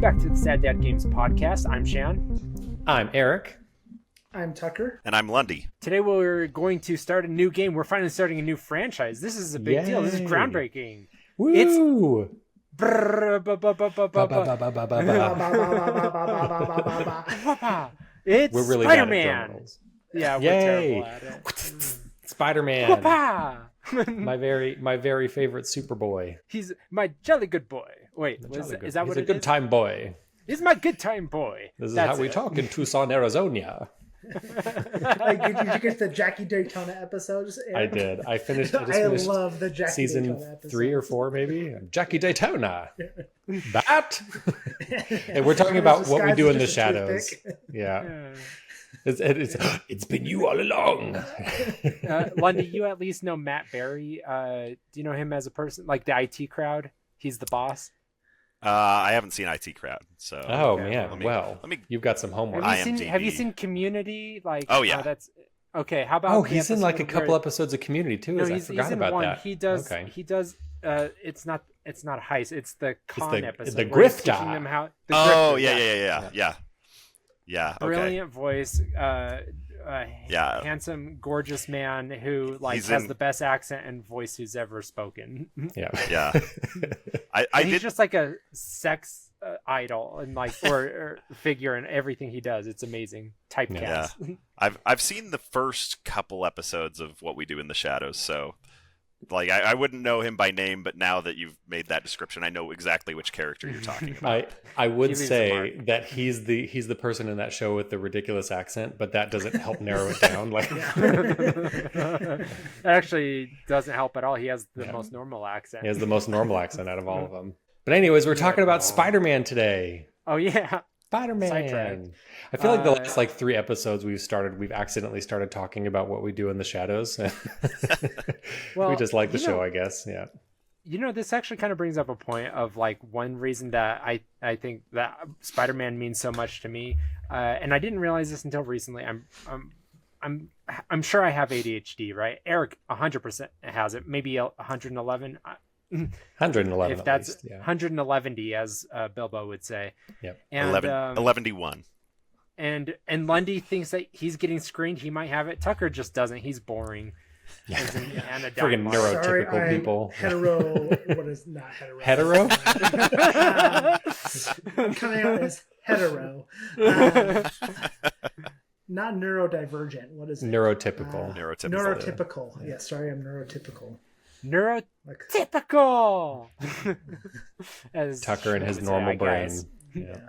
back to the Sad Dad Games podcast. I'm Shan. I'm Eric. I'm Tucker. And I'm Lundy. Today we're going to start a new game. We're finally starting a new franchise. This is a big deal. This is groundbreaking. Woo! It's We're really Spider-Man. bad at drumrolls. Yeah, we're Yay. terrible at it. Spider-Man. Whoopah! my very favorite Superboy. He's my jolly good boy. Wait, is that He's what a it good is? time boy. He's my good time boy. This is That's how we it. talk in Tucson, Arizona. Like, did you get the Jackie Daytona episodes? I did. I finished. I just I finished love the Jackie season Daytona episodes. 3 or 4, maybe. Jackie Daytona. That. And we're talking about what we do in the shadows. Yeah. It's been you all along. Lundy, you at least know Matt Berry. Do you know him as a person? Like the IT crowd? He's the boss. I haven't seen IT Crowd, so. Oh Okay, man, let me. you've got some homework. Have you IMDb. seen Community? Like, Oh, yeah. That's okay. How about? Oh, the he's in like a episode couple where- episodes of Community too. No, I he's forgot in about one. that. He does. Okay. He does. It's not a heist. It's the con episode. the where he's grifter. teaching them how. The Oh, grifter, yeah. Okay. Brilliant voice. Yeah. Handsome, gorgeous man who He's has in- the best accent and voice who's ever spoken. Yeah. Yeah. I And he's did. just like a sex idol and like or figure in everything he does. It's amazing. Typecast. Yeah. I've seen the first couple episodes of What We Do in the Shadows, so like I wouldn't know him by name, but now that you've made that description, I know exactly which character you're talking about. I would He leaves a say mark. that he's the person in that show with the ridiculous accent, but that doesn't help narrow it down. Like, It actually doesn't help at all. He has the most normal accent. he has the most normal accent out of all of them. But anyways, we're talking about Spider-Man today. Oh yeah. Spider-Man. Sidetracked. I feel like the last 3 episodes we've accidentally started talking about What We Do in the Shadows. Well, we just like the you show, know- I guess. Yeah. You know, this actually kind of brings up a point of like one reason that I think that Spider-Man means so much to me, and I didn't realize this until recently. I'm sure I have ADHD, right? Eric 100% has it. Maybe 111. 111 If at that's least. Yeah. 111, as Bilbo would say. Yep. And 11-1. and Lundy thinks that he's getting screened. He might have it. Tucker just doesn't. He's boring. Yeah. As an anodyne Friggin' mark. neurotypical Sorry, I'm people. Hetero. What is not hetero? Hetero? I'm coming out as hetero. Not neurodivergent. What is it? Neurotypical. Neurotypical. Yeah, sorry, I'm neurotypical. Like, Neurotypical. As Tucker and Shan his would say, normal I brain. guess. Yeah.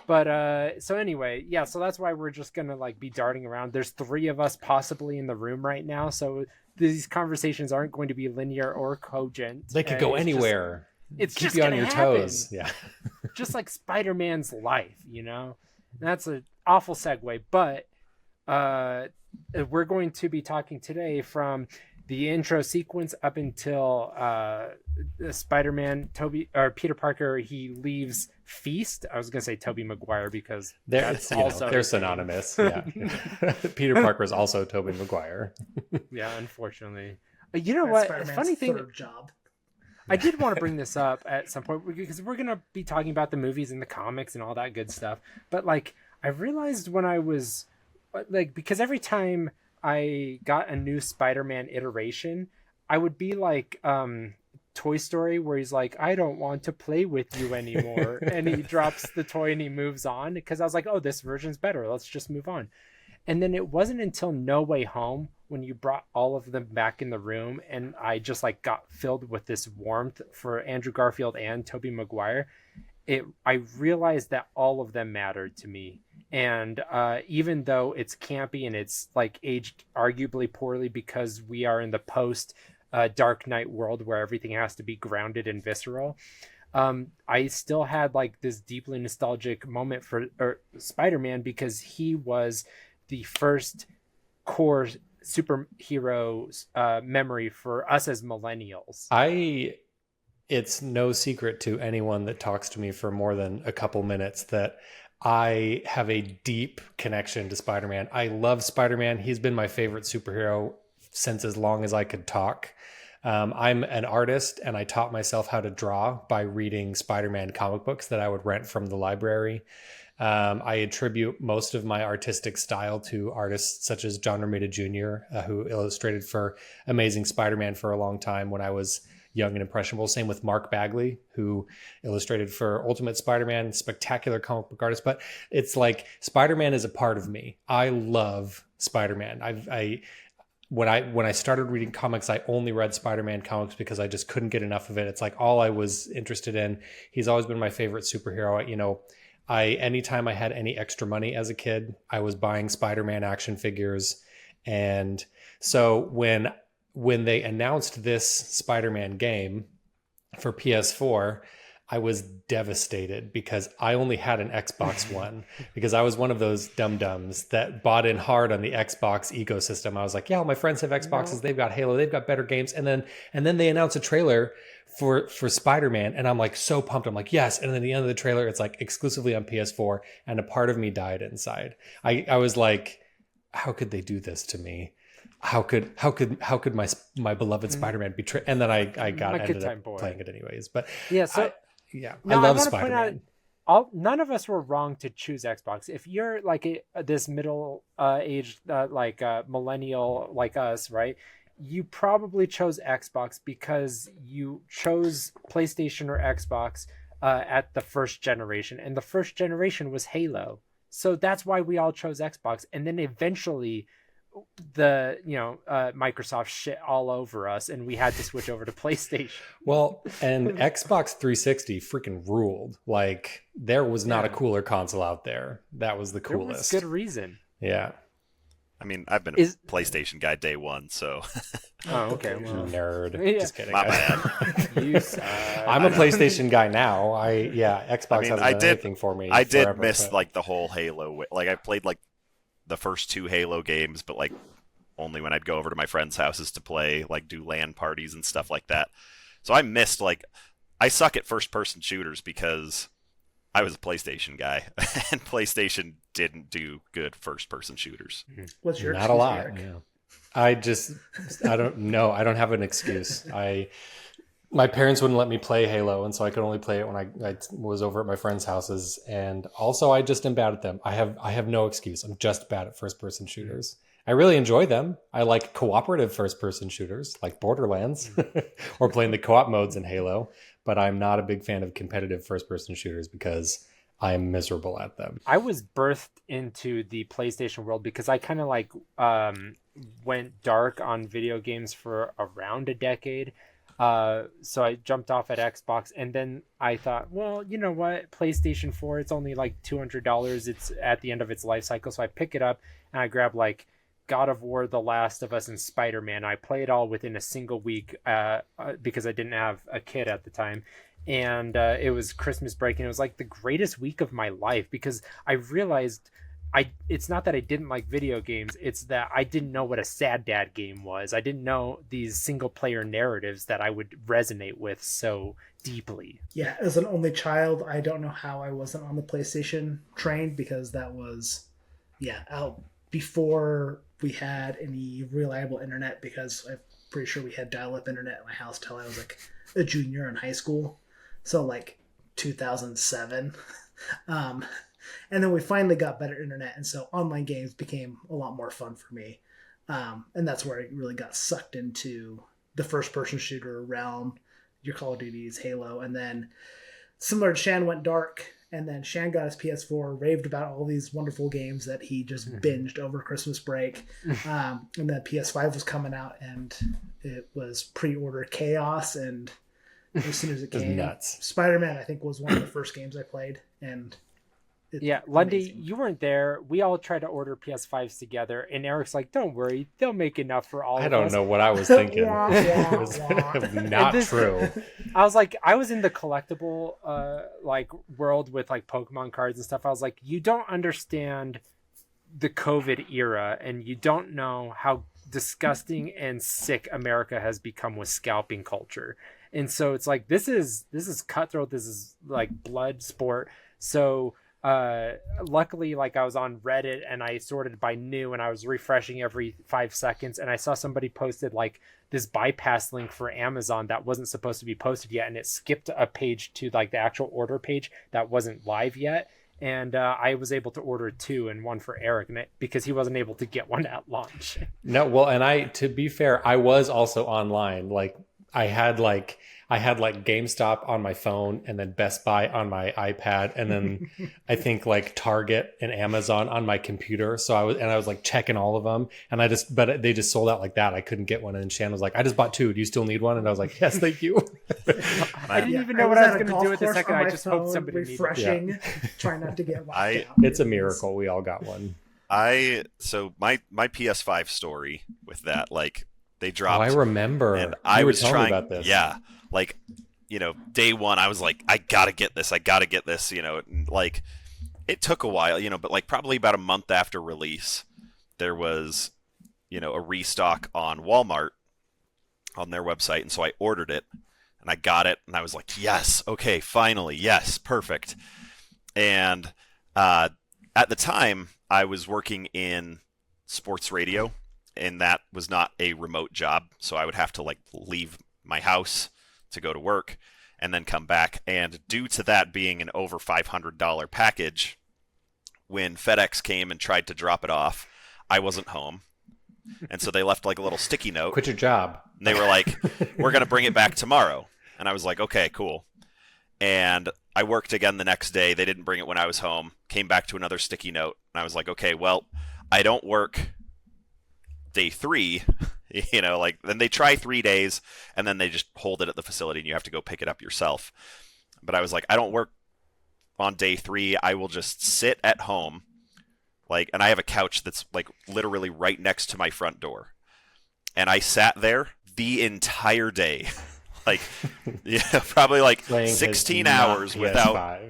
But so anyway, yeah, so that's why we're just gonna like be darting around. There's 3 of us possibly in the room right now, so these conversations aren't going to be linear or cogent. They could go It's anywhere. It's Keep just you on gonna your happen. toes. Yeah. Just like Spider-Man's life, you know? That's an awful segue, but we're going to be talking today from the intro sequence up until Spider-Man, Peter Parker, he leaves Feast. I was going to say Tobey Maguire because that's also they're his name. synonymous. Yeah. Peter Parker is also Tobey Maguire. Yeah, unfortunately. You know that's what? Spider-Man's Funny thing, third job. I did want to bring this up at some point because we're going to be talking about the movies and the comics and all that good stuff. But like, I realized when I was like, because every time I got a new Spider-Man iteration, I would be like Toy Story where he's like, I don't want to play with you anymore. And he drops the toy and he moves on because I was like, oh, this version's better. Let's just move on. And then it wasn't until No Way Home when you brought all of them back in the room and I just like got filled with this warmth for Andrew Garfield and Tobey Maguire. I realized that all of them mattered to me. And even though it's campy and it's like aged arguably poorly because we are in the post Dark Knight world where everything has to be grounded and visceral, I still had like this deeply nostalgic moment for Spider-Man because he was the first core superhero memory for us as millennials. It's no secret to anyone that talks to me for more than a couple minutes that I have a deep connection to Spider-Man. I love Spider-Man. He's been my favorite superhero since as long as I could talk. I'm an artist, and I taught myself how to draw by reading Spider-Man comic books that I would rent from the library. I attribute most of my artistic style to artists such as John Romita Jr., who illustrated for Amazing Spider-Man for a long time when I was young and impressionable. Same with Mark Bagley, who illustrated for Ultimate Spider-Man, spectacular comic book artist. But it's like Spider-Man is a part of me. I love Spider-Man. When I started reading comics, I only read Spider-Man comics because I just couldn't get enough of it. It's like all I was interested in. He's always been my favorite superhero. You know, anytime I had any extra money as a kid, I was buying Spider-Man action figures. And so when they announced this Spider-Man game for PS4, I was devastated because I only had an Xbox One, because I was one of those dum-dums that bought in hard on the Xbox ecosystem. I was like, yeah, my friends have Xboxes, they've got Halo, they've got better games. And then they announced a trailer for Spider-Man, and I'm like so pumped. I'm like, yes. And then at the end of the trailer, it's like exclusively on PS4, and a part of me died inside. I was like, how could they do this to me? How could my beloved Spider-Man betray? And then I ended up playing it anyways. But yeah, so I love Spider-Man. None of us were wrong to choose Xbox. If you're like this middle aged millennial like us, right? You probably chose Xbox because you chose PlayStation or Xbox at the first generation, and the first generation was Halo. So that's why we all chose Xbox. And then eventually Microsoft shit all over us and we had to switch over to PlayStation. Well, and Xbox 360 freaking ruled. Like, there was not a cooler console out there. That was the coolest. There was good reason. Yeah. I mean, I've been a PlayStation guy day one, so. Oh, okay. Well, nerd. Yeah. Just kidding. My bad. I'm a PlayStation guy now. Xbox hasn't done anything for me. I did miss like the whole Halo. Like, I played like the first 2 Halo games, but like only when I'd go over to my friends' houses to play, like do LAN parties and stuff like that. So I missed, like, I suck at first-person shooters because I was a PlayStation guy, and PlayStation didn't do good first-person shooters. What's your Not a lot. Yeah. I don't know. I don't have an excuse. My parents wouldn't let me play Halo, and so I could only play it when I was over at my friends' houses. And also, I just am bad at them. I have no excuse. I'm just bad at first-person shooters. I really enjoy them. I like cooperative first-person shooters, like Borderlands, or playing the co-op modes in Halo. But I'm not a big fan of competitive first-person shooters because I'm miserable at them. I was birthed into the PlayStation world because I kind of like went dark on video games for around a decade. So I jumped off at Xbox, and then I thought, well, you know what, PlayStation 4, it's only like $200. It's at the end of its life cycle. So I pick it up and I grab like God of War, The Last of Us, and Spider-Man. I play it all within a single week because I didn't have a kid at the time. And it was Christmas break, and it was like the greatest week of my life because I realized it's not that I didn't like video games, it's that I didn't know what a sad dad game was. I didn't know these single player narratives that I would resonate with so deeply. Yeah, as an only child, I don't know how I wasn't on the PlayStation train, because that was out before we had any reliable internet, because I'm pretty sure we had dial-up internet at my house till I was like a junior in high school. So like 2007. And then we finally got better internet, and so online games became a lot more fun for me. And that's where I really got sucked into the first-person shooter realm, your Call of Duty's, Halo. And then, similar to Shan, went dark, and then Shan got his PS4, raved about all these wonderful games that he just binged over Christmas break. And then PS5 was coming out, and it was pre-order chaos, and as soon as it came, nuts. Spider-Man, I think, was one of the first games I played, and Lundy, amazing. You weren't there. We all tried to order PS5s together, and Eric's like, "Don't worry, they'll make enough for all of us." I don't know what I was thinking. It was not true. I was like, I was in the collectible like world with like Pokemon cards and stuff. I was like, you don't understand the COVID era, and you don't know how disgusting and sick America has become with scalping culture. And so it's like, this is cutthroat. This is like blood sport. So luckily, like I was on Reddit and I sorted by new and I was refreshing every 5 seconds, and I saw somebody posted like this bypass link for Amazon that wasn't supposed to be posted yet, and it skipped a page to like the actual order page that wasn't live yet. And I was able to order 2 and 1 for Eric, and because he wasn't able to get one at launch. No, well, and to be fair, I was also online. Like I had like GameStop on my phone, and then Best Buy on my iPad, and then I think like Target and Amazon on my computer. So I was like checking all of them, and but they just sold out like that. I couldn't get one, and Shan was like, "I just bought 2. Do you still need one?" And I was like, "Yes, thank you." I didn't even know what I was going to do at the second. I just hoped somebody refreshing, needed it. trying not to get locked out. It's a miracle we all got one. So my PS5 story with that, like they dropped. Oh, I remember. And I you was were trying about this. Yeah. Like, day one, I was like, I gotta get this, like, it took a while, but like probably about a month after release, there was, a restock on Walmart on their website, and so I ordered it, and I got it, and I was like, yes, okay, finally, yes, perfect. And at the time, I was working in sports radio, and that was not a remote job, so I would have to like leave my house to go to work and then come back. And due to that being an over $500 package, when FedEx came and tried to drop it off, I wasn't home. And so they left like a little sticky note. Quit your job. And they were like, we're going to bring it back tomorrow. And I was like, okay, cool. And I worked again the next day. They didn't bring it when I was home. Came back to another sticky note. And I was like, okay, well, I don't work day 3. Then they try 3 days, and then they just hold it at the facility, and you have to go pick it up yourself. But I was like, I don't work on day 3. I will just sit at home, and I have a couch that's like literally right next to my front door, and I sat there the entire day, probably like Playing 16 hours without,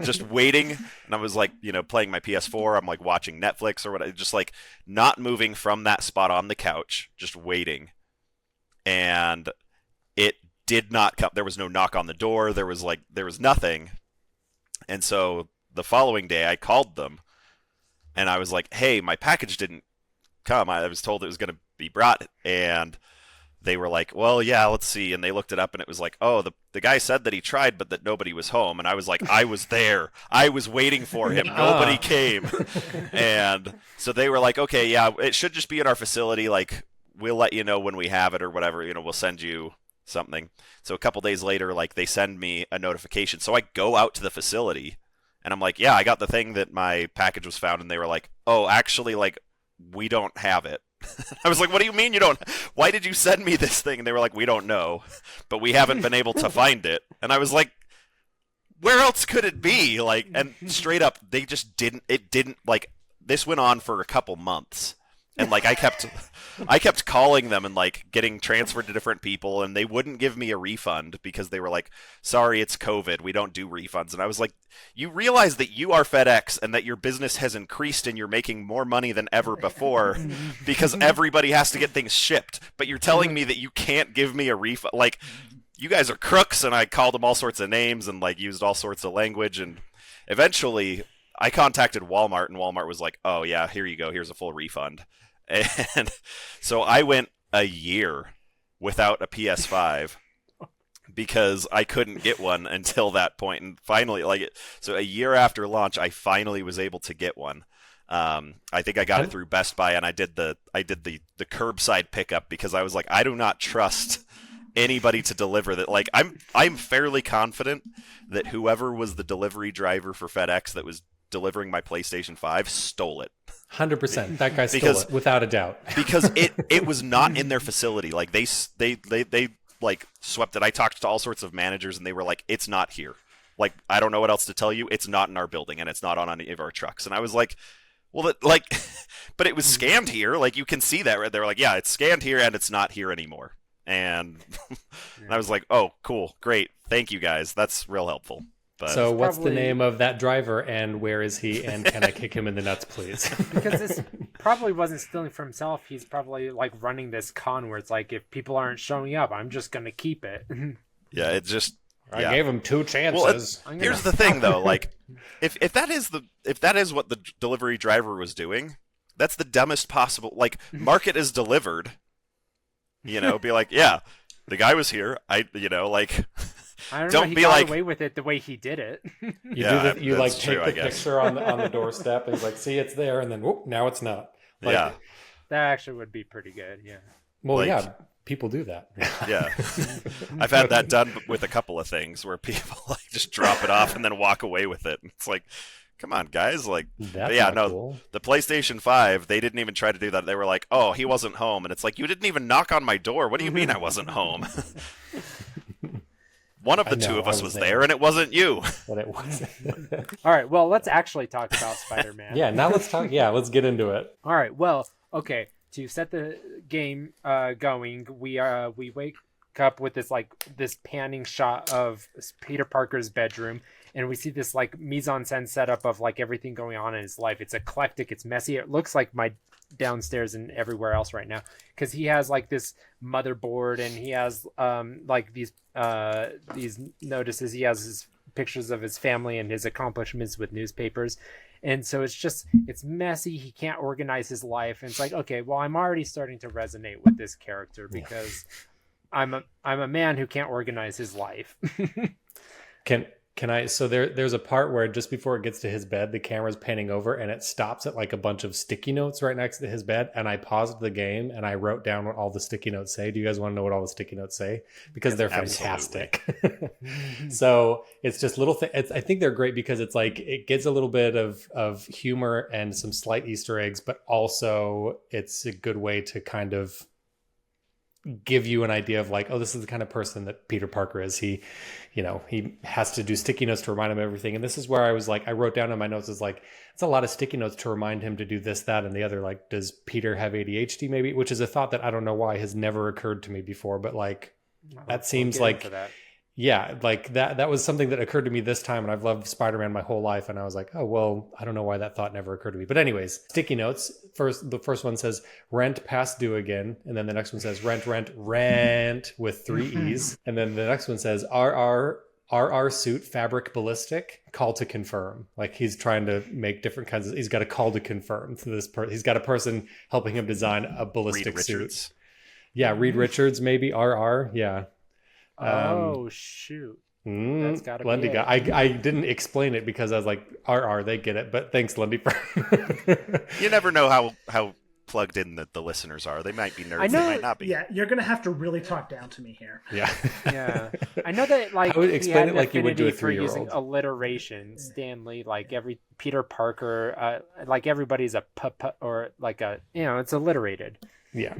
just waiting. And I was like, playing my PS4. I'm like watching Netflix or whatever, just like not moving from that spot on the couch, just waiting. And it did not come. There was no knock on the door. There was nothing. And so the following day I called them and I was like, hey, my package didn't come. I was told it was going to be brought, and they were like, well, yeah, let's see. And they looked it up, and it was like, oh, the guy said that he tried, but that nobody was home. And I was like, I was there. I was waiting for him. Nobody came. And so they were like, okay, yeah, it should just be in our facility. Like, we'll let you know when we have it or whatever. We'll send you something. So a couple days later, like, they send me a notification. So I go out to the facility, and I'm like, yeah, I got the thing that my package was found. And they were like, oh, actually, like, we don't have it. I was like, what do you mean you don't? Why did you send me this thing? And they were like, we don't know, but we haven't been able to find it. And I was like, where else could it be? Like, and straight up, they just didn't. It didn't, like, this went on for a couple months. And like I kept calling them and like getting transferred to different people, and they wouldn't give me a refund because they were like, sorry, it's COVID, we don't do refunds. And I was like, you realize that you are FedEx and that your business has increased and you're making more money than ever before because everybody has to get things shipped, but you're telling me that you can't give me a refund? Like, you guys are crooks. And I called them all sorts of names and like used all sorts of language, and eventually I contacted Walmart, and Walmart was like, oh yeah, here you go, here's a full refund. And so I went a year without a PS5 because I couldn't get one until that point. And finally, so a year after launch, I finally was able to get one. I think I got it through Best Buy, and I did the curbside pickup because I was like, I do not trust anybody to deliver that. Like, I'm fairly confident that whoever was the delivery driver for FedEx that was delivering my PlayStation 5 stole it. 100%. That guy stole it without a doubt. Because it was not in their facility. Like, they like swept it. I talked to all sorts of managers, and they were like, it's not here. Like, I don't know what else to tell you. It's not in our building, and it's not on any of our trucks. And I was like, well, but it was scanned here. Like, you can see that, right? They were like, yeah, it's scanned here, and it's not here anymore. And, and I was like, oh, cool, great, thank you guys. That's real helpful. But so what's the name of that driver, and where is he, and can I kick him in the nuts, please? Because this probably wasn't stealing for himself. He's probably like running this con where it's like, if people aren't showing up, I'm just going to keep it. Yeah, it just, I Yeah. gave him 2 chances. Well, here's the thing, though. Like, if that is what the delivery driver was doing, that's the dumbest possible. Like, mark it as delivered. You know, be like, yeah, the guy was here. Like, I don't don't know. He be got like away with it the way he did it. You like that's take true, the I guess. picture on the doorstep and it's like, see, it's there, and then whoop, now it's not. Like, Yeah. That actually would be pretty good. Yeah. Well, Like- yeah, people do that. Yeah. I've had that done with a couple of things where people like just drop it off and then walk away with it. It's like, come on, guys. Like, That's yeah, not no, cool. the PlayStation 5, they didn't even try to do that. They were like, oh, he wasn't home. And it's like, you didn't even knock on my door. What do you mean I wasn't home? One of the two of us was there, and it wasn't you. But it wasn't. All right. Well, let's actually talk about Spider-Man. Yeah, now let's talk. Yeah, let's get into it. All right. Well, okay. To set the game going, we wake up with this panning shot of Peter Parker's bedroom, and we see this like mise en scène setup of like everything going on in his life. It's eclectic. It's messy. It looks like my downstairs and everywhere else right now, because he has like this motherboard, and he has like these notices. He has his pictures of his family and his accomplishments with newspapers. And so it's messy. He can't organize his life. And it's like, okay, well, I'm already starting to resonate with this character because I'm a man who can't organize his life. Can I? So there's a part where just before it gets to his bed, the camera's panning over and it stops at like a bunch of sticky notes right next to his bed. And I paused the game and I wrote down what all the sticky notes say. Do you guys want to know what all the sticky notes say? Because they're fantastic. So it's just little things. I think they're great because it's like it gets a little bit of humor and some slight Easter eggs, but also it's a good way to kind of give you an idea of like, oh, this is the kind of person that Peter Parker is. He has to do sticky notes to remind him of everything. And this is where I was like, I wrote down in my notes is like, it's a lot of sticky notes to remind him to do this, that, and the other. Like, does Peter have ADHD maybe? Which is a thought that I don't know why has never occurred to me before, but like, that seems like, yeah, like that was something that occurred to me this time, and I've loved Spider-Man my whole life, and I was like, oh, well, I don't know why that thought never occurred to me. But anyways, sticky notes. The first one says rent past due again, and then the next one says rent with 3 E's, and then the next one says RR suit fabric ballistic, call to confirm. Like he's trying to make different kinds of, he's got a call to confirm to this person. He's got a person helping him design a ballistic suit. Yeah, Reed Richards, maybe RR. Yeah. Oh shoot. That's gotta Lundy be got. I didn't explain it because I was like, RR, they get it. But thanks, Lundy. You never know how plugged in the listeners are. They might be nerds. They might not be. Yeah, you're gonna have to really talk down to me here. Yeah. Yeah. I know that like I would he explain had it like you would to a affinity for using 3-year-old. alliteration. Stanley, like every Peter Parker, like everybody's a or like a, it's alliterated. Yeah.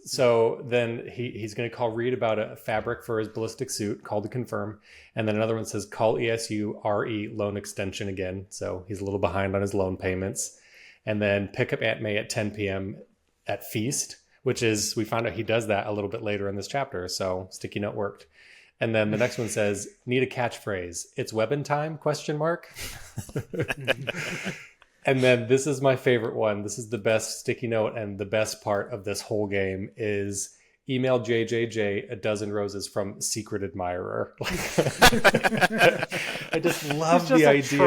So then he's going to call Reed about a fabric for his ballistic suit, call to confirm. And then another one says call ESU RE loan extension again. So he's a little behind on his loan payments. And then pick up Aunt May at 10 p.m. at Feast, which is, we found out he does that a little bit later in this chapter. So sticky note worked. And then the next one says, need a catchphrase. It's webbing time, question mark. And then this is my favorite one. This is the best sticky note, and the best part of this whole game is email JJJ a dozen roses from secret admirer. I just love the idea.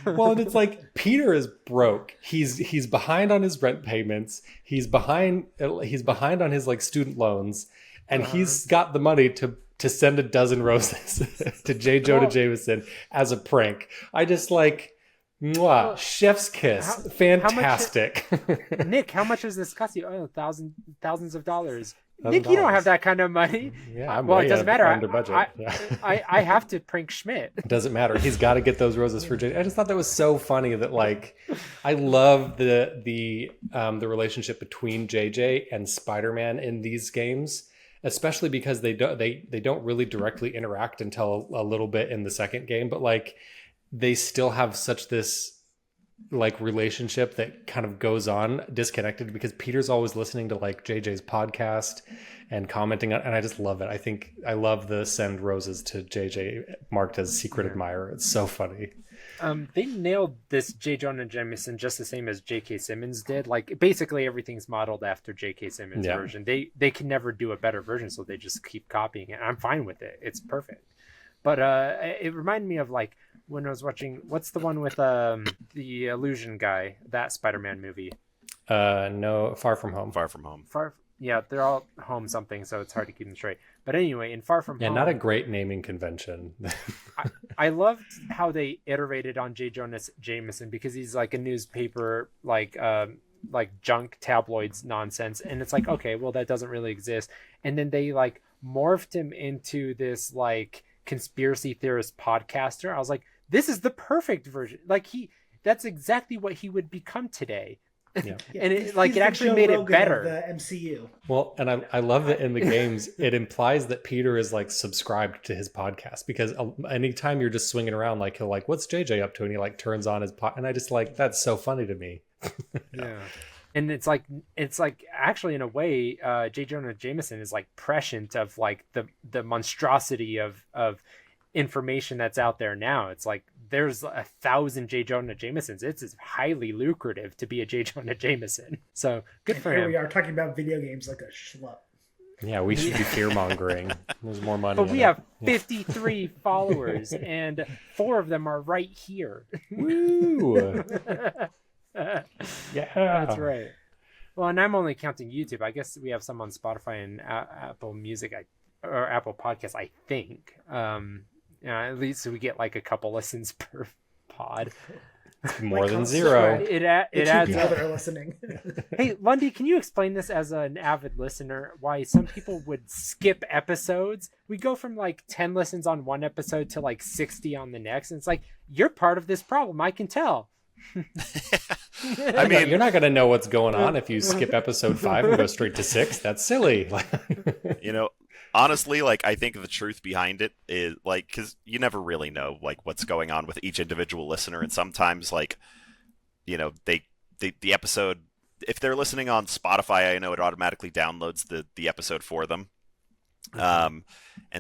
Well, and it's like Peter is broke. He's behind on his rent payments. He's behind on his like student loans, and he's got the money to send a dozen roses to J. Jonah Jameson as a prank. I just like. Mwah, chef's kiss. Fantastic. Nick, how much does this cost you? Oh, thousands of dollars. Nick, you don't have that kind of money. Yeah, I'm well, it doesn't matter. Under budget. I have to prank Schmidt. It doesn't matter. He's got to get those roses for JJ. I just thought that was so funny that like, I love the relationship between JJ and Spider-Man in these games, especially because they don't really directly interact until a little bit in the second game, but like. They still have such this like relationship that kind of goes on disconnected because Peter's always listening to like JJ's podcast and commenting on, and I just love it. I think I love the send roses to JJ marked as secret admirer. It's so funny. They nailed this J. Jonah Jameson just the same as J.K. Simmons did. Like basically everything's modeled after J.K. Simmons' version. They can never do a better version, so they just keep copying it. I'm fine with it. It's perfect. But it reminded me of like when I was watching, what's the one with the illusion guy, that Spider-Man movie? No, Far From Home. Far From Home. Yeah, they're all home something, so it's hard to keep them straight. But anyway, in Far From Home, not a great naming convention. I loved how they iterated on J. Jonah Jameson, because he's like a newspaper, like junk tabloids nonsense, and it's like, okay, well, that doesn't really exist. And then they like morphed him into this like conspiracy theorist podcaster. I was like, this is the perfect version. Like that's exactly what he would become today. Yeah. And it like, He's it the actually Joe made it Rogan better. of the MCU. Well, and I love that in the games, it implies that Peter is like subscribed to his podcast, because anytime you're just swinging around, like he'll like, what's JJ up to? And he like turns on his pod, and I just like, that's so funny to me. Yeah. And it's like actually in a way, J. Jonah Jameson is like prescient of like the monstrosity of information that's out there now. It's like there's 1,000 J. Jonah Jamesons. It's highly lucrative to be a J. Jonah Jameson. So good for Here him. we are talking about video games like a schlup. Yeah, we should be fear mongering. There's more money. But we in have 53 followers, and 4 of them are right here. Woo! Yeah, That's right. Well, and I'm only counting YouTube. I guess we have some on Spotify and Apple Music, or Apple Podcasts, I think. At least we get like a couple listens per pod. More than subscribe. 0. It The two adds people up. that are listening. Hey, Lundy, can you explain this as an avid listener? Why some people would skip episodes? We go from like 10 listens on one episode to like 60 on the next, and it's like, you're part of this problem. I can tell. I mean, You're not going to know what's going on if you skip episode 5 and go straight to 6. That's silly. honestly, like, I think the truth behind it is like, because you never really know like what's going on with each individual listener, and sometimes like, the episode, if they're listening on Spotify, I know it automatically downloads the episode for them. And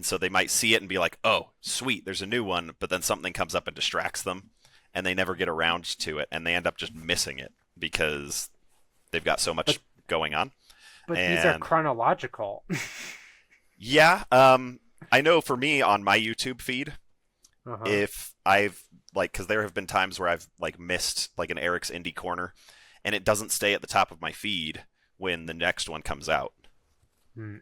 so they might see it and be like, oh, sweet, there's a new one, but then something comes up and distracts them, and they never get around to it, and they end up just missing it because they've got so much going on. But these are chronological. Yeah, I know for me on my YouTube feed, if I've because there have been times where I've like missed like an Eric's Indie Corner, and it doesn't stay at the top of my feed when the next one comes out.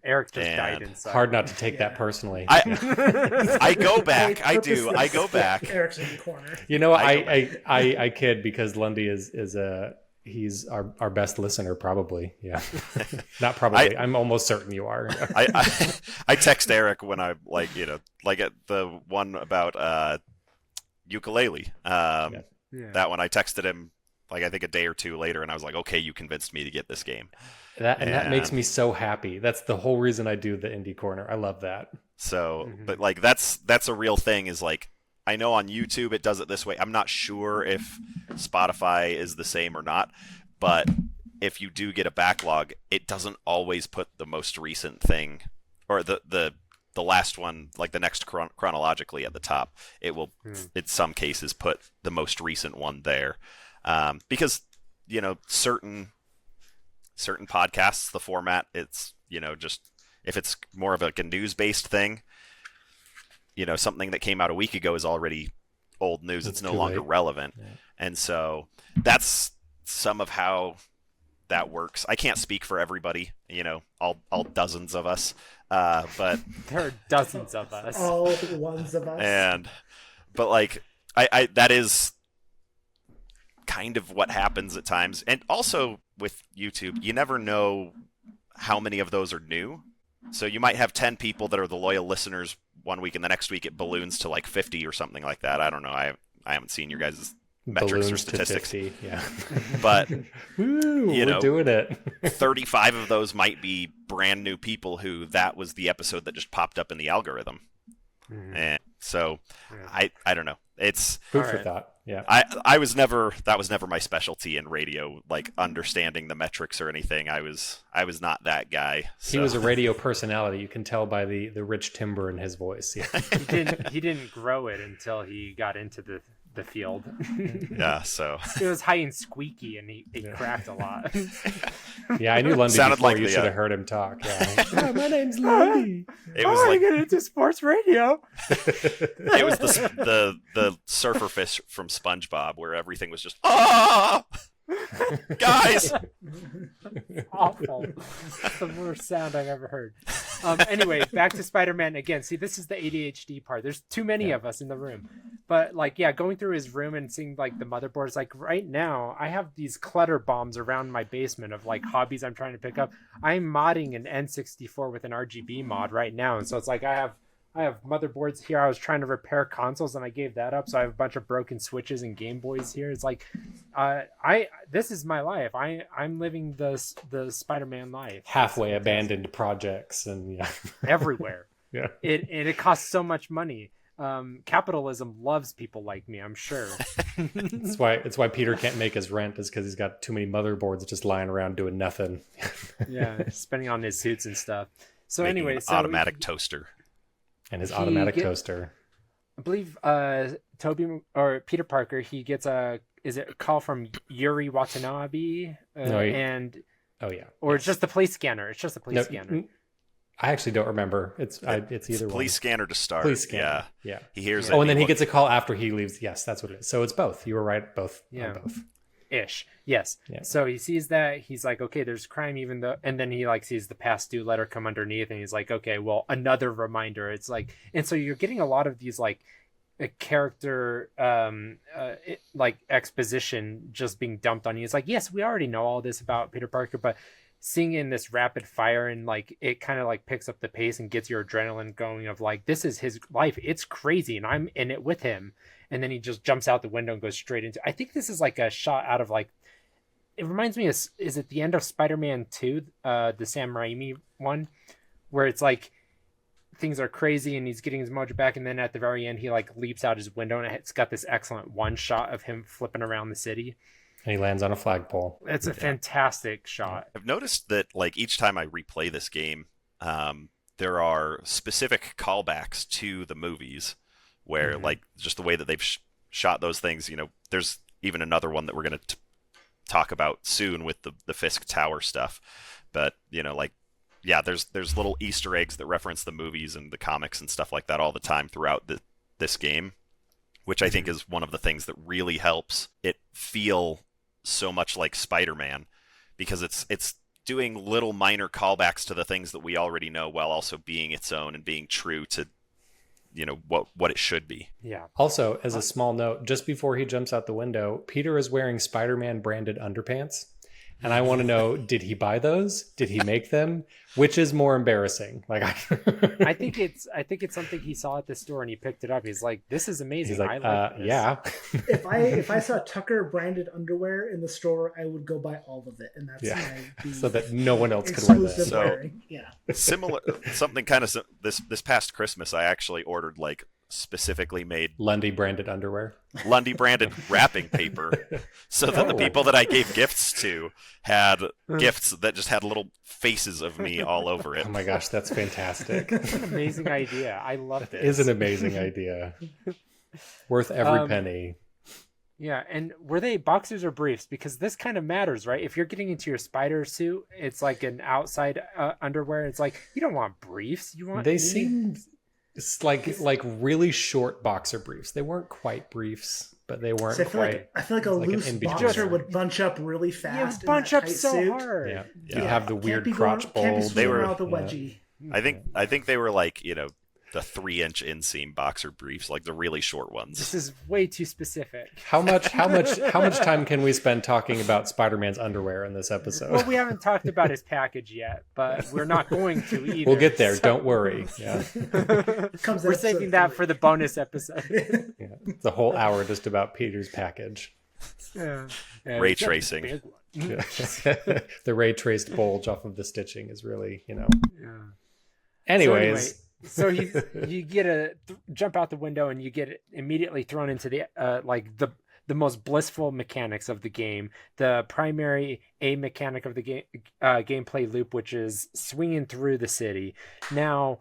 Eric just died inside. Hard not to take that personally. I go back. I do. I go back. Eric's in the corner. You know, I kid, because Lundy is he's our best listener, probably. Yeah, not probably. I'm almost certain you are. I text Eric when I like at the one about ukulele. That one I texted him like I think a day or two later, and I was like, okay, you convinced me to get this game. That makes me so happy. That's the whole reason I do the Indie Corner. I love that. So, but like that's a real thing. Is like, I know on YouTube it does it this way. I'm not sure if Spotify is the same or not, but if you do get a backlog, it doesn't always put the most recent thing or the last one, like the next chronologically at the top. It will, in some cases, put the most recent one there, because certain podcasts, the format, it's just if it's more of like a news-based thing, something that came out a week ago is already old news. It's no longer relevant. Yeah. And so that's some of how that works. I can't speak for everybody, all dozens of us, but there are dozens of us, all ones of us. But like, I that is kind of what happens at times. And also with YouTube, you never know how many of those are new. So you might have 10 people that are the loyal listeners one week, and the next week it balloons to like 50 or something like that. I don't know. I haven't seen your guys' metrics balloons or statistics. To 50, yeah. But we're doing it. 35 of those might be brand new people who that was the episode that just popped up in the algorithm. And so I don't know. It's food for thought. Yeah. that was never my specialty in radio, like understanding the metrics or anything. I was not that guy. So. He was a radio personality. You can tell by the rich timbre in his voice. Yeah. He didn't grow it until he got into the the field. Yeah, so It was high and squeaky, and he cracked a lot. Yeah, I knew Lundy Sounded before like you the, should have heard him talk. Yeah. Hi, my name's Lundy. it was I like get into sports radio. it was the surfer fish from SpongeBob where everything was just guys. Awful. That's the worst sound I've ever heard. Anyway, back to Spider-Man again. See, this is the ADHD part. There's too many of us in the room. But like, yeah, going through his room and seeing like the motherboards, like right now I have these clutter bombs around my basement of like hobbies I'm trying to pick up. I'm modding an N64 with an RGB mod right now. And so it's like I have motherboards here. I was trying to repair consoles and I gave that up. So I have a bunch of broken switches and Game Boys here. It's like, this is my life. I'm living the Spider-Man life. Halfway abandoned projects and everywhere. Yeah. It costs so much money. Capitalism loves people like me, I'm sure. It's why Peter can't make his rent, is because he's got too many motherboards just lying around doing nothing. Yeah, spending on his suits and stuff. So Making anyway, an so automatic toaster. And his automatic toaster. I believe Toby or Peter Parker, he gets a call from Yuri Watanabe or it's just the police scanner. It's just a police scanner. I actually don't remember. It's either one. Police scanner to start. Police scanner. Yeah. He hears it. Oh, and then he gets a call after he leaves. Yes, that's what it is. So it's both. You were right. Both. Yeah. Both. Ish. Yes. Yeah. So he sees that, he's like, okay, there's crime even though, and then he like sees the past due letter come underneath and he's like, okay, well, another reminder. It's like, and so you're getting a lot of these like a character like exposition just being dumped on you. It's like, yes, we already know all this about Peter Parker, but seeing in this rapid fire and like it kind of like picks up the pace and gets your adrenaline going of like, this is his life, it's crazy and I'm in it with him. And then he just jumps out the window and goes straight into, I think this is like a shot out of like, it reminds me of, is it the end of Spider-Man 2, the Sam Raimi one, where it's like things are crazy and he's getting his mojo back, and then at the very end he like leaps out his window and it's got this excellent one shot of him flipping around the city. And he lands on a flagpole. It's a fantastic shot. I've noticed that like each time I replay this game, there are specific callbacks to the movies where like just the way that they've shot those things, there's even another one that we're going to talk about soon with the Fisk Tower stuff. But, there's little Easter eggs that reference the movies and the comics and stuff like that all the time throughout this game, which I think is one of the things that really helps it feel so much like Spider-Man, because it's doing little minor callbacks to the things that we already know while also being its own and being true to what it should be. Yeah. Also, as a small note, just before he jumps out the window, Peter is wearing Spider-Man branded underpants. And I want to know, did he buy those? Did he make them? Which is more embarrassing? Like, I think it's something he saw at the store and he picked it up. He's like, "This is amazing. He's like, I like this." Yeah. If I saw Tucker branded underwear in the store, I would go buy all of it, and that's so that no one else could wear that. So, similar, something kind of this past Christmas, I actually ordered like specifically made Lundy branded underwear, Lundy branded wrapping paper, so that the people that I gave gifts to had gifts that just had little faces of me all over it. Oh my gosh, that's fantastic. That's an amazing idea. I love this. It is an amazing idea. Worth every penny. Yeah, and were they boxers or briefs? Because this kind of matters, right? If you're getting into your spider suit, it's like an outside underwear. It's like, you don't want briefs. They seem... It's like really short boxer briefs. They weren't quite briefs, but they weren't quite. I feel like a loose boxer would bunch up really fast. Bunch up so suit. hard. Yeah. You have the weird crotch bulge. They were out the wedgie. I think they were like the 3-inch inseam boxer briefs, like the really short ones. This is way too specific. How much time can we spend talking about Spider-Man's underwear in this episode? Well, we haven't talked about his package yet, but we're not going to either. We'll get there. So. Don't worry. Yeah. We're saving that for the bonus episode. Yeah. The whole hour just about Peter's package. Yeah, ray tracing. Yeah. The ray traced bulge off of the stitching is really, Yeah. Anyways. So you get a jump out the window and you get immediately thrown into the the most blissful mechanics of the game, the primary mechanic of the game gameplay loop, which is swinging through the city. Now,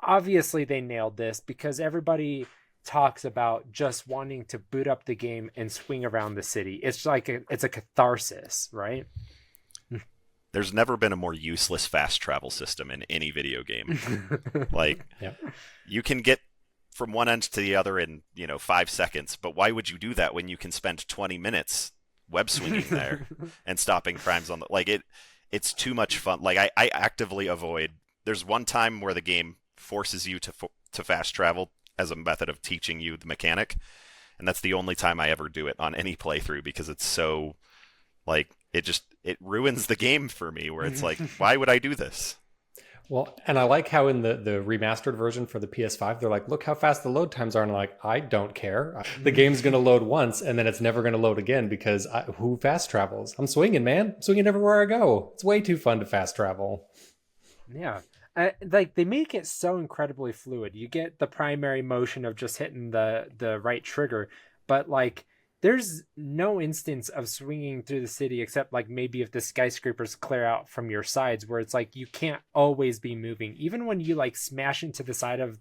obviously they nailed this because everybody talks about just wanting to boot up the game and swing around the city. It's like it's a catharsis, right? There's never been a more useless fast travel system in any video game. Like, Yep. you can get from one end to the other in 5 seconds, but why would you do that when you can spend 20 minutes web swinging there and stopping crimes on the it's too much fun. Like, I actively avoid. There's one time where the game forces you to fast travel as a method of teaching you the mechanic, and that's the only time I ever do it on any playthrough, because it's so like it ruins the game for me, where it's like, why would I do this? Well, and I like how in the remastered version for the PS5, they're like, look how fast the load times are. And I'm like, I don't care. The game's going to load once and then it's never going to load again, because who fast travels? I'm swinging, man. I'm swinging everywhere I go. It's way too fun to fast travel. Yeah. Like, they make it so incredibly fluid. You get the primary motion of just hitting the right trigger, but like, there's no instance of swinging through the city except like maybe if the skyscrapers clear out from your sides, where it's like you can't always be moving. Even when you like smash into the side of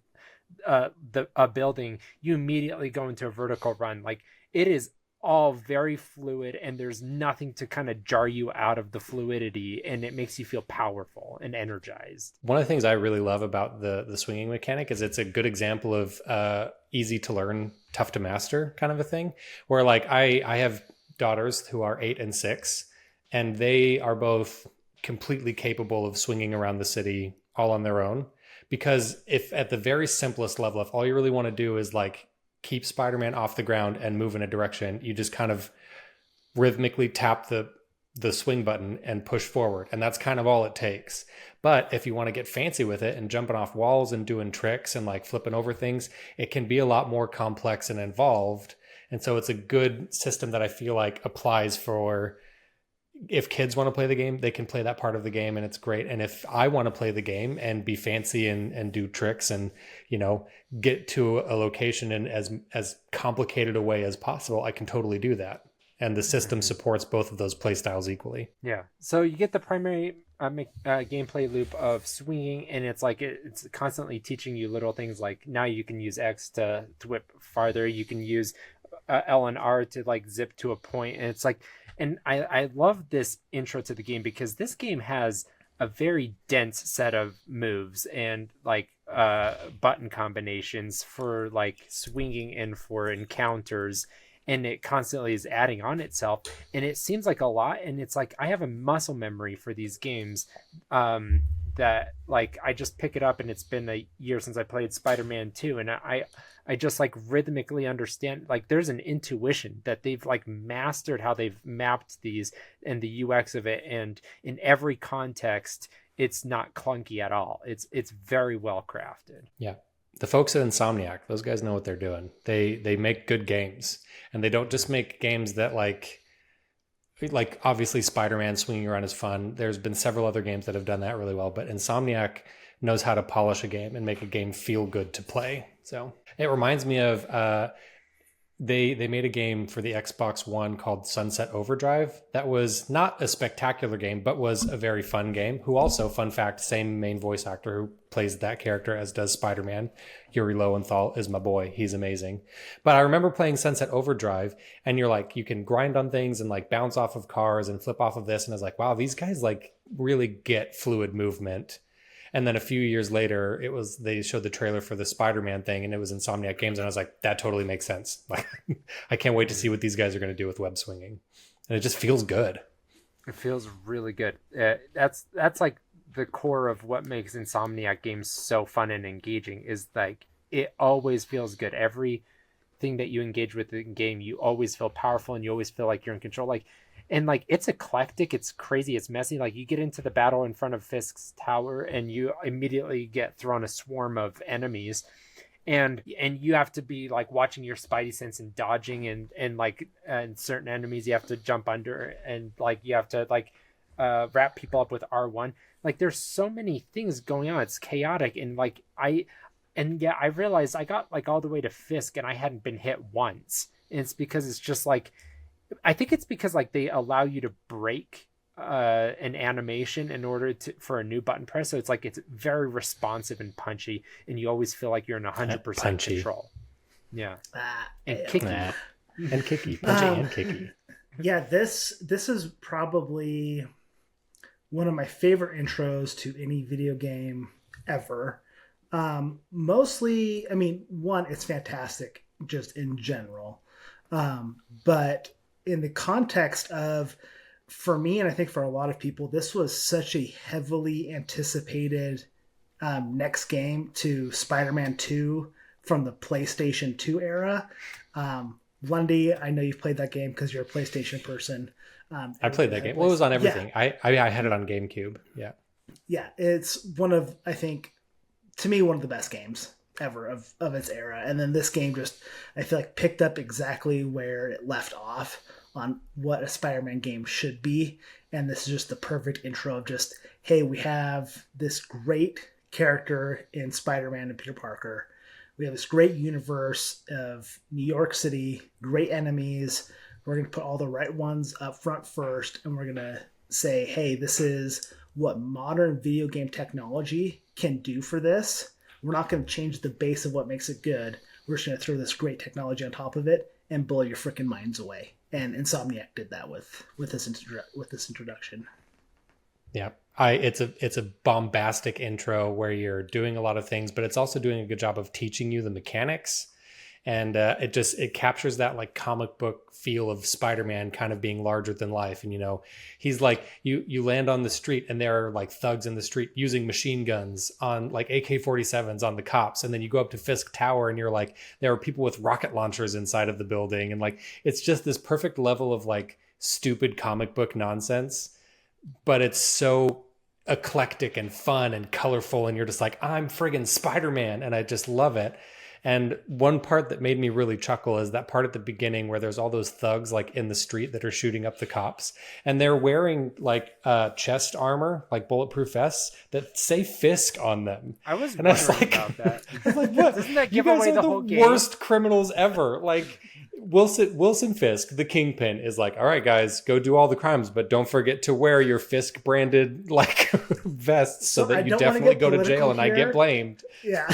a building, you immediately go into a vertical run. Like, it is all very fluid, and there's nothing to kind of jar you out of the fluidity, and it makes you feel powerful and energized. One of the things I really love about the swinging mechanic is it's a good example of easy to learn, tough to master kind of a thing, where like I have daughters who are 8 and 6, and they are both completely capable of swinging around the city all on their own. Because if at the very simplest level, if all you really want to do is like keep Spider-Man off the ground and move in a direction, you just kind of rhythmically tap the swing button and push forward. And that's kind of all it takes. But if you want to get fancy with it and jumping off walls and doing tricks and like flipping over things, it can be a lot more complex and involved. And so it's a good system that I feel like applies for, if kids want to play the game, they can play that part of the game, and it's great. And if I want to play the game and be fancy and do tricks and, get to a location in as complicated a way as possible, I can totally do that. And the system supports both of those play styles equally. Yeah. So you get the primary gameplay loop of swinging, and it's like it's constantly teaching you little things, like now you can use X to whip farther. You can use L and R to like zip to a point, and it's like, and I love this intro to the game, because this game has a very dense set of moves and like button combinations for like swinging and for encounters, and it constantly is adding on itself, and it seems like a lot. And it's like, I have a muscle memory for these games that like I just pick it up, and it's been a year since I played Spider-Man 2, and I just like rhythmically understand, like there's an intuition that they've like mastered how they've mapped these and the UX of it, and in every context it's not clunky at all. It's very well crafted. Yeah. The folks at Insomniac, those guys know what they're doing. They make good games, and they don't just make games that like obviously Spider-Man swinging around is fun. There's been several other games that have done that really well, but Insomniac knows how to polish a game and make a game feel good to play. So it reminds me of they made a game for the Xbox One called Sunset Overdrive that was not a spectacular game, but was a very fun game. Who also, fun fact, same main voice actor who plays that character as does Spider-Man. Yuri Lowenthal is my boy. He's amazing. But I remember playing Sunset Overdrive, and you're like, you can grind on things and like bounce off of cars and flip off of this. And I was like, wow, these guys like really get fluid movement. And then a few years later, they showed the trailer for the Spider-Man thing, and it was Insomniac Games, and I was like, that totally makes sense. Like, I can't wait to see what these guys are going to do with web swinging, and it just feels good. It feels really good. That's like the core of what makes Insomniac Games so fun and engaging, is like it always feels good. Everything that you engage with in the game, you always feel powerful, and you always feel like you're in control. Like. And like, it's eclectic, it's crazy, it's messy. Like, you get into the battle in front of Fisk's tower, and you immediately get thrown a swarm of enemies, and you have to be like watching your spidey sense and dodging, and like, and certain enemies you have to jump under, and like you have to like wrap people up with R1. Like, there's so many things going on. It's chaotic, and like I realized I got like all the way to Fisk, and I hadn't been hit once. And it's because it's just like, I think it's because like they allow you to break an animation in order for a new button press, so it's like it's very responsive and punchy, and you always feel like you're in 100% control. Yeah. And Kicky. And Kicky. Punchy and Kicky. Yeah, this is probably one of my favorite intros to any video game ever. Mostly, I mean, one, it's fantastic just in general. But in the context of, for me, and I think for a lot of people, this was such a heavily anticipated next game to Spider-Man 2 from the PlayStation 2 era. Lundy, I know you've played that game because you're a PlayStation person. I played that game. Well, it was on everything. Yeah. I had it on GameCube. Yeah. Yeah, it's one of, I think, to me, one of the best games ever of its era. And then this game just, I feel like, picked up exactly where it left off on what a Spider-Man game should be. And this is just the perfect intro of just, hey, we have this great character in Spider-Man and Peter Parker. We have this great universe of New York City, great enemies. We're going to put all the right ones up front first, and we're going to say, hey, this is what modern video game technology can do for this. We're not going to change the base of what makes it good. We're just going to throw this great technology on top of it and blow your freaking minds away. And Insomniac did that with this introduction. Yeah. It's a bombastic intro where you're doing a lot of things, but it's also doing a good job of teaching you the mechanics. And it captures that like comic book feel of Spider-Man kind of being larger than life. And, you know, he's like, you land on the street and there are like thugs in the street using machine guns on like AK-47s on the cops. And then you go up to Fisk Tower and you're like, there are people with rocket launchers inside of the building. And like, it's just this perfect level of like stupid comic book nonsense, but it's so eclectic and fun and colorful. And you're just like, I'm friggin' Spider-Man. And I just love it. And one part that made me really chuckle is that part at the beginning where there's all those thugs like in the street that are shooting up the cops, and they're wearing like chest armor, like bulletproof vests that say Fisk on them. I was wondering about that. I was like, what? Doesn't that You give guys away are the the whole game? worst criminals ever. Like Wilson Fisk, the Kingpin, is like, all right, guys, go do all the crimes, but don't forget to wear your Fisk branded like vests so that you definitely go to jail and I get blamed. Yeah.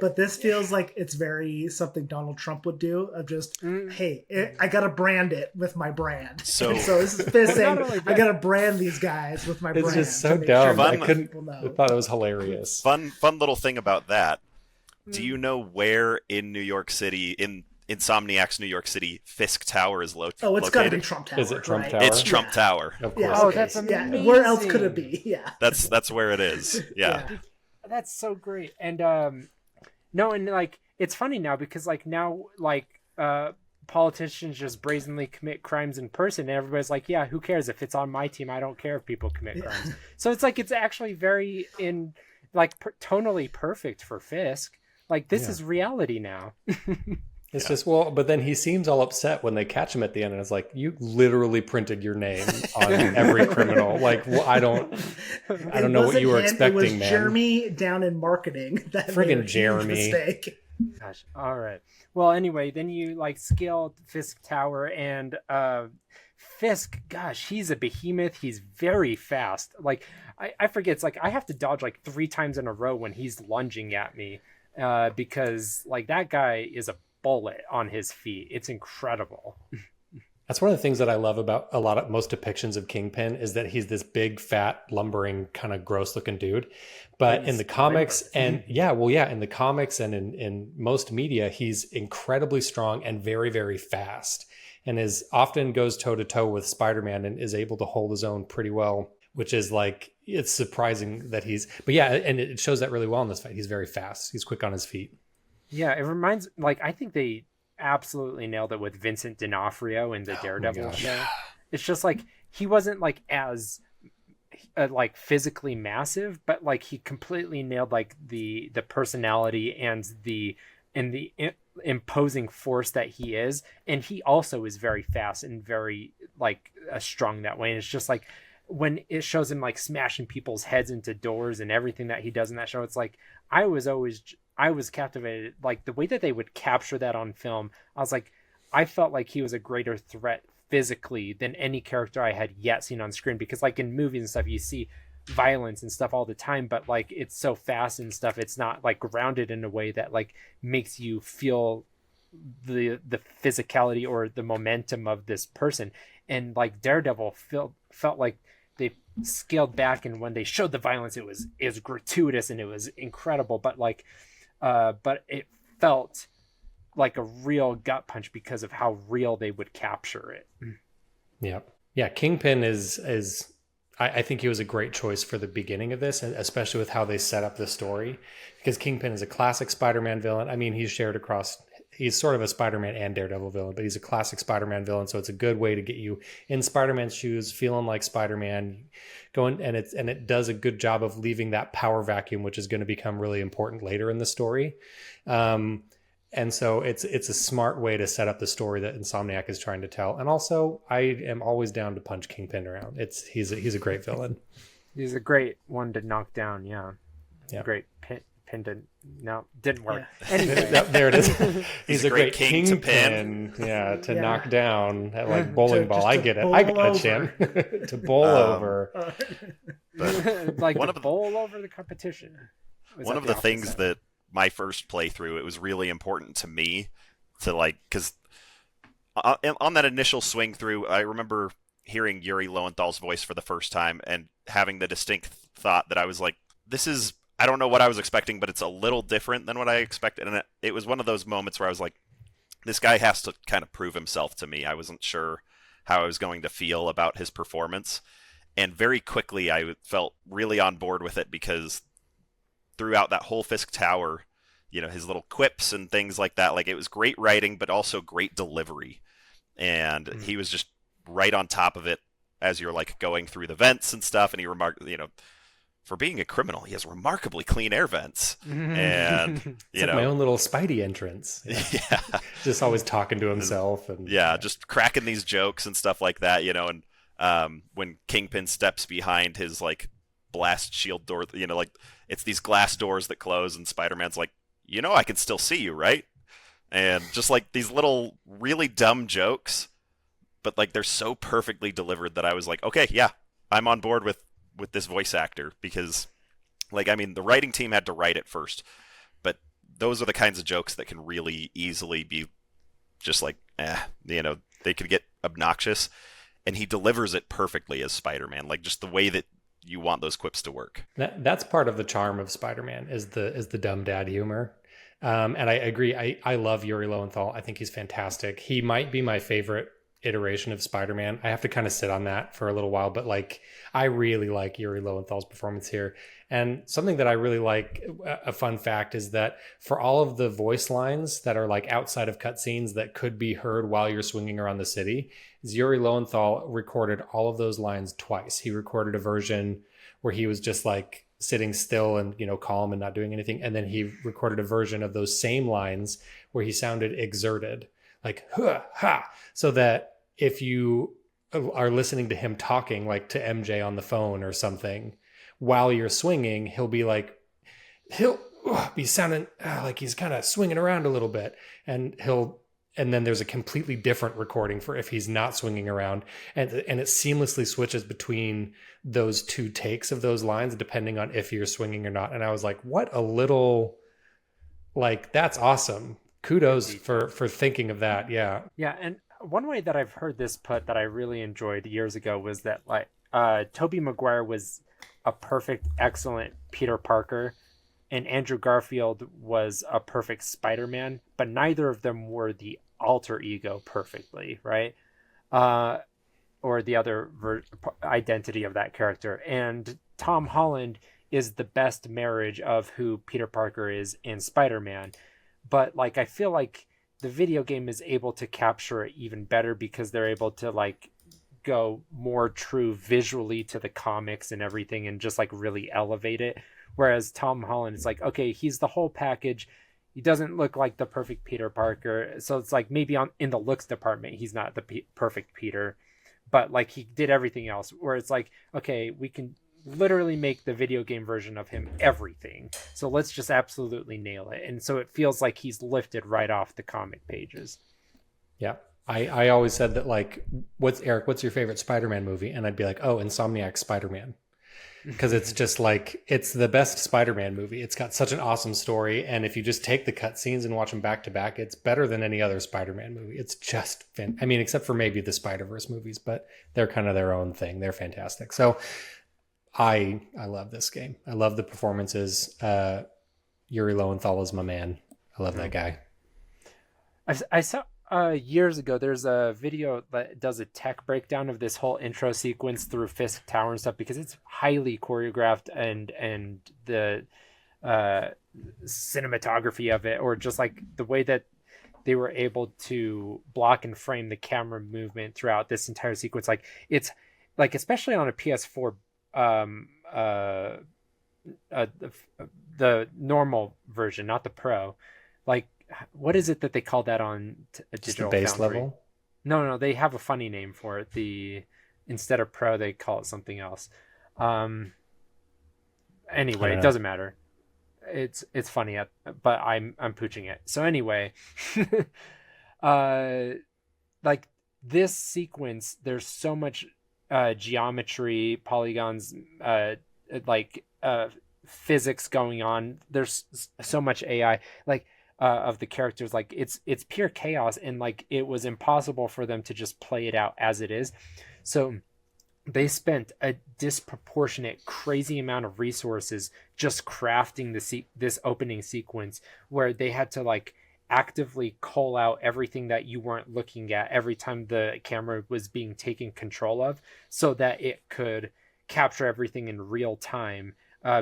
But this feels like it's very something Donald Trump would do of just, hey, I got to brand it with my brand. So this is Fisk saying, I got to brand these guys with my brand. It's just so dumb. Sure I thought it was hilarious. Fun little thing about that. Do you know where in New York City, in Insomniac's New York City, Fisk Tower is located? Oh, it's got to be Trump Tower. Is it Trump right? Tower? It's Trump Tower. Of course. Oh, that's amazing. Yeah. Where else could it be? Yeah. That's where it is. Yeah. That's so great. And no, and like it's funny now because like now like politicians just brazenly commit crimes in person, and everybody's like, yeah, who cares if it's on my team? I don't care if people commit crimes. So it's like it's actually very tonally perfect for Fisk. Like this is reality now. It's just, well, but then he seems all upset when they catch him at the end, and it's like, you literally printed your name on every criminal. Like, well, I don't know what you were expecting, man. It was Jeremy down in marketing that friggin' Jeremy mistake. Gosh, all right. Well, anyway, then you like scale Fisk Tower, and Fisk, gosh, he's a behemoth. He's very fast. Like I forget, it's like I have to dodge like 3 times in a row when he's lunging at me, because like that guy is a bullet on his feet. It's incredible. That's one of the things that I love about most depictions of Kingpin is that he's this big, fat, lumbering, kind of gross looking dude. But in the comics in the comics and in most media, he's incredibly strong and very, very fast, and often goes toe to toe with Spider-Man and is able to hold his own pretty well, which is like, it's surprising that and it shows that really well in this fight. He's very fast. He's quick on his feet. Yeah, it reminds, like, I think they absolutely nailed it with Vincent D'Onofrio in the Daredevil show. It's just like he wasn't like as like physically massive, but like he completely nailed like the personality and the imposing force that he is, and he also is very fast and very like strong that way. And it's just like when it shows him like smashing people's heads into doors and everything that he does in that show, it's like I was captivated, like the way that they would capture that on film. I was like, I felt like he was a greater threat physically than any character I had yet seen on screen, because like in movies and stuff, you see violence and stuff all the time, but like it's so fast and stuff, it's not like grounded in a way that like makes you feel the physicality or the momentum of this person. And like Daredevil felt like they scaled back, and when they showed the violence, it was gratuitous and it was incredible, but it felt like a real gut punch because of how real they would capture it. Yeah, Kingpin is I think he was a great choice for the beginning of this, especially with how they set up the story, because Kingpin is a classic Spider-Man villain. I mean, he's sort of a Spider-Man and Daredevil villain, but he's a classic Spider-Man villain. So it's a good way to get you in Spider-Man's shoes, feeling like Spider-Man, going, and it does a good job of leaving that power vacuum, which is going to become really important later in the story. And so it's a smart way to set up the story that Insomniac is trying to tell. And also, I am always down to punch Kingpin around. He's a great villain. He's a great one to knock down. Yeah. Great pin to no, didn't work. Yeah. Anyway, There it is. He's a great king to pin. To knock down at like bowling ball. I get it. bowl I got over. it, Shan. To bowl over. like One the of the- bowl over the competition. Was One that of the things opposite? that my first playthrough, it was really important to me to like, because on that initial swing through, I remember hearing Yuri Lowenthal's voice for the first time and having the distinct thought that I was like, I don't know what I was expecting, but it's a little different than what I expected. And it was one of those moments where I was like, this guy has to kind of prove himself to me. I wasn't sure how I was going to feel about his performance. And very quickly, I felt really on board with it, because throughout that whole Fisk Tower, his little quips and things like that, like, it was great writing, but also great delivery. And he was just right on top of it as you're like going through the vents and stuff. And he remarked, for being a criminal, he has remarkably clean air vents. And, It's like my own little Spidey entrance. yeah, Just always talking to himself. And just cracking these jokes and stuff like that, and when Kingpin steps behind his like blast shield door, like, it's these glass doors that close, and Spider-Man's like, I can still see you, right? And just like these little really dumb jokes, but like they're so perfectly delivered that I was like, okay, yeah, I'm on board with this voice actor, because like, I mean, the writing team had to write it first, but those are the kinds of jokes that can really easily be just like, they could get obnoxious, and he delivers it perfectly as Spider-Man, like just the way that you want those quips to work. that's part of the charm of Spider-Man is the dumb dad humor. And I agree. I love Yuri Lowenthal. I think he's fantastic. He might be my favorite iteration of Spider-Man. I have to kind of sit on that for a little while, but like, I really like Yuri Lowenthal's performance here. And something that I really like, a fun fact, is that for all of the voice lines that are like outside of cutscenes that could be heard while you're swinging around the city, Yuri Lowenthal recorded all of those lines twice. He recorded a version where he was just like sitting still and, calm and not doing anything. And then he recorded a version of those same lines where he sounded exerted, like, huh, ha. So that if you are listening to him talking like to MJ on the phone or something while you're swinging, he'll be sounding like he's kind of swinging around a little bit, and then there's a completely different recording for if he's not swinging around, and it seamlessly switches between those two takes of those lines depending on if you're swinging or not. And I was like, what a little, like, that's awesome. Kudos for thinking of that. Yeah. And one way that I've heard this put that I really enjoyed years ago was that like Tobey Maguire was a perfect, excellent Peter Parker, and Andrew Garfield was a perfect Spider-Man, but neither of them were the alter ego perfectly, right? Or the other identity of that character. And Tom Holland is the best marriage of who Peter Parker is in Spider-Man. But like, I feel like the video game is able to capture it even better because they're able to like go more true visually to the comics and everything and just like really elevate it. Whereas Tom Holland is like, okay, he's the whole package. He doesn't look like the perfect Peter Parker. So it's like maybe in the looks department, he's not the perfect Peter, but like he did everything else, where it's like, okay, we can literally make the video game version of him everything, so let's just absolutely nail it. And so it feels like he's lifted right off the comic pages. Yeah, I always said that, like, what's your favorite Spider-Man movie? And I'd be like, oh, Insomniac Spider-Man. because it's just like it's the best Spider-Man movie. It's got such an awesome story, and if you just take the cutscenes and watch them back to back, it's better than any other Spider-Man movie. It's just I mean, except for maybe the Spider-Verse movies, but they're kind of their own thing. They're fantastic. So I love this game. I love the performances. Yuri Lowenthal is my man. I love that guy. I saw years ago, there's a video that does a tech breakdown of this whole intro sequence through Fisk Tower and stuff, because it's highly choreographed, and the cinematography of it, or just like the way that they were able to block and frame the camera movement throughout this entire sequence. Like it's like, especially on a PS4, the normal version, not the Pro, like, what is it that they call that on a digital the base foundry? level? No, they have a funny name for it. Instead of Pro, they call it something else. Anyway, it doesn't matter. It's funny, but I'm pooching it. So anyway, like this sequence, there's so much geometry, polygons, physics going on. There's so much AI, like of the characters. Like it's pure chaos, and like it was impossible for them to just play it out as it is. So they spent a disproportionate, crazy amount of resources just crafting this opening sequence, where they had to like actively call out everything that you weren't looking at every time the camera was being taken control of, so that it could capture everything in real time.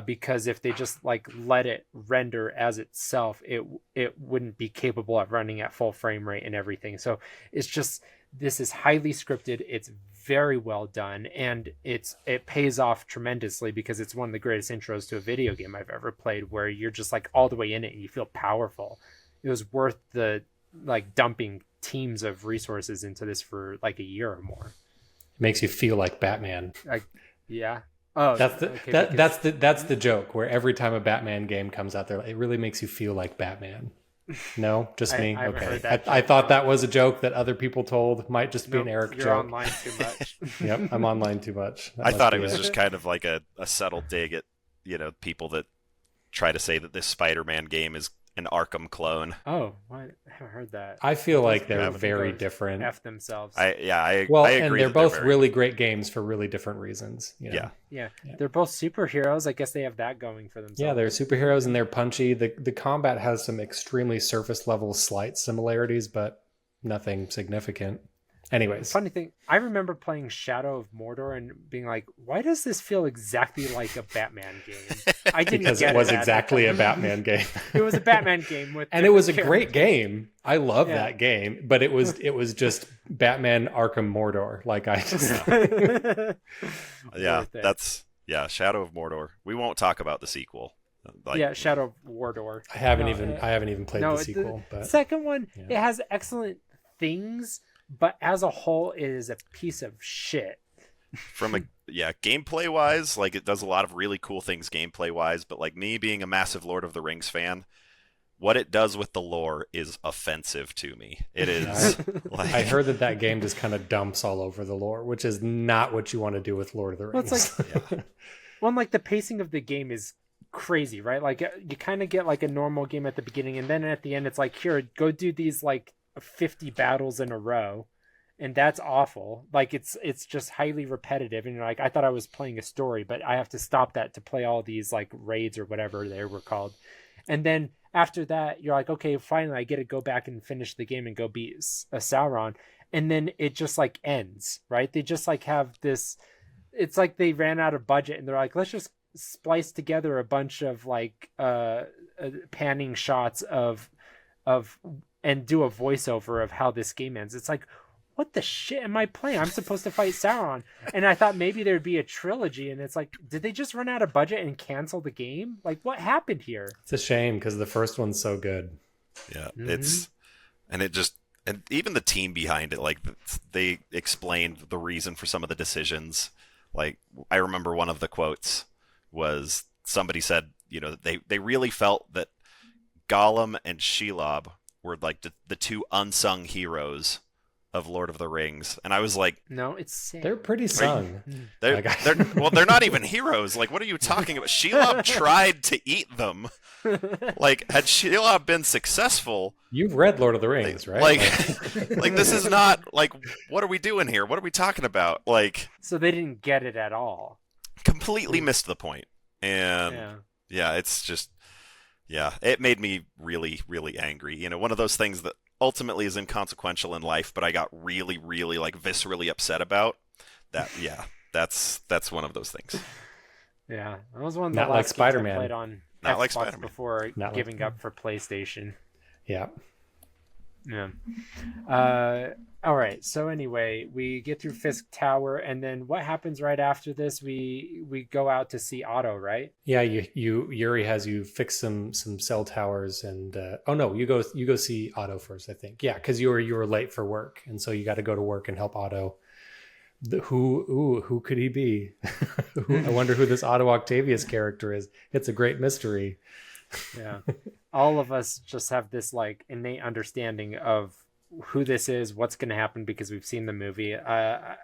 Because if they just like let it render as itself, it wouldn't be capable of running at full frame rate and everything. So it's just, this is highly scripted. It's very well done, and it pays off tremendously, because it's one of the greatest intros to a video game I've ever played, where you're just like all the way in it and you feel powerful. It was worth the like dumping teams of resources into this for like a year or more. Makes you feel like Batman. Yeah. Oh, that's the joke, where every time a Batman game comes out there, it really makes you feel like Batman. No, just me. I Okay, I thought that was a joke that other people told. Might just be an Eric you're joke. online too much. Yep, I'm online too much. I thought it was just kind of like a subtle dig at, people that try to say that this Spider-Man game is an Arkham clone. Oh, what? I haven't heard that. I feel like they're very different. F themselves. I and agree. They're both really great games for really different reasons. Yeah. They're both superheroes. I guess they have that going for themselves. Yeah, they're superheroes and they're punchy. The combat has some extremely surface level slight similarities, but nothing significant. Anyways, funny thing, I remember playing Shadow of Mordor and being like, why does this feel exactly like a Batman game? I didn't because get it was exactly a Batman game. It was a Batman game and it was a great game. I love that game, but it was just Batman Arkham Mordor. Like I just Shadow of Mordor. We won't talk about the sequel. Shadow of Mordor. I haven't even played the sequel. But second one, it has excellent things, but as a whole, it is a piece of shit. From gameplay wise, like it does a lot of really cool things gameplay wise, but like me being a massive Lord of the Rings fan, what it does with the lore is offensive to me. It is. I heard that game just kind of dumps all over the lore, which is not what you want to do with Lord of the Rings. Well, it's like, like the pacing of the game is crazy, right? Like you kind of get like a normal game at the beginning, and then at the end, it's like, here, go do these like 50 battles in a row, and that's awful. Like it's just highly repetitive, and you're like, I thought I was playing a story, but I have to stop that to play all these like raids or whatever they were called. And then after that, you're like, okay, finally I get to go back and finish the game and go beat a Sauron. And then it just like ends, right? They just like have this, it's like they ran out of budget and they're like, let's just splice together a bunch of like panning shots of and do a voiceover of how this game ends. It's like, what the shit am I playing? I'm supposed to fight Sauron. And I thought maybe there'd be a trilogy, and it's like, did they just run out of budget and cancel the game? Like, what happened here? It's a shame, because the first one's so good. Yeah, and even the team behind it, like they explained the reason for some of the decisions. Like, I remember one of the quotes was somebody said, they really felt that Gollum and Shelob were like the two unsung heroes of Lord of the Rings, and I was like, No, it's Sam. They're pretty sung. they're not even heroes. Like, what are you talking about? Shelob tried to eat them. Like, had Shelob been successful, You've read Lord of the Rings, right? like this is not like, what are we doing here? What are we talking about? Like, So they didn't get it at all. completely missed the point. And yeah, it's just, yeah, it made me really, really angry. You know, one of those things that ultimately is inconsequential in life, but I got really, really like viscerally upset about that. Yeah, that's one of those things. Yeah, that was one of the Not last like games Spider-Man. I played on Not Xbox like Spider-Man. before Not like- giving up for PlayStation. Yeah. Yeah. All right. So anyway, we get through Fisk Tower, and then what happens right after this? We go out to see Otto, right? Yeah, Yuri has you fix some cell towers, and oh no, you go see Otto first, I think. Yeah, because you were late for work, and so you got to go to work and help Otto. Who could he be? I wonder who this Otto Octavius character is. It's a great mystery. Yeah. All of us just have this like innate understanding of who this is, what's going to happen because we've seen the movie. I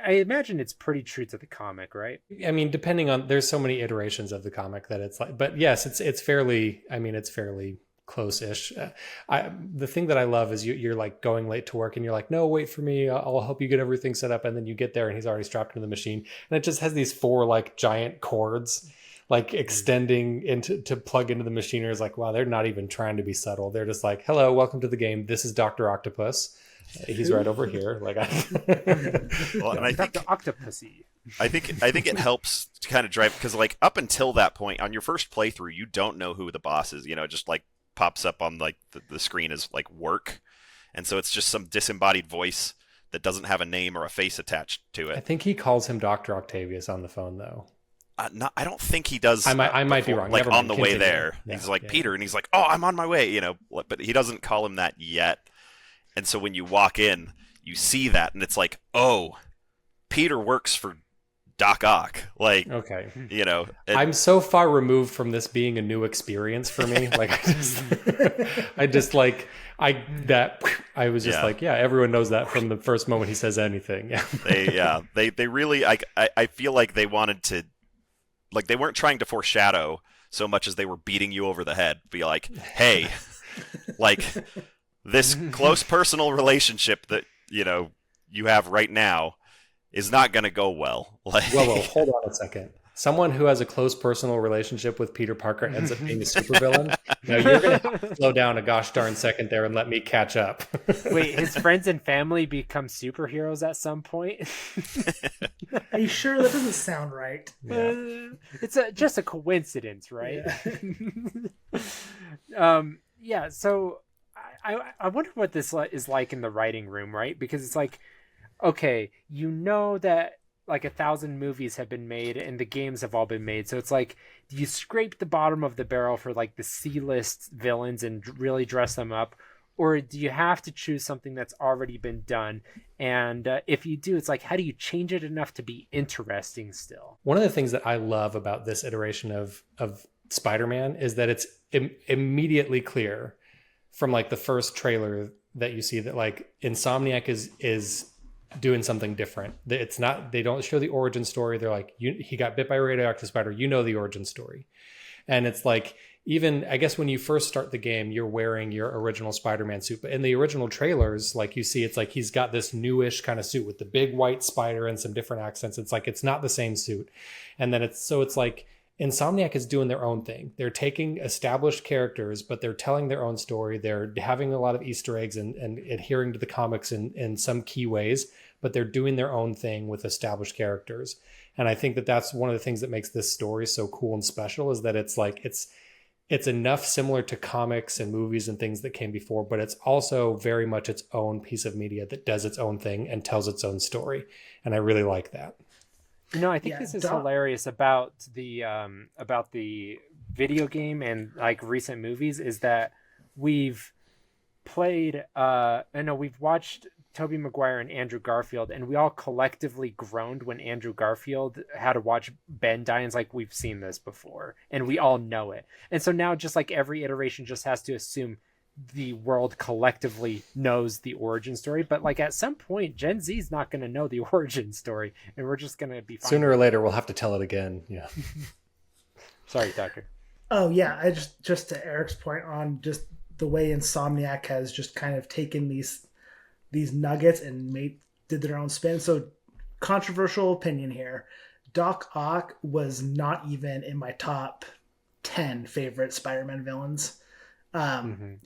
imagine it's pretty true to the comic, right? I mean, depending on, there's so many iterations of the comic that it's like, but yes, it's fairly. I mean, it's fairly close-ish. The thing that I love is you're like going late to work and you're like, no, wait for me, I'll help you get everything set up, and then you get there and he's already strapped into the machine, and it just has these 4 like giant cords like extending into to plug into the machine. It's like, wow, they're not even trying to be subtle. They're just like, hello, welcome to the game, this is Dr. Octopus, he's right over here. Like, Well, and I think Dr. Octopussy. I think it helps to kind of drive, because like up until that point on your first playthrough, you don't know who the boss is. You know, it just like pops up on like the screen as like work, and so it's just some disembodied voice that doesn't have a name or a face attached to I it. think he calls him Dr. Octavius on the phone though. I don't think he does. I might be wrong. Like Never on mind. the way Continue. there, Yeah, he's like, yeah. Peter, and he's like, oh, I'm on my way. You know, but he doesn't call him that yet. And so when you walk in, you see that, and it's like, oh, Peter works for Doc Ock. Like, Okay. you know, I'm so far removed from this being a new experience for me. Like, I was just Yeah. like, yeah, everyone knows that from the first moment he says anything. Yeah. they really, I feel like they wanted to, like, they weren't trying to foreshadow so much as they were beating you over the head. Be like, hey, like, this close personal relationship that, you know, you have right now is not going to go well. Like, Whoa, hold on a second. Someone who has a close personal relationship with Peter Parker ends up being a supervillain. Now you're going to have to slow down a gosh darn second there and let me catch up. Wait, his friends and family become superheroes at some point? Are you sure that doesn't sound right? Yeah. It's just a coincidence, right? Yeah. So I wonder what this is like in the writing room, right? Because it's like, okay, you know that like 1,000 movies have been made and the games have all been made. So it's like, do you scrape the bottom of the barrel for like the C-list villains and really dress them up? Or do you have to choose something that's already been done? And if you do, it's like, how do you change it enough to be interesting still? One of the things that I love about this iteration of Spider-Man is that it's immediately clear from like the first trailer that you see that like Insomniac is doing something different. It's not, they don't show the origin story. They're like, he got bit by a radioactive spider, you know the origin story. And it's like, even I guess when you first start the game, you're wearing your original Spider-Man suit, but in the original trailers, like you see, it's like he's got this newish kind of suit with the big white spider and some different accents. It's like, it's not the same suit. And then it's like Insomniac is doing their own thing. They're taking established characters, but they're telling their own story. They're having a lot of Easter eggs and adhering to the comics in some key ways, but they're doing their own thing with established characters. And I think that that's one of the things that makes this story so cool and special, is that it's like, it's enough similar to comics and movies and things that came before, but it's also very much its own piece of media that does its own thing and tells its own story. And I really like that. You know, I think this is hilarious about the video game and like recent movies is that we've played we've watched Tobey Maguire and Andrew Garfield, and we all collectively groaned when Andrew Garfield had to watch Ben die. And it's like, we've seen this before and we all know it. And so now just like every iteration just has to assume the world collectively knows the origin story, but like at some point Gen Z's not going to know the origin story, and we're just going to be fine. Sooner or later we'll have to tell it again. Yeah. Sorry, Tucker. Oh yeah, I just to Eric's point on just the way Insomniac has just kind of taken these nuggets and did their own spin. So controversial opinion here. Doc Ock was not even in my top 10 favorite Spider-Man villains.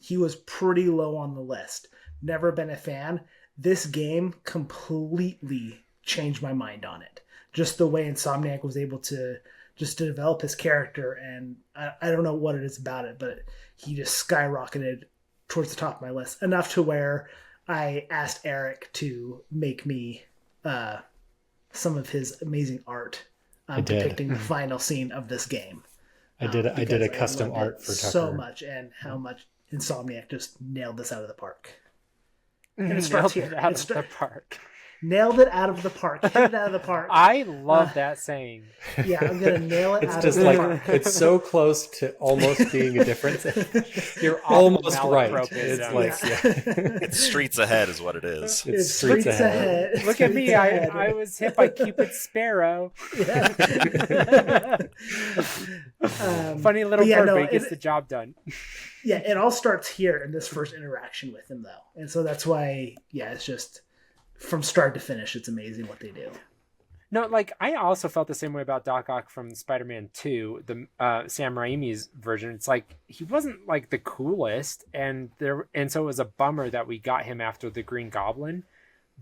He was pretty low on the list. Never been a fan. This game completely changed my mind on it. Just the way Insomniac was able to develop his character, and I don't know what it is about it, but he just skyrocketed towards the top of my list, enough to where I asked Eric to make me some of his amazing art depicting the final scene of this game. I did a custom art for Tucker. So much, and how much Insomniac just nailed this out of the park. And it starts here. Out of the park. Nailed it out of the park. Hit it out of the park. I love that saying. Yeah, I'm gonna nail it. It's out just of the like park. it's so close to almost being a difference. You're almost right. It's like It's streets ahead, is what it is. It's streets ahead. Look at me! I was hit by Cupid's sparrow. Yeah. Funny little bird, no, but he gets the job done. Yeah, it all starts here in this first interaction with him, though, and so that's why. Yeah, it's just from start to finish, it's amazing what they do. No, like I also felt the same way about Doc Ock from Spider-Man 2, the Sam Raimi's version. It's like he wasn't like the coolest, and so it was a bummer that we got him after the Green Goblin.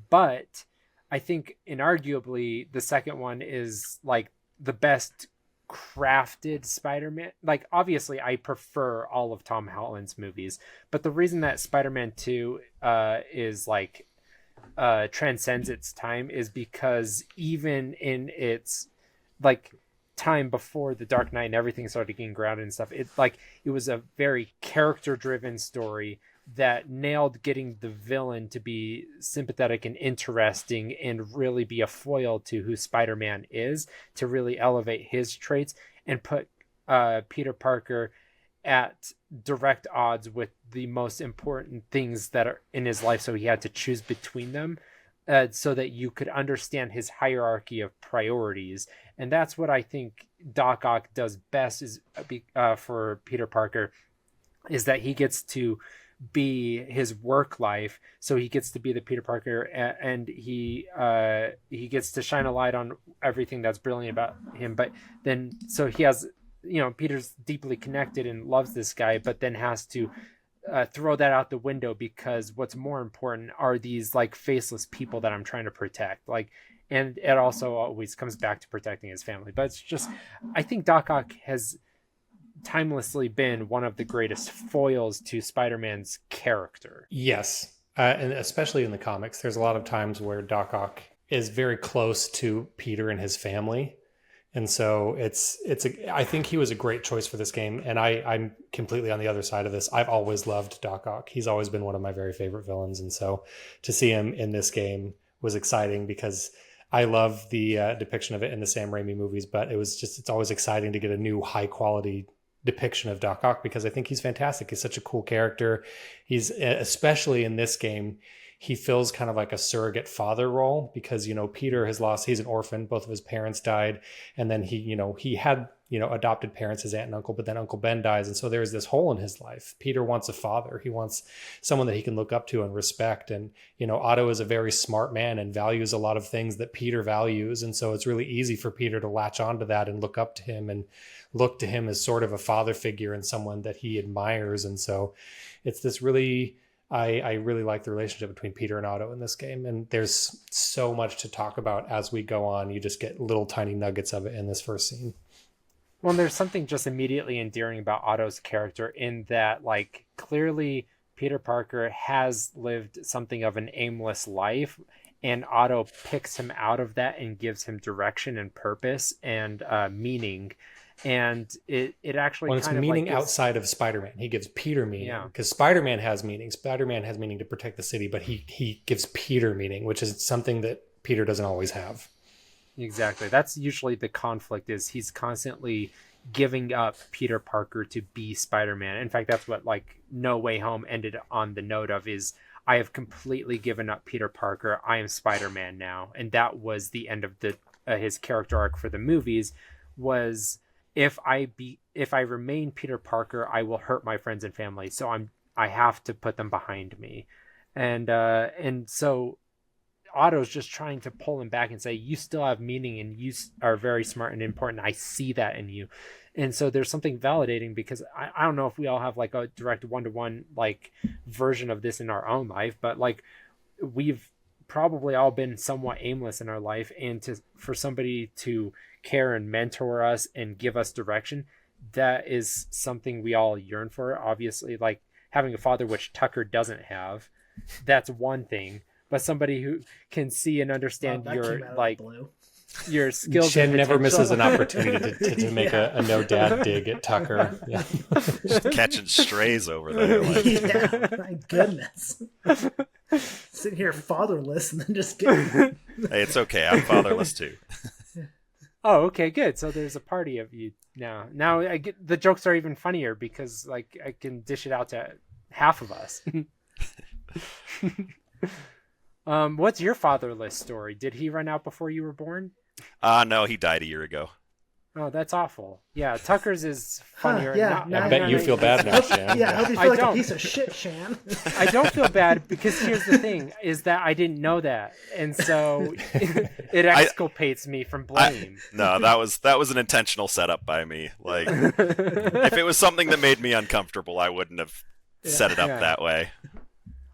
But I think inarguably the second one is like the best crafted Spider-Man. Like obviously I prefer all of Tom Holland's movies, but the reason that Spider-Man 2 is like transcends its time is because even in its like time before the Dark Knight and everything started getting grounded and stuff, it was a very character driven story that nailed getting the villain to be sympathetic and interesting and really be a foil to who Spider-Man is, to really elevate his traits and put Peter Parker at direct odds with the most important things that are in his life, so he had to choose between them, so that you could understand his hierarchy of priorities. And that's what I think Doc Ock does best is for Peter Parker, is that he gets to be his work life, so he gets to be the Peter Parker, and he gets to shine a light on everything that's brilliant about him. But then so he has, Peter's deeply connected and loves this guy, but then has to throw that out the window because what's more important are these like faceless people that I'm trying to protect. And it also always comes back to protecting his family. But it's just, I think Doc Ock has timelessly been one of the greatest foils to Spider-Man's character. Yes, and especially in the comics, there's a lot of times where Doc Ock is very close to Peter and his family. And so I think he was a great choice for this game. And I'm completely on the other side of this. I've always loved Doc Ock. He's always been one of my very favorite villains. And so to see him in this game was exciting because I love the depiction of it in the Sam Raimi movies, but it's always exciting to get a new high quality depiction of Doc Ock because I think he's fantastic. He's such a cool character. He's, especially in this game, he fills kind of like a surrogate father role because, Peter he's an orphan. Both of his parents died. And then he had, adopted parents, his aunt and uncle, but then Uncle Ben dies. And so there's this hole in his life. Peter wants a father. He wants someone that he can look up to and respect. And, Otto is a very smart man and values a lot of things that Peter values. And so it's really easy for Peter to latch onto that and look up to him and look to him as sort of a father figure and someone that he admires. And so it's this really, I really like the relationship between Peter and Otto in this game. And there's so much to talk about as we go on. You just get little tiny nuggets of it in this first scene. Well, there's something just immediately endearing about Otto's character in that, clearly Peter Parker has lived something of an aimless life, and Otto picks him out of that and gives him direction and purpose and meaning. And it actually it's meaning outside of Spider-Man. He gives Peter meaning because Spider-Man has meaning. Spider-Man has meaning to protect the city, but he gives Peter meaning, which is something that Peter doesn't always have. Exactly. That's usually the conflict, is he's constantly giving up Peter Parker to be Spider-Man. In fact, that's what like No Way Home ended on the note of, is I have completely given up Peter Parker. I am Spider-Man now. And that was the end of the his character arc for the movies, was if I remain Peter Parker, I will hurt my friends and family. So I have to put them behind me. And so Otto's just trying to pull him back and say, you still have meaning and you are very smart and important. I see that in you. And so there's something validating, because I don't know if we all have like a direct one-to-one like version of this in our own life, but like we've probably all been somewhat aimless in our life, and for somebody to care and mentor us and give us direction, that is something we all yearn for. Obviously, like having a father, which Tucker doesn't have, that's one thing, but somebody who can see and understand your like your skills. Shan never misses an opportunity to make a no dad dig at Tucker. Yeah. Just catching strays over there. Like. Yeah, my goodness. Sitting here fatherless and then just getting... Hey, it's okay. I'm fatherless too. Oh, okay, good. So there's a party of you now. Now I get the jokes are even funnier because like I can dish it out to half of us. What's your fatherless story? Did he run out before you were born? No, he died a year ago. Oh, that's awful. Yeah, Tucker's is funnier. Yeah, I bet you feel bad now, Shan. Yeah, I hope you feel like a piece of shit, Shan. I don't feel bad, because here's the thing, is that I didn't know that. And so it exculpates me from blame. No, that was an intentional setup by me. Like, if it was something that made me uncomfortable, I wouldn't have set it up that way.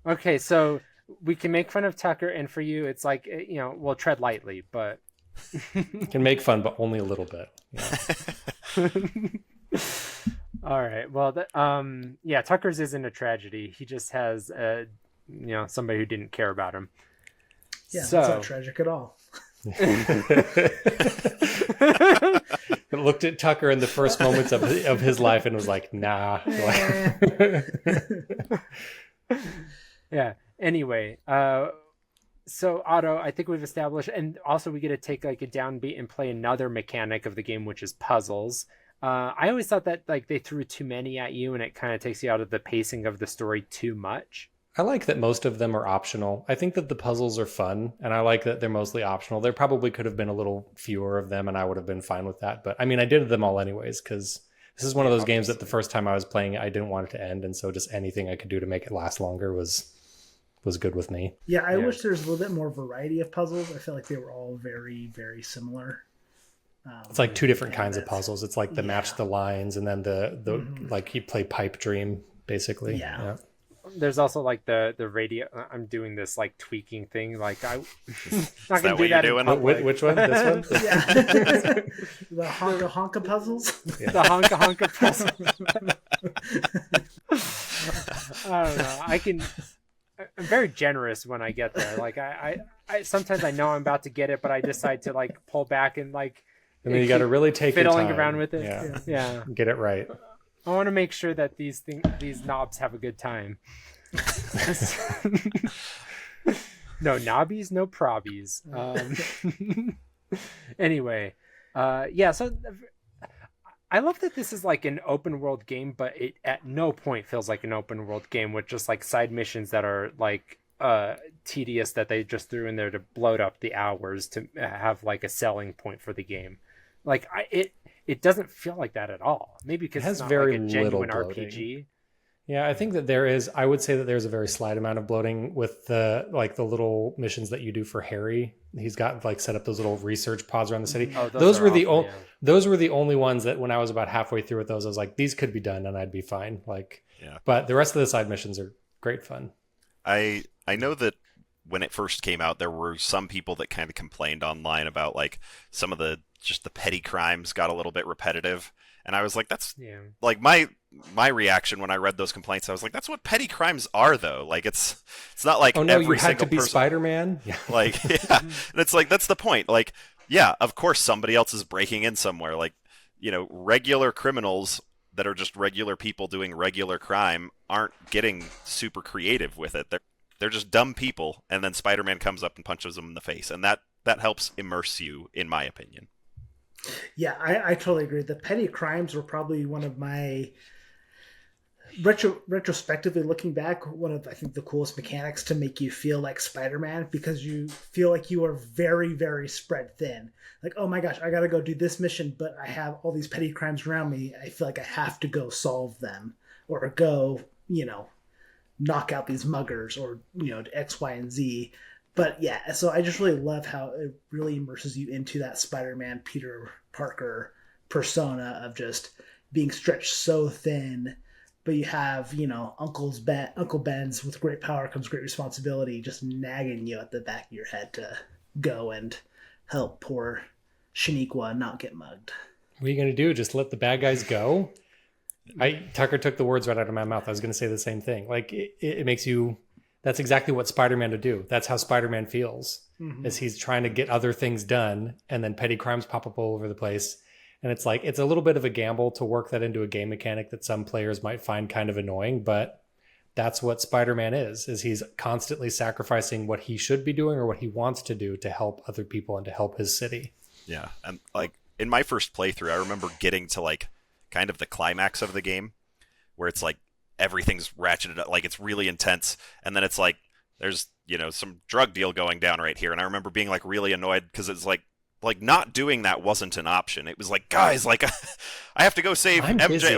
Okay, so we can make fun of Tucker, and for you, it's like, we'll tread lightly, but... Can make fun, but only a little bit. Yeah. All right. Well, Tucker's isn't a tragedy. He just has, somebody who didn't care about him. Yeah, so... It's not tragic at all. Looked at Tucker in the first moments of his life and was like, nah. Yeah. Anyway, so Otto, I think we've established, and also we get to take like a downbeat and play another mechanic of the game, which is puzzles. I always thought that like they threw too many at you and it kind of takes you out of the pacing of the story too much. I like that most of them are optional. I think that the puzzles are fun, and I like that they're mostly optional. There probably could have been a little fewer of them, and I would have been fine with that. But I mean, I did them all anyways, because this is one of those games that the first time I was playing it, I didn't want it to end, and so just anything I could do to make it last longer was good with me. Yeah, I wish there was a little bit more variety of puzzles. I feel like they were all very, very similar. It's like two different kinds of puzzles. It's like the match the lines, and then the like you play Pipe Dream, basically. Yeah. There's also like the radio. I'm doing this like tweaking thing. Like I'm not gonna do that in public. Which one? This one? Yeah. The honka honka puzzles. Yeah. The honka honka puzzles. I don't know. I'm very generous when I get there. Like I sometimes I know I'm about to get it, but I decide to like pull back and like. And then you got to really take your fiddling time. around with it. Yeah. Get it right. I want to make sure that these knobs have a good time. No knobbies, no probies. Anyway, so I love that this is like an open world game, but it at no point feels like an open world game with just like side missions that are like tedious that they just threw in there to bloat up the hours to have like a selling point for the game. Like it doesn't feel like that at all. Maybe because it has it's not very like a genuine little bloating. RPG. Yeah, I think that I would say that there's a very slight amount of bloating with the little missions that you do for Harry. He's got like set up those little research pods around the city. Oh, those were the only ones that when I was about halfway through with those, I was like, these could be done and I'd be fine. But the rest of the side missions are great fun. I know that when it first came out, there were some people that kind of complained online about like some of the petty crimes got a little bit repetitive. And I was like, like my reaction when I read those complaints, I was like, that's what petty crimes are though. Like it's not like you had to be Spider-Man. Yeah. Like, yeah. And it's like, that's the point. Like, yeah, of course somebody else is breaking in somewhere. Like, regular criminals that are just regular people doing regular crime aren't getting super creative with it. They're just dumb people. And then Spider-Man comes up and punches them in the face. And that helps immerse you, in my opinion. Yeah, I totally agree. The petty crimes were probably one of my retrospectively looking back, one of I think the coolest mechanics to make you feel like Spider-Man, because you feel like you are very, very spread thin. Like, oh my gosh, I gotta go do this mission, but I have all these petty crimes around me. I feel like I have to go solve them or go, knock out these muggers or X, Y, and Z. But yeah, so I just really love how it really immerses you into that Spider-Man Peter Parker persona of just being stretched so thin. But you have, Uncle Ben's with great power comes great responsibility, just nagging you at the back of your head to go and help poor Shaniqua not get mugged. What are you going to do? Just let the bad guys go? Tucker took the words right out of my mouth. I was going to say the same thing. Like it makes you. That's exactly what Spider-Man would do. That's how Spider-Man feels. Mm-hmm. Is he's trying to get other things done, and then petty crimes pop up all over the place. And it's like, it's a little bit of a gamble to work that into a game mechanic that some players might find kind of annoying, but that's what Spider-Man is he's constantly sacrificing what he should be doing or what he wants to do to help other people and to help his city. Yeah. And like in my first playthrough, I remember getting to like kind of the climax of the game where it's like everything's ratcheted up, like it's really intense. And then it's like, there's, some drug deal going down right here. And I remember being like really annoyed because it's like not doing that wasn't an option. It was like, guys, like I have to go save MJ. Busy.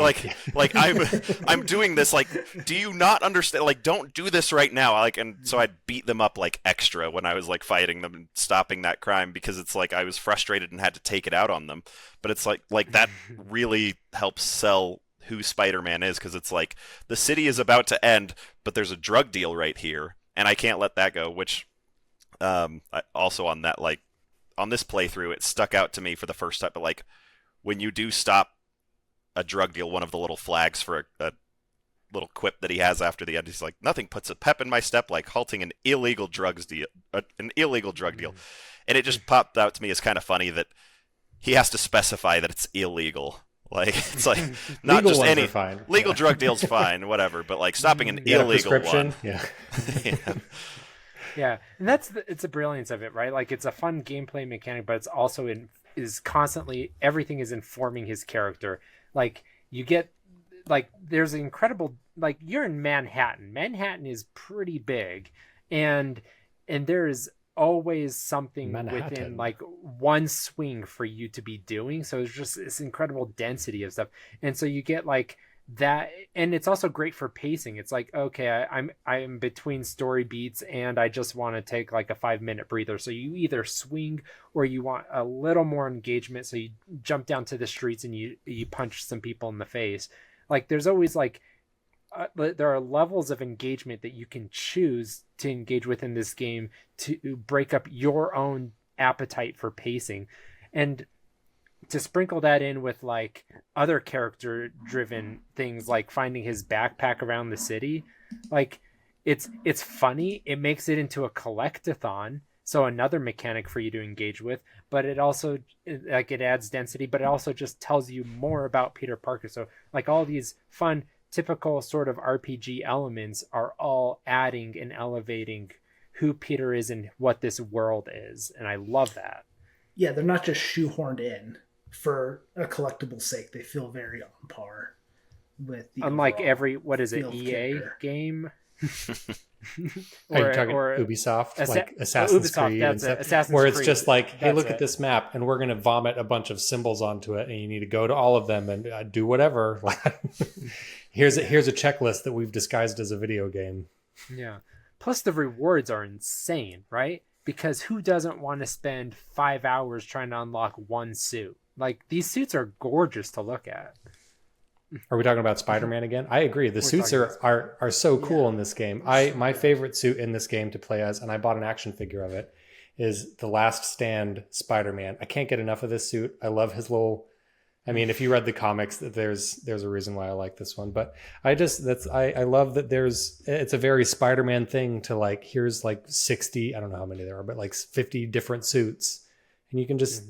Like I'm doing this. Like, do you not understand? Like, don't do this right now. Like, and so I'd beat them up like extra when I was like fighting them and stopping that crime because it's like I was frustrated and had to take it out on them. But it's like that really helps sell who Spider-Man is, because it's like the city is about to end, but there's a drug deal right here, and I can't let that go. Which also on that, like, on this playthrough, it stuck out to me for the first time. But like, when you do stop a drug deal, one of the little flags for a little quip that he has after the end, he's like, "Nothing puts a pep in my step like halting an illegal drug deal." And it just popped out to me as kind of funny that he has to specify that it's illegal. Like, it's like not just any legal drug deal's fine, whatever, but like stopping an illegal one. Yeah. Yeah. Yeah, and it's the brilliance of it, right? Like, it's a fun gameplay mechanic, but it's also is constantly, everything is informing his character. Like, you get, like, there's an incredible, like, you're in Manhattan. Manhattan is pretty big, and there is always something within like one swing for you to be doing. So it's just this incredible density of stuff, and so you get like that, and it's also great for pacing. It's like, okay, I'm between story beats and I just want to take like a 5-minute breather, so you either swing or you want a little more engagement, so you jump down to the streets and you punch some people in the face. Like, there's always like there are levels of engagement that you can choose to engage with in this game to break up your own appetite for pacing, and to sprinkle that in with like other character driven things like finding his backpack around the city. Like, it's funny. It makes it into a collectathon, so another mechanic for you to engage with, but it also, like, it adds density, but it also just tells you more about Peter Parker. So like, all these fun typical sort of RPG elements are all adding and elevating who Peter is and what this world is, and I love that. Yeah, they're not just shoehorned in for a collectible sake. They feel very on par with the unlike every, what is it, EA character game? Are you talking Ubisoft? Like Assassin's Creed and stuff, Assassin's where it's Creed. Just like, hey, look at this map, and we're going to vomit a bunch of symbols onto it, and you need to go to all of them and do whatever. Here's a checklist that we've disguised as a video game. Yeah. Plus the rewards are insane, right? Because who doesn't want to spend 5 hours trying to unlock one suit? Like, these suits are gorgeous to look at. Are we talking about Spider-Man again? I agree. The suits are so cool in this game. My favorite suit in this game to play as, and I bought an action figure of it, is the Last Stand Spider-Man. I can't get enough of this suit. I love his little, I mean, if you read the comics, there's a reason why I like this one. But I love that it's a very Spider-Man thing to like, here's like 60, I don't know how many there are, but like 50 different suits. And you can just,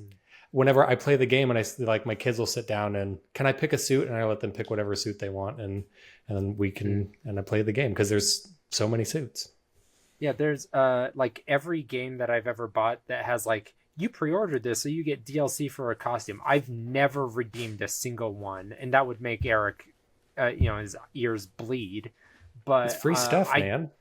whenever I play the game, and I like, my kids will sit down and, can I pick a suit? And I let them pick whatever suit they want, and we can and I play the game because there's so many suits. Yeah, there's like every game that I've ever bought that has like, you pre-ordered this, so you get DLC for a costume. I've never redeemed a single one, and that would make Eric, his ears bleed. But It's free stuff, man.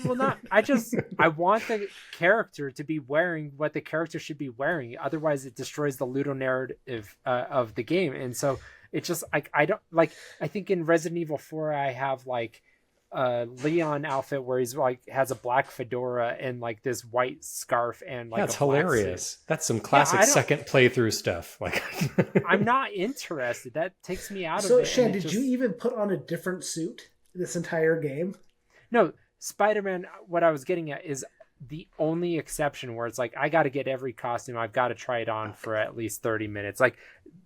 Well, I want the character to be wearing what the character should be wearing. Otherwise, it destroys the ludo narrative of the game. And so it's just I don't like. I think in Resident Evil 4, I have like Leon outfit where he's like has a black fedora and like this white scarf and like that's hilarious. suit. That's some classic second playthrough stuff. Like I'm not interested. That takes me out of it. So Shan, did you even put on a different suit this entire game? No, Spider-Man, what I was getting at is the only exception where it's like, I got to get every costume. I've got to try it on for at least 30 minutes. Like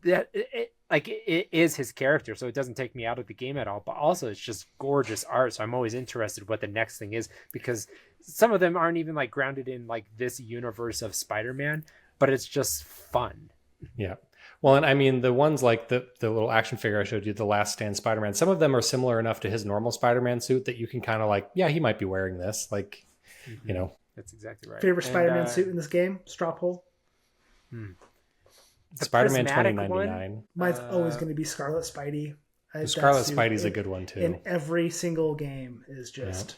that, it is his character, so it doesn't take me out of the game at all. But also it's just gorgeous art. So I'm always interested what the next thing is, because some of them aren't even like grounded in like this universe of Spider-Man, but it's just fun. Yeah. Well, and I mean, the ones like the little action figure I showed you, the Last Stand Spider-Man, some of them are similar enough to his normal Spider-Man suit that you can kind of like, yeah, he might be wearing this. Like, That's exactly right. Favorite Spider-Man suit in this game? Strop hole? Spider-Man prismatic 2099. Mine's always going to be Scarlet Spidey. Scarlet Spidey's a good one too. In every single game is just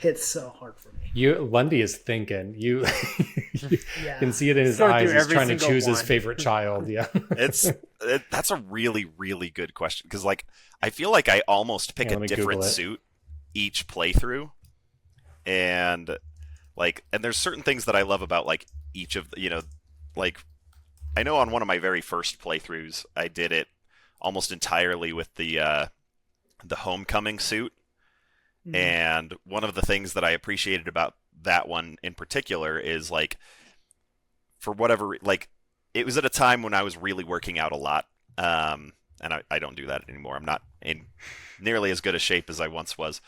hits so hard for me. Lundy is thinking. You can see it in his eyes. He's trying to choose his favorite child. Yeah, that's a really, really good question, because like I feel like I almost pick a different suit each playthrough, and there's certain things that I love about like each of like I know on one of my very first playthroughs I did it almost entirely with the Homecoming suit. And one of the things that I appreciated about that one in particular is like, for whatever, like, it was at a time when I was really working out a lot. And I don't do that anymore. I'm not in nearly as good a shape as I once was.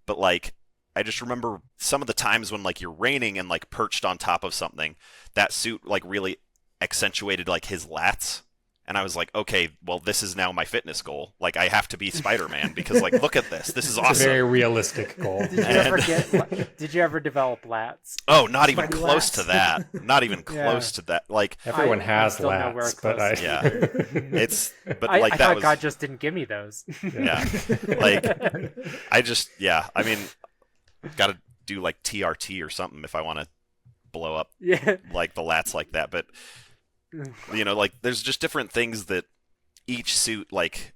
But like, I just remember some of the times when like you're raining and like perched on top of something, that suit like really accentuated like his lats. And I was like, okay, well, this is now my fitness goal. Like, I have to be Spider-Man because, like, look at this. This is awesome. It's a very realistic goal. Did you ever develop lats? Oh, not even close to that. Not even close to that. Like everyone has lats, but I thought God just didn't give me those. Yeah, I mean, got to do like TRT or something if I want to blow up like the lats like that, but. Like there's just different things that each suit like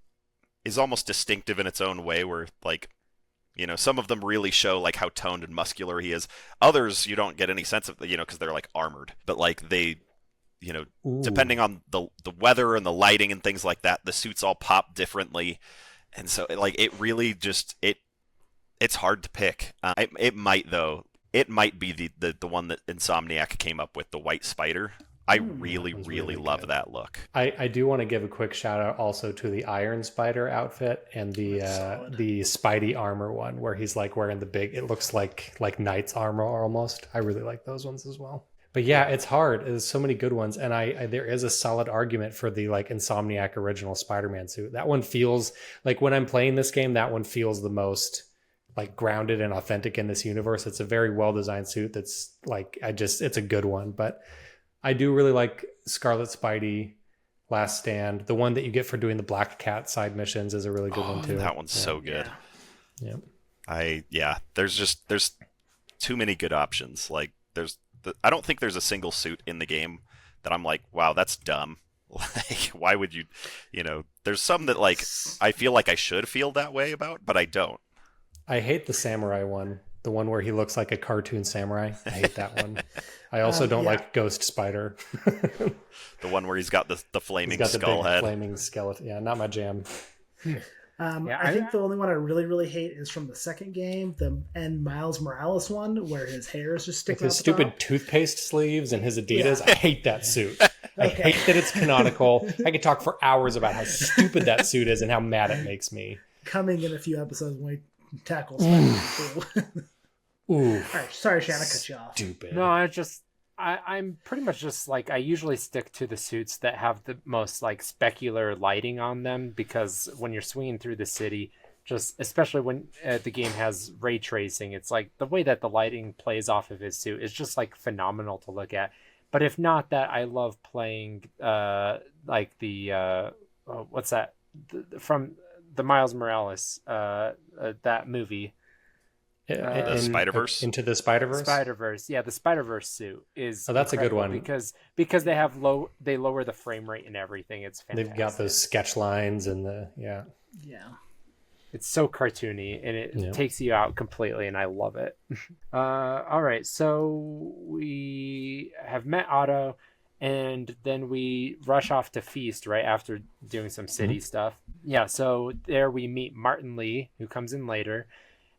is almost distinctive in its own way, where like some of them really show like how toned and muscular he is. Others you don't get any sense of because they're like armored, but like they depending on the weather and the lighting and things like that, the suits all pop differently. And so like it really just it's hard to pick. It might be the one that Insomniac came up with, the White Spider. I really love that look. I do want to give a quick shout out also to the Iron Spider outfit and the Spidey armor one, where he's like wearing the big, it looks like Knight's armor almost. I really like those ones as well. But yeah, it's hard. There's so many good ones, and I there is a solid argument for the like Insomniac original Spider-Man suit. That one feels like, when I'm playing this game, that one feels the most like grounded and authentic in this universe. It's a very well designed suit that's like it's a good one. But I do really like Scarlet Spidey, Last Stand. The one that you get for doing the Black Cat side missions is a really good one too. That one's so good. Yeah. There's too many good options. Like I don't think there's a single suit in the game that I'm like, wow, that's dumb. Like, why would you, there's some that like I feel like I should feel that way about, but I don't. I hate the samurai one. The one where he looks like a cartoon samurai. I hate that one. I also don't like Ghost Spider. The one where he's got the flaming skull head. Flaming skeleton. Yeah, not my jam. I think the only one I really, really hate is from the second game, the Miles Morales one, where his hair is just sticking out his stupid toothpaste sleeves and his Adidas. I hate that suit. I hate that it's canonical. I could talk for hours about how stupid that suit is and how mad it makes me. Coming in a few episodes when we tackle Spider-Man. Ooh. All right, sorry, Shan, I cut you off. Stupid. No, I'm pretty much just like, I usually stick to the suits that have the most like specular lighting on them, because when you're swinging through the city, just especially when the game has ray tracing, it's like the way that the lighting plays off of his suit is just like phenomenal to look at. But if not that, I love playing like the what's that from the Miles Morales that movie. The Spider-Verse? Into the Spider-Verse? Spider-Verse. Yeah, the Spider-Verse suit is that's a good one. because they lower the frame rate and everything. It's fantastic. They've got those sketch lines and Yeah. It's so cartoony and it takes you out completely, and I love it. All right, so we have met Otto, and then we rush off to Feast right after doing some city stuff. Yeah, so there we meet Martin Lee, who comes in later,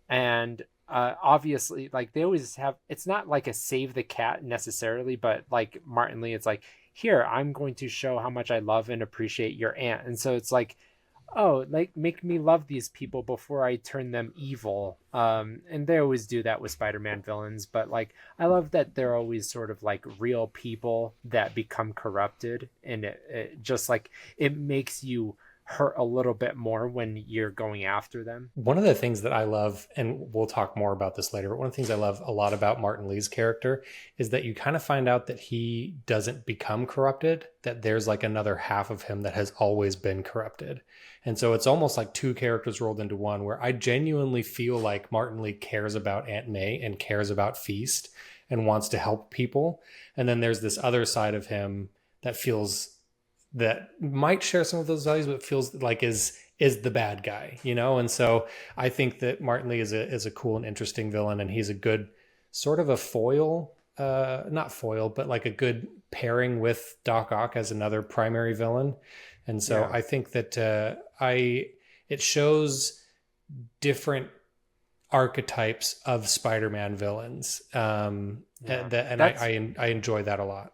and obviously, like, they always have, it's not like a save the cat necessarily, but like Martin Lee, it's like, here, I'm going to show how much I love and appreciate your aunt. And so it's like, oh, like, make me love these people before I turn them evil. And they always do that with Spider-Man villains, but like, I love that they're always sort of like real people that become corrupted, and it just like, it makes you hurt a little bit more when you're going after them. One of the things that I love, and we'll talk more about this later, but one of the things I love a lot about Martin Lee's character is that you kind of find out that he doesn't become corrupted, that there's like another half of him that has always been corrupted. And so it's almost like two characters rolled into one, where I genuinely feel like Martin Lee cares about Aunt May and cares about Feast and wants to help people. And then there's this other side of him that might share some of those values, but feels like is the bad guy, you know? And so I think that Martin Lee is a cool and interesting villain, and he's a good sort of a foil, not foil, but like a good pairing with Doc Ock as another primary villain. And so I think that it shows different archetypes of Spider-Man villains. I enjoy that a lot.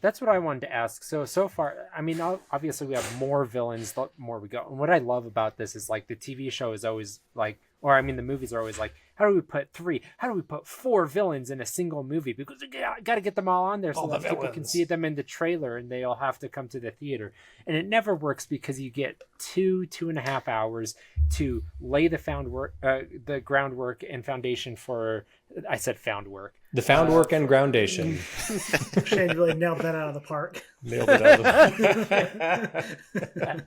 That's what I wanted to ask. So far, I mean, obviously we have more villains the more we go. And what I love about this is like the TV show is always like, or I mean, the movies are always like, how do we put 4 villains in a single movie? Because we got to get them all on there so that people can see them in the trailer, and they all have to come to the theater. And it never works because you get 2.5 hours to lay the groundwork and foundation for, I said found work. The found work and groundation. Shane really nailed that out of the park. Nailed it out of the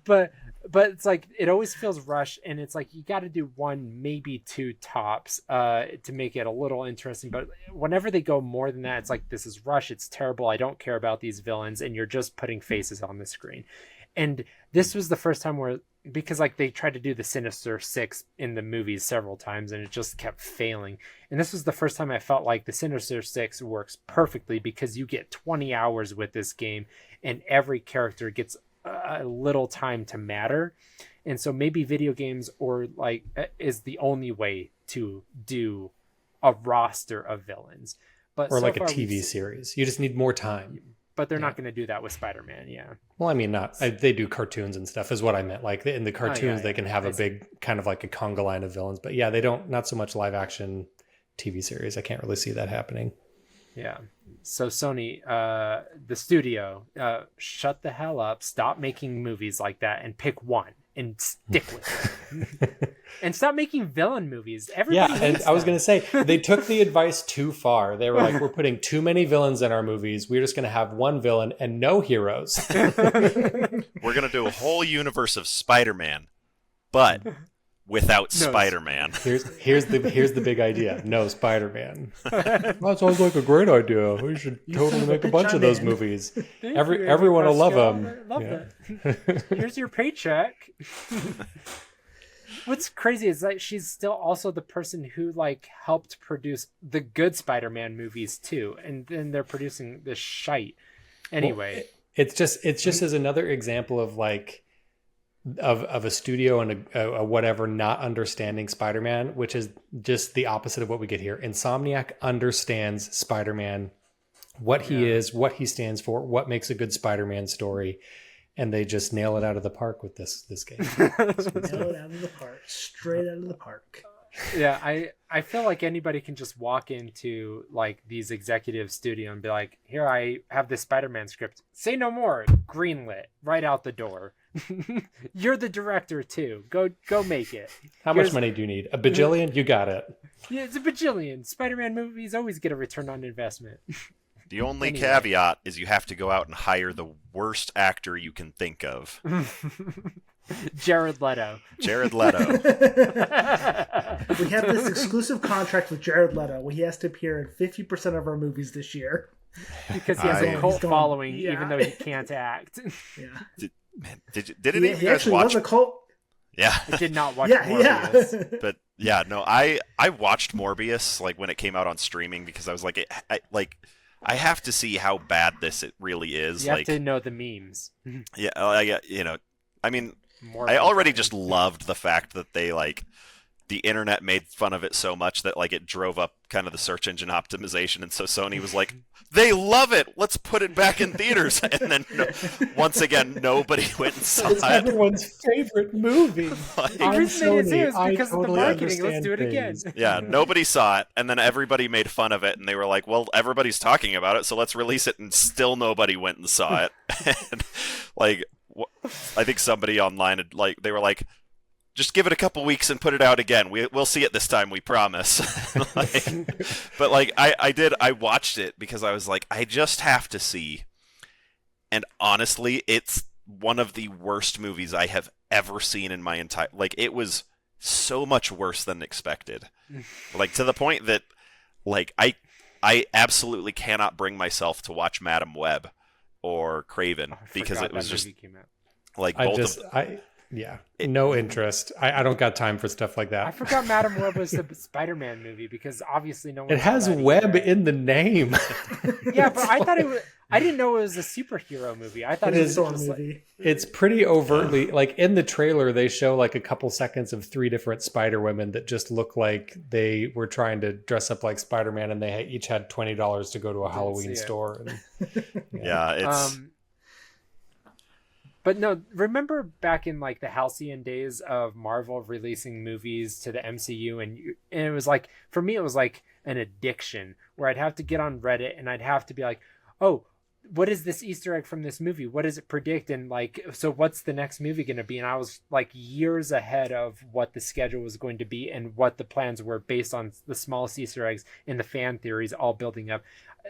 park. But it's like, it always feels rushed, and it's like you got to do 1, maybe 2 tops to make it a little interesting. But whenever they go more than that, it's like, this is rush, it's terrible, I don't care about these villains, and you're just putting faces on the screen. And this was the first time where, because like they tried to do the Sinister Six in the movies several times and it just kept failing. And this was the first time I felt like the Sinister Six works perfectly, because you get 20 hours with this game and every character gets a little time to matter. And so maybe video games or like is the only way to do a roster of villains. But or so like a TV series. You just need more time. But they're not going to do that with Spider-Man, yeah. Well, I mean, they do cartoons and stuff is what I meant. Like in the cartoons, they can have a big kind of like a conga line of villains. But yeah, they don't, not so much live action TV series. I can't really see that happening. Yeah. So Sony, the studio, shut the hell up, stop making movies like that, and pick one and stick with it. And stop making villain movies. Everybody and I was going to say, they took the advice too far. They were like, we're putting too many villains in our movies. We're just going to have one villain and no heroes. We're going to do a whole universe of Spider-Man, but without Spider-Man. Here's the big idea. No Spider-Man. That sounds like a great idea. We should totally make a bunch of those movies. Everyone will love them. I love that. Here's your paycheck. What's crazy is that she's still also the person who like helped produce the good Spider-Man movies too, and then they're producing this shite. Anyway, well, it's just as another example of like of a studio and a whatever not understanding Spider-Man, which is just the opposite of what we get here. Insomniac understands Spider-Man, what he is, what he stands for, what makes a good Spider-Man story. And they just nail it out of the park with this game. Nail it out of the park. Straight out of the park. Yeah, I feel like anybody can just walk into like these executive studio and be like, here, I have this Spider-Man script. Say no more. Greenlit. Right out the door. You're the director too. Go make it. How much money do you need? A bajillion? You got it. Yeah, it's a bajillion. Spider-Man movies always get a return on investment. The only Anyway. caveat is you have to go out and hire the worst actor you can think of. Jared Leto. Jared Leto. We have this exclusive contract with Jared Leto. He has to appear in 50% of our movies this year. Because he has a cult He's going- following, yeah. even though he can't act. Yeah. Did any of He you guys actually watch? was a cult. Yeah. I did not watch Yeah, Morbius. yeah. But yeah, no, I watched Morbius like when it came out on streaming because I was like, I have to see how bad this it really is. You have Like, to know the memes. yeah, I mean, More I already than- just loved the fact that they like the internet made fun of it so much that like it drove up kind of the search engine optimization, and so Sony was like, they love it, let's put it back in theaters. And then once again, nobody went and saw It's it. everyone's favorite movie. Like, The I'm reason it Sony, is I because of the totally marketing. Let's understand do it again. things. yeah, nobody saw it, and then everybody made fun of it, and they were like, well, everybody's talking about it, so let's release it, and still nobody went and saw it. And like, I think somebody online had like, they were like, just give it a couple weeks and put it out again. We'll see it this time, we promise. But like, I watched it because I was like, I just have to see. And honestly, it's one of the worst movies I have ever seen in my entire, like, it was so much worse than expected. Like, to the point that, like, I absolutely cannot bring myself to watch Madam Web or Craven I because forgot it was that just movie came out. like I both just, of no interest. I don't got time for stuff like I that. forgot Madam Web was the Spider-Man movie because obviously no one. It saw has that web either. in the name. Yeah, but I thought it was. I didn't know it was a superhero movie. I thought It it, is was Thor just like, movie. It's pretty overtly, like in the trailer, they show like a couple seconds of 3 different Spider Women that just look like they were trying to dress up like Spider-Man, and they each had $20 to go to a Halloween see it. store. And, yeah, it's But no, remember back in like the halcyon days of Marvel releasing movies to the MCU, and it was like, for me, it was like an addiction where I'd have to get on Reddit and I'd have to be like, oh, what is this Easter egg from this movie? What does it predict? And like, so what's the next movie going to be? And I was like years ahead of what the schedule was going to be and what the plans were based on the smallest Easter eggs and the fan theories all building up.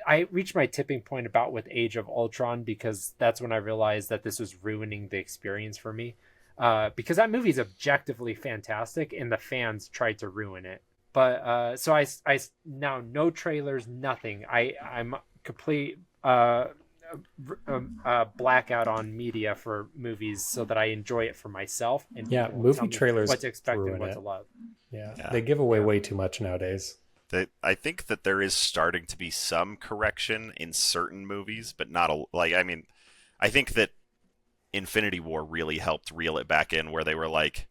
I reached my tipping point about with Age of Ultron because that's when I realized that this was ruining the experience for me. Because that movie is objectively fantastic and the fans tried to ruin it. But so I now no trailers, nothing. I'm complete blackout on media for movies so that I enjoy it for myself. And Yeah, people movie tell me trailers what to expect and ruin what it. to love. yeah, they give away Yeah. way too much nowadays. I think that there is starting to be some correction in certain movies, but not a like. I mean, I think that Infinity War really helped reel it back in, where they were like,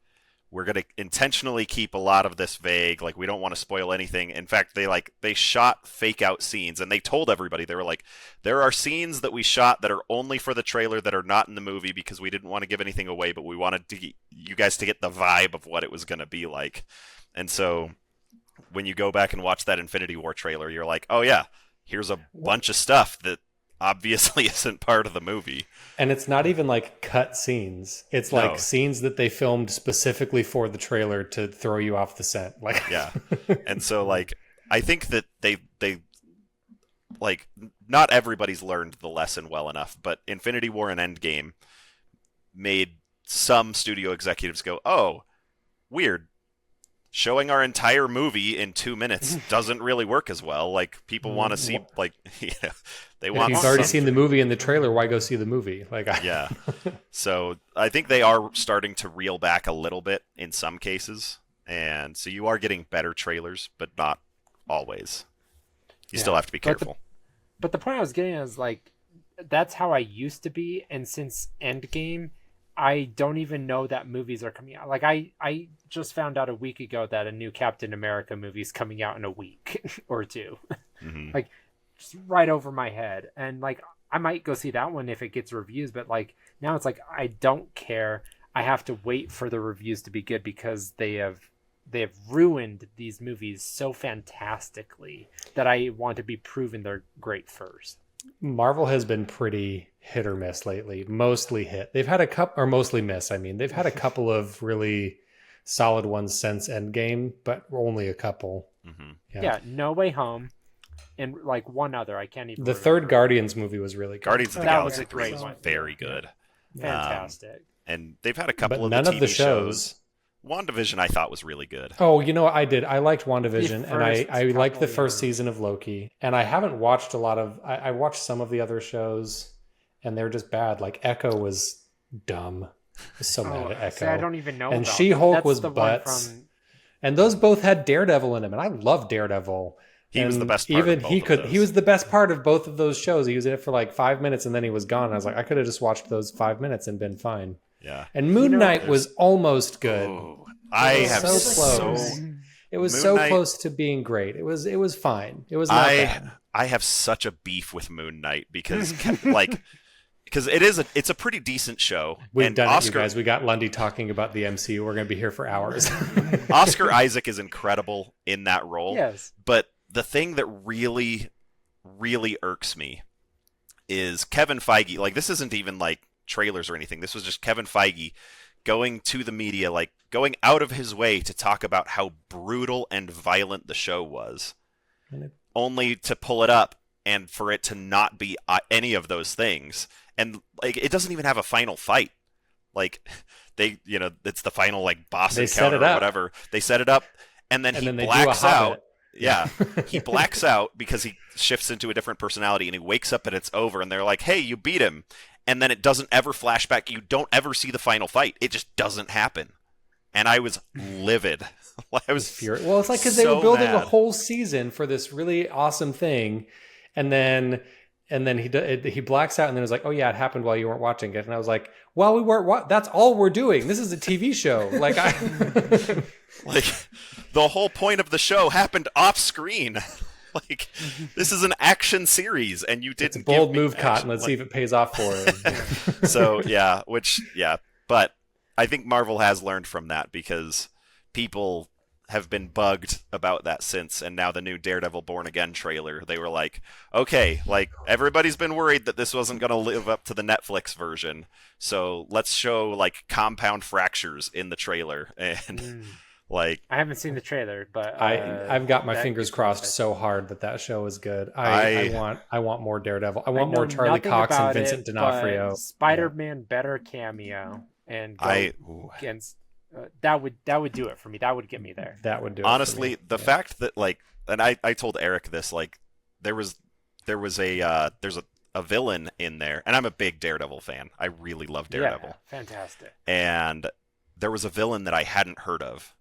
"We're going to intentionally keep a lot of this vague. Like, we don't want to spoil anything." In fact, they shot fake out scenes, and they told everybody, they were like, "There are scenes that we shot that are only for the trailer that are not in the movie because we didn't want to give anything away, but we wanted to you guys to get the vibe of what it was going to be like." And so, when you go back and watch that Infinity War trailer, you're like, oh yeah, here's a bunch of stuff that obviously isn't part of the movie. And it's not even like cut scenes. It's No. like scenes that they filmed specifically for the trailer to throw you off the scent. Like, Yeah. And so like, I think that they like, not everybody's learned the lesson well enough, but Infinity War and Endgame made some studio executives go, oh, weird. Showing our entire movie in 2 minutes doesn't really work as well. Like, people want to see, like, you know, they if want. you've already some- seen the movie in the trailer, why go see the movie? Like, Yeah. So I think they are starting to reel back a little bit in some cases, and so you are getting better trailers, but not always. You still have to be But the- careful. But the point I was getting at is like, that's how I used to be, and since Endgame, I don't even know that movies are coming out. Like I just found out a week ago that a new Captain America movie is coming out in a week or two. Mhm. Like, just right over my head. And like, I might go see that one if it gets reviews, but like now it's like I don't care. I have to wait for the reviews to be good because they have ruined these movies so fantastically that I want to be proven they're great first. Marvel has been pretty hit or miss lately. Mostly hit. They've had a couple, or mostly miss. I mean, they've had a couple of really solid ones since Endgame, but only a couple. Mhm. Yeah, No Way Home and like one other. I can't even. The remember. third Guardians movie was really good. Guardians of the That was Galaxy a 3 great is one. very good. Fantastic. And they've had a But couple of none the of the TV shows. WandaVision I thought was really good. Oh, you know what I did? I liked WandaVision, and I first liked the couple, first yeah. season of Loki. And I haven't watched a lot of. I watched some of the other shows, and they're just bad. Like Echo was dumb. I was so mad at Echo. See, I don't even know. And about She-Hulk That's was the one butts. from- And those both had Daredevil in them, and I love Daredevil. He was the And best part of even both he of could. those. He was the best part of both of those shows. He was in it for like 5 minutes, and then he was gone. And I was like, I could have just watched those 5 minutes and been fine. Yeah. And Moon Knight there's- was almost good. Oh, I It was have so close. so It was Moon so Knight- close to being great. It was fine. It was not bad. I have such a beef with Moon Knight because because it's a pretty decent show. We've and done it, Oscar you guys. We got Lundy talking about the MCU. We're going to be here for hours. Oscar Isaac is incredible in that role. Yes. But the thing that really, really irks me is Kevin Feige. Like, this isn't even like trailers or anything. This was just Kevin Feige going to the media, like going out of his way to talk about how brutal and violent the show was, only to pull it up and for it to not be any of those things. And like, it doesn't even have a final fight. Like, it's the final like boss They set encounter it or up. whatever. They set it up, and then And he then they do a blacks out. Hobbit. Yeah, he blacks out because he shifts into a different personality, and he wakes up and it's over. And they're like, "Hey, you beat him," and then it doesn't ever flash back. You don't ever see the final fight. It just doesn't happen. And I was livid. I was furious. Well, it's like because they so were building a mad. whole season for this really awesome thing, and then he blacks out, and then it's like, oh yeah, it happened while you weren't watching it, and I was like, well, we weren't. That's all we're doing. This is a TV show. Like Like, the whole point of the show happened off screen. Like, this is an action series, and you it's didn't a bold give me move, action. Cotton. Let's see if it pays off for him. So yeah, but I think Marvel has learned from that because people have been bugged about that since, and now the new Daredevil Born Again trailer, they were like, okay, like everybody's been worried that this wasn't going to live up to the Netflix version, so let's show like compound fractures in the trailer. And like, I haven't seen the trailer, but I've got my that fingers gets me crossed excited. so hard that show is good. I I want more Daredevil. I I want know more Charlie nothing Cox and about Vincent it, D'Onofrio. but Spider-Man better cameo and go ooh. against that would do it for me. That would get me there. That would do Honestly, it for me. the fact that like, and I told Eric this, like there's a villain in there, and I'm a big Daredevil fan. I really love Daredevil. Yeah, fantastic. And there was a villain that I hadn't heard of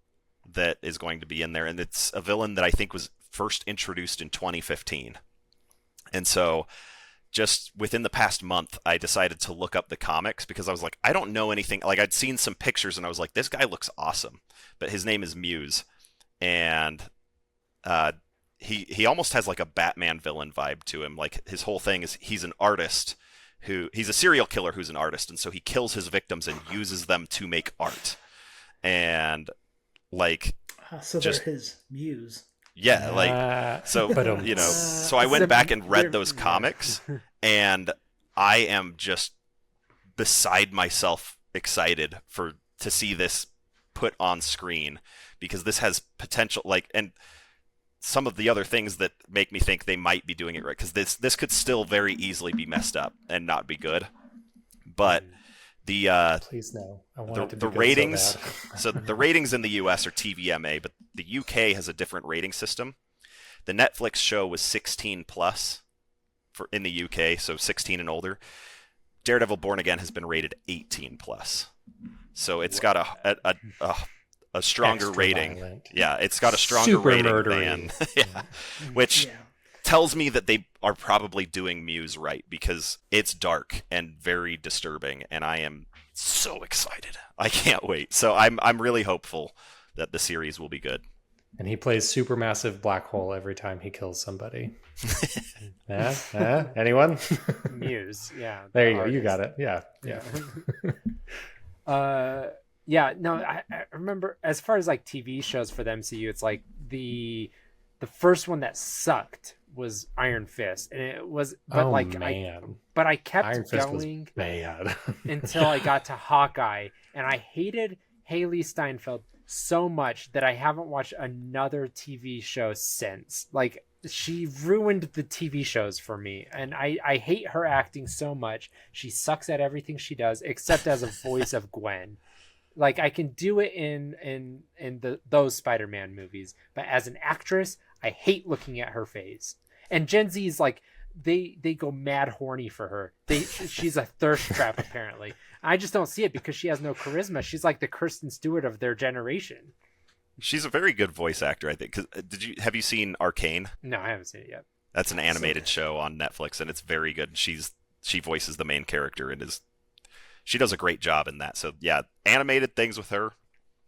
that is going to be in there, and it's a villain that I think was first introduced in 2015. And so just within the past month, I decided to look up the comics because I was like, I don't know anything. Like, I'd seen some pictures and I was like, this guy looks awesome. But his name is Muse. And he almost has like a Batman villain vibe to him. Like, his whole thing is he's an artist he's a serial killer who's an artist. And so he kills his victims and uses them to make art. And like, So just- they're his muse. yeah, like, so, But, you know, so I went back and read those comics, and I am just beside myself excited to see this put on screen, because this has potential, like, and some of the other things that make me think they might be doing it right, because this could still very easily be messed up and not be good. But the Please no. I want it to be the good ratings, so bad. so the ratings in the US are TVMA, but the UK has a different rating system. The Netflix show was 16 plus in the UK, so 16 and older. Daredevil Born Again has been rated 18 plus, so it's got a stronger Extra rating. violent. Yeah, it's got a stronger Super rating murdery. than yeah, which Yeah. tells me that they are probably doing Muse right, because it's dark and very disturbing, and I am so excited. I can't wait. So I'm really hopeful that the series will be good. And he plays supermassive black hole every time he kills somebody. Anyone? Muse, yeah. There you go. You got it. Yeah. Yeah. Yeah, no, I remember as far as like TV shows for the MCU, it's like the first one that sucked was Iron Fist, and it was, but Oh, like man. I kept Iron Fist was going bad. until I got to Hawkeye, and I hated Haley Steinfeld so much that I haven't watched another TV show since. Like, she ruined the TV shows for me, and I hate her acting so much. She sucks at everything she does except as a voice of Gwen. Like, I can do it in those Spider-Man movies, but as an actress, I hate looking at her face. And Gen Z is like, they go mad horny for her. She's a thirst trap apparently. I just don't see it because she has no charisma. She's like the Kristen Stewart of their generation. She's a very good voice actor, I think. 'Cause, have you seen Arcane? No, I haven't seen it yet. That's an animated show on Netflix, and it's very good. She voices the main character and she does a great job in that. So yeah, animated things with her,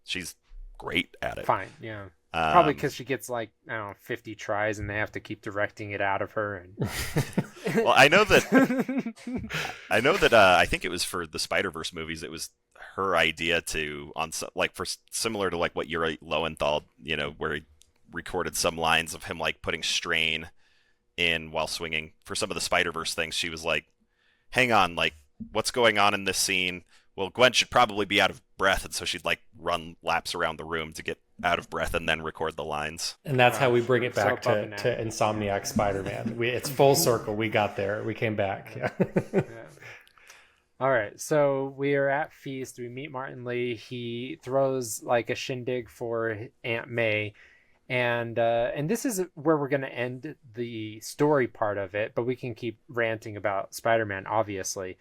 she's great at it. Fine, yeah. Probably because she gets like, I don't know, 50 tries, and they have to keep directing it out of her. And well, I know that I think it was for the Spider-Verse movies. It was her idea to for similar to like what Yuri Lowenthal, where he recorded some lines of him like putting strain in while swinging. For some of the Spider-Verse things, she was like, "Hang on, like what's going on in this scene? Well, Gwen should probably be out of breath," and so she'd like run laps around the room to get out of breath and then record the lines. And that's how we bring it back to Insomniac Spider-Man. It's full circle. We got there. We came back. Yeah. Yeah. All right, so we are at Feast. We meet Martin Lee. He throws like a shindig for Aunt May, and this is where we're going to end the story part of it. But we can keep ranting about Spider-Man, obviously.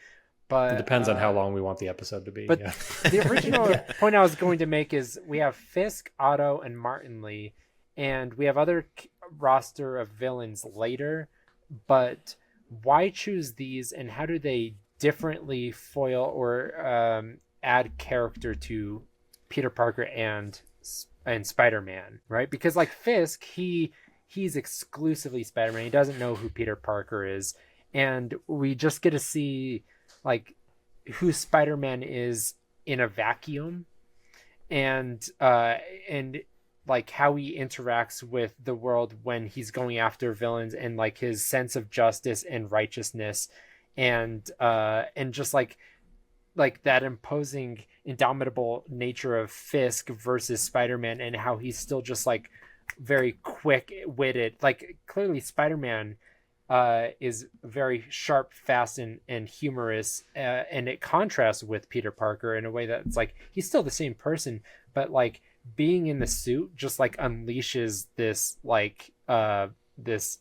But it depends on how long we want the episode to be. But yeah. The original point I was going to make is we have Fisk, Otto, and Martin Lee, and we have other roster of villains later. But why choose these, and how do they differently foil or add character to Peter Parker and Spider-Man, right? Because like Fisk, he's exclusively Spider-Man. He doesn't know who Peter Parker is, and we just get to see like who Spider-Man is in a vacuum, and like how he interacts with the world when he's going after villains, and like his sense of justice and righteousness, and just like that imposing, indomitable nature of Fisk versus Spider-Man, and how he's still just like very quick-witted. Like clearly Spider-Man is very sharp, fast, and humorous, and it contrasts with Peter Parker in a way that it's like he's still the same person, but like being in the suit just like unleashes this like this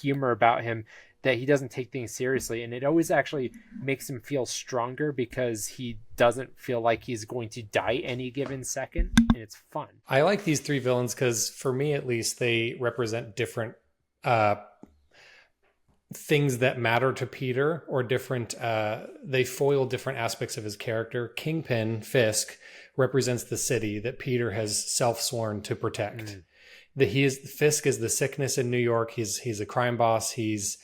humor about him that he doesn't take things seriously, and it always actually makes him feel stronger because he doesn't feel like he's going to die any given second, and it's fun. I like these three villains because for me at least they represent different things that matter to Peter, or different they foil different aspects of his character. Kingpin, Fisk, represents the city that Peter has self-sworn to protect. Fisk is the sickness in New York. He's a crime boss. He's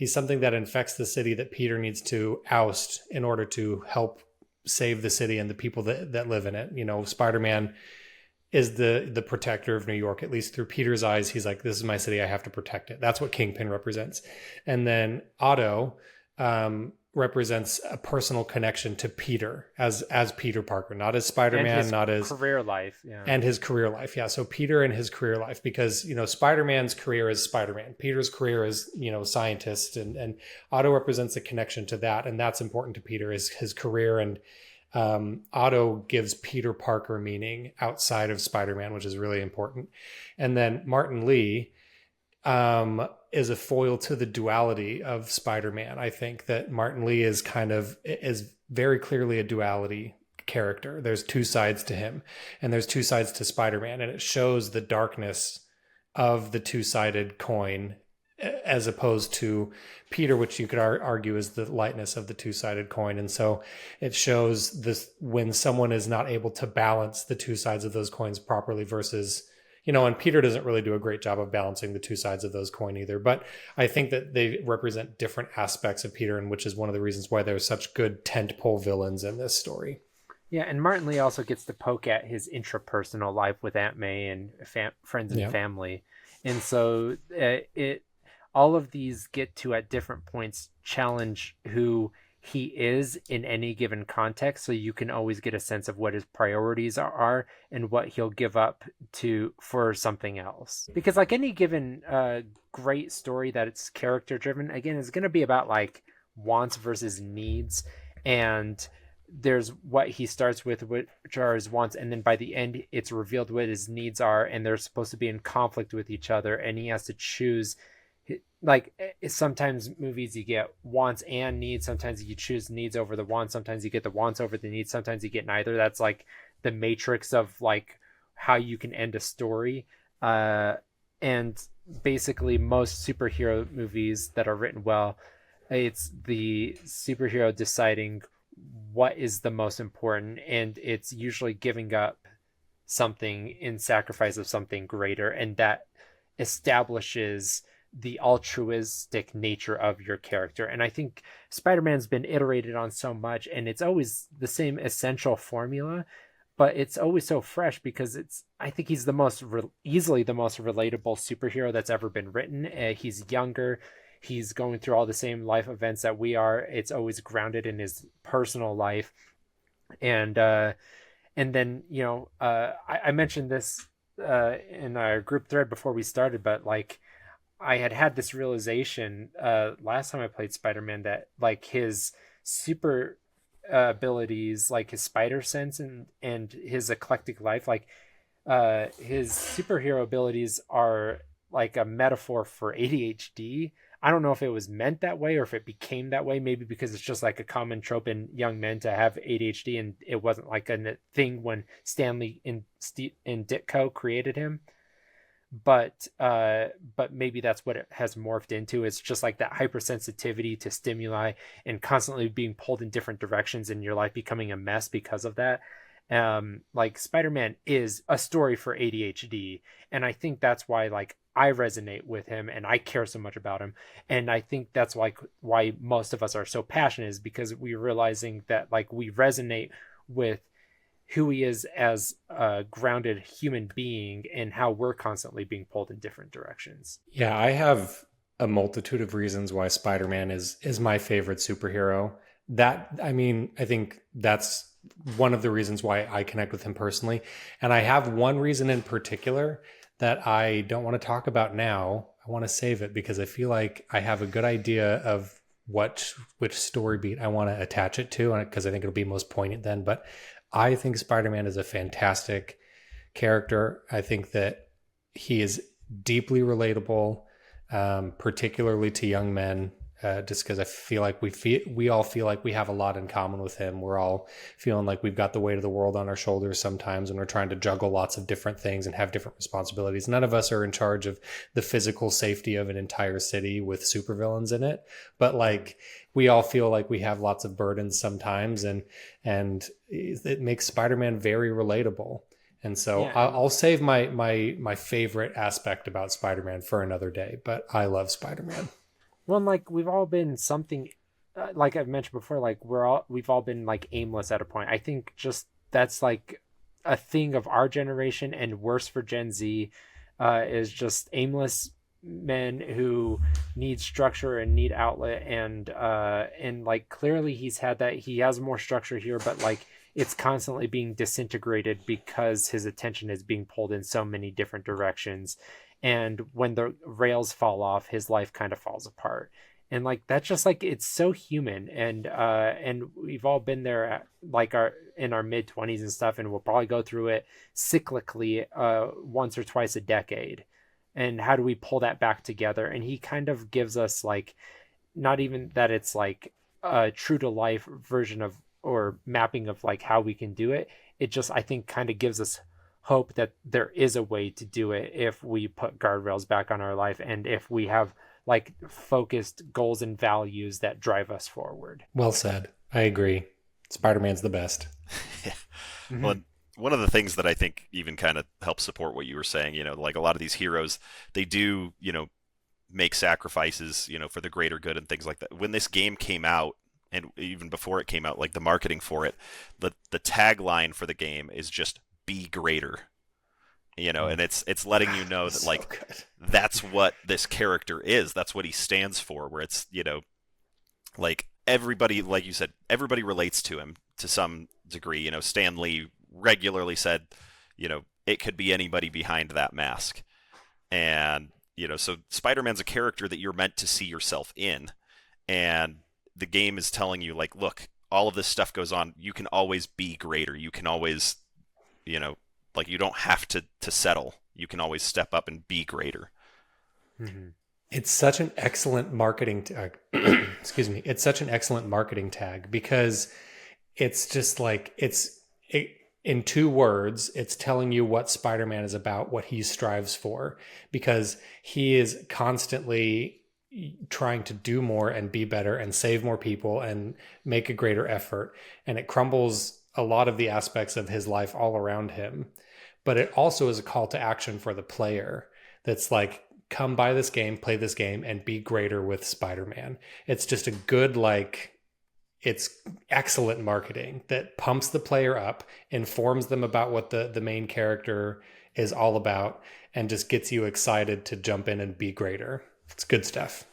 something that infects the city that Peter needs to oust in order to help save the city and the people that live in it. Spider-Man is the protector of New York, at least through Peter's eyes. He's like, this is my city, I have to protect it. That's what Kingpin represents. And then Otto represents a personal connection to Peter as Peter Parker, not as Spider-Man, not as career life. Yeah. And his career life. Yeah. So Peter and his career life, because, Spider-Man's career is Spider-Man. Peter's career is, scientist, and Otto represents a connection to that. And that's important to Peter, is his career. And Otto gives Peter Parker meaning outside of Spider-Man, which is really important. And then Martin Lee is a foil to the duality of Spider-Man. I think that Martin Lee is very clearly a duality character. There's two sides to him, and there's two sides to Spider-Man, and it shows the darkness of the two-sided coin, as opposed to Peter, which you could argue is the lightness of the two-sided coin. And so it shows this when someone is not able to balance the two sides of those coins properly versus, and Peter doesn't really do a great job of balancing the two sides of those coin either. But I think that they represent different aspects of Peter, and which is one of the reasons why there's such good tentpole villains in this story. Yeah, and Martin Lee also gets to poke at his intrapersonal life with Aunt May and friends and family. And so all of these get to, at different points, challenge who he is in any given context, so you can always get a sense of what his priorities are and what he'll give up to for something else. Because like any given great story that it's character driven, again, is going to be about like wants versus needs, and there's what he starts with, which are his wants, and then by the end it's revealed what his needs are, and they're supposed to be in conflict with each other, and he has to choose. Like sometimes movies you get wants and needs, sometimes you choose needs over the wants, sometimes you get the wants over the needs, sometimes you get neither. That's like the matrix of like how you can end a story. And basically most superhero movies that are written well, it's the superhero deciding what is the most important, and it's usually giving up something in sacrifice of something greater, and that establishes the altruistic nature of your character. And I think Spider-Man's been iterated on so much, and it's always the same essential formula, but it's always so fresh because I think he's the most easily the most relatable superhero that's ever been written. He's younger, he's going through all the same life events that we are. It's always grounded in his personal life. And then I mentioned this in our group thread before we started, but like I had this realization last time I played Spider-Man that like his super abilities, like his spider sense and his eclectic life, like his superhero abilities are like a metaphor for ADHD. I don't know if it was meant that way or if it became that way, maybe because it's just like a common trope in young men to have ADHD, and it wasn't like a thing when Stanley in Ditko created him. But maybe that's what it has morphed into. It's just like that hypersensitivity to stimuli and constantly being pulled in different directions and your life becoming a mess because of that. Like Spider-Man is a story for ADHD, and I think that's why like I resonate with him and I care so much about him. And I think that's like why most of us are so passionate, is because we're realizing that like we resonate with who he is as a grounded human being and how we're constantly being pulled in different directions. Yeah, I have a multitude of reasons why Spider-Man is my favorite superhero. I think that's one of the reasons why I connect with him personally. And I have one reason in particular that I don't want to talk about now. I want to save it because I feel like I have a good idea of which story beat I want to attach it to, because I think it'll be most poignant then. But I think Spider-Man is a fantastic character. I think that he is deeply relatable, particularly to young men, just because I feel like we all feel like we have a lot in common with him. We're all feeling like we've got the weight of the world on our shoulders sometimes, and we're trying to juggle lots of different things and have different responsibilities. None of us are in charge of the physical safety of an entire city with supervillains in it, but like we all feel like we have lots of burdens sometimes, and it makes Spider-Man very relatable. And so Yeah. I'll save my favorite aspect about Spider-Man for another day, but I love Spider-Man. Well, and like we've all been something, like I've mentioned before, like we've all been like aimless at a point. I think just that's like a thing of our generation, and worse for Gen Z, is just aimless men who need structure and need outlet, and like clearly he's had that. He has more structure here, but like it's constantly being disintegrated because his attention is being pulled in so many different directions. And when the rails fall off, his life kind of falls apart. And like that's just like it's so human, and we've all been there at, like in our mid-20s and stuff, and we'll probably go through it cyclically once or twice a decade. And how do we pull that back together? And he kind of gives us like, not even that it's like a true to life version of or mapping of like how we can do it. It just, I think, kind of gives us hope that there is a way to do it if we put guardrails back on our life, and if we have like focused goals and values that drive us forward. Well said. I agree. Spider-Man's the best. Yeah. Mm-hmm. Well, one of the things that I think even kind of helps support what you were saying, like a lot of these heroes, they do, make sacrifices, for the greater good and things like that. When this game came out, and even before it came out, like the marketing for it, the tagline for the game is just "be greater," and it's letting you know that like that's what this character is. That's what he stands for. Where it's like everybody, like you said, everybody relates to him to some degree. You know, Stan Lee regularly said, you know, it could be anybody behind that mask. And, you know, so Spider-Man's a character that you're meant to see yourself in. And the game is telling you, like, look, all of this stuff goes on. You can always be greater. You can always, you know, like, you don't have to settle. You can always step up and be greater. Mm-hmm. It's such an excellent marketing tag. Excuse me. It's such an excellent marketing tag because it's just like in 2 words, it's telling you what Spider-Man is about, what he strives for, because he is constantly trying to do more and be better and save more people and make a greater effort. And it crumbles a lot of the aspects of his life all around him. But it also is a call to action for the player that's like, come buy this game, play this game, and be greater with Spider-Man. It's just a good, like, it's excellent marketing that pumps the player up, informs them about what the main character is all about, and just gets you excited to jump in and be greater. It's good stuff.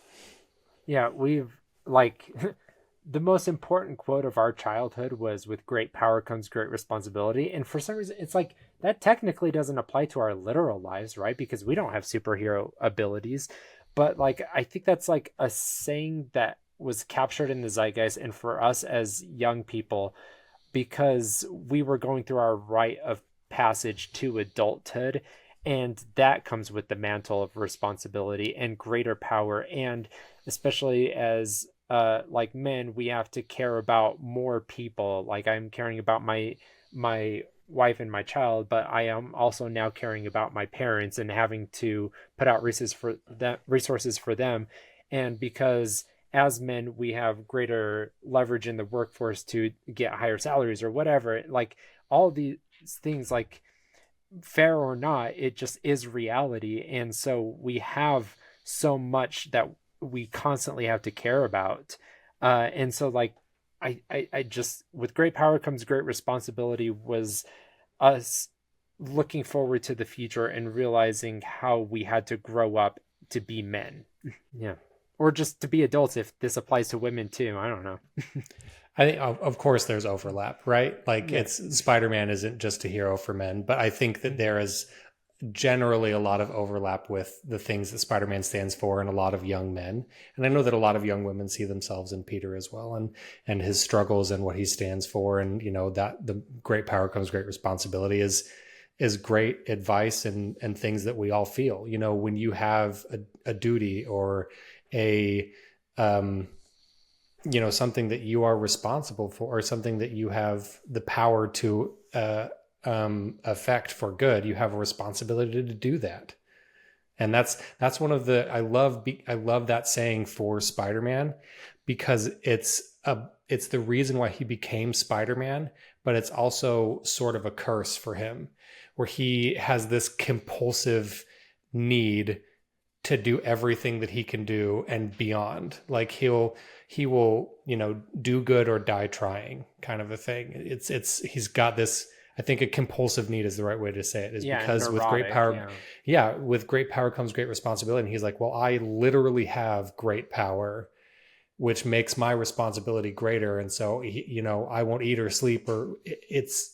Yeah, we've, like, the most important quote of our childhood was, with great power comes great responsibility. And for some reason, it's like, that technically doesn't apply to our literal lives, right? Because we don't have superhero abilities. But, like, I think that's like a saying that was captured in the zeitgeist, and for us as young people, because we were going through our rite of passage to adulthood, and that comes with the mantle of responsibility and greater power. And especially as like men, we have to care about more people. Like, I'm caring about my wife and my child, but I am also now caring about my parents and having to put out resources for them. And because as men, we have greater leverage in the workforce to get higher salaries or whatever, like, all these things, like, fair or not, it just is reality. And so we have so much that we constantly have to care about. And so, like, I just, with great power comes great responsibility, was us looking forward to the future and realizing how we had to grow up to be men. Yeah. Or just to be adults, if this applies to women too. I don't know. I think, of course, there's overlap, right? Like, Yeah. it's Spider-Man isn't just a hero for men, but I think that there is generally a lot of overlap with the things that Spider-Man stands for in a lot of young men. And I know that a lot of young women see themselves in Peter as well, and his struggles and what he stands for. And, you know, that the great power comes great responsibility is great advice and things that we all feel. You know, when you have a duty or a you know, something that you are responsible for, or something that you have the power to affect for good, you have a responsibility to do that. And that's one of the, I love that saying for Spider-Man, because it's the reason why he became Spider-Man, but it's also sort of a curse for him, where he has this compulsive need to do everything that he can do and beyond. Like, he will, you know, do good or die trying, kind of a thing. He's got this, I think a compulsive need is the right way to say it, is because neurotic, with great power, with great power comes great responsibility. And he's like, well, I literally have great power, which makes my responsibility greater. And so, you know, I won't eat or sleep, or it's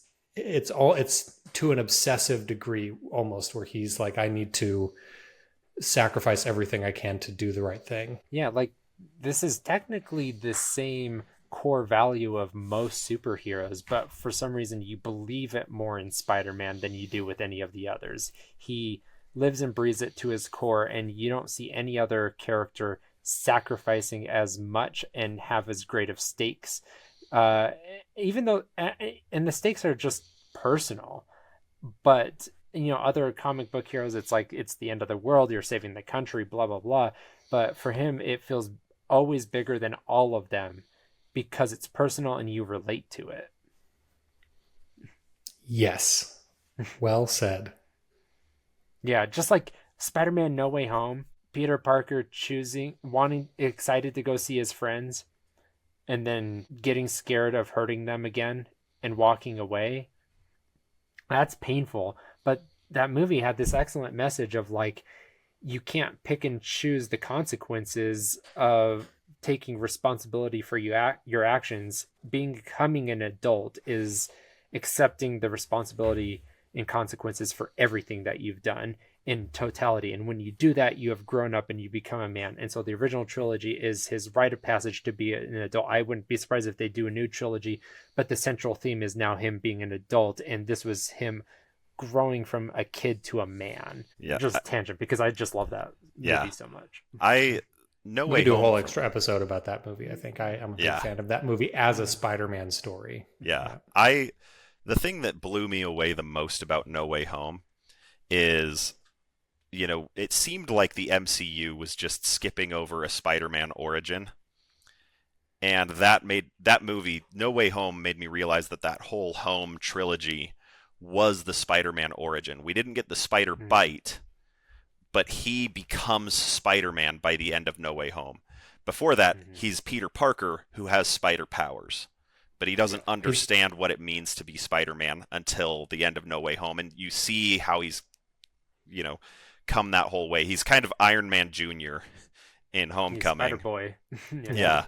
to an obsessive degree almost, where he's like, I need to sacrifice everything I can to do the right thing. Yeah, like, this is technically the same core value of most superheroes, but for some reason you believe it more in Spider-Man than you do with any of the others. He lives and breathes it to his core, and you don't see any other character sacrificing as much and have as great of stakes. Even though, and the stakes are just personal, but, you know, other comic book heroes, it's like, it's the end of the world, you're saving the country, blah, blah, blah. But for him, it feels always bigger than all of them, because it's personal and you relate to it. Yes. Well said. Yeah, just like Spider-Man No Way Home, Peter Parker excited to go see his friends, and then getting scared of hurting them again and walking away. That's painful. But that movie had this excellent message of, like, you can't pick and choose the consequences of taking responsibility for your actions. Becoming an adult is accepting the responsibility and consequences for everything that you've done in totality. And when you do that, you have grown up and you become a man. And so the original trilogy is his rite of passage to be an adult. I wouldn't be surprised if they do a new trilogy, but the central theme is now him being an adult, and this was him growing from a kid to a man. Yeah, just tangent, because I just love that movie so much. No We Way could do a Home. whole extra episode about that movie. I think I'm a big fan of that movie as a Spider-Man story. Yeah. The thing that blew me away the most about No Way Home is, it seemed like the MCU was just skipping over a Spider-Man origin. And that movie, No Way Home, made me realize that whole Home trilogy was the Spider-Man origin. We didn't get the spider bite, but he becomes Spider-Man by the end of No Way Home. Before that, he's Peter Parker who has spider powers, but he doesn't understand what it means to be Spider-Man until the end of No Way Home. And you see how he's, come that whole way. He's kind of Iron Man Jr. in Homecoming. Spider Boy. Yeah.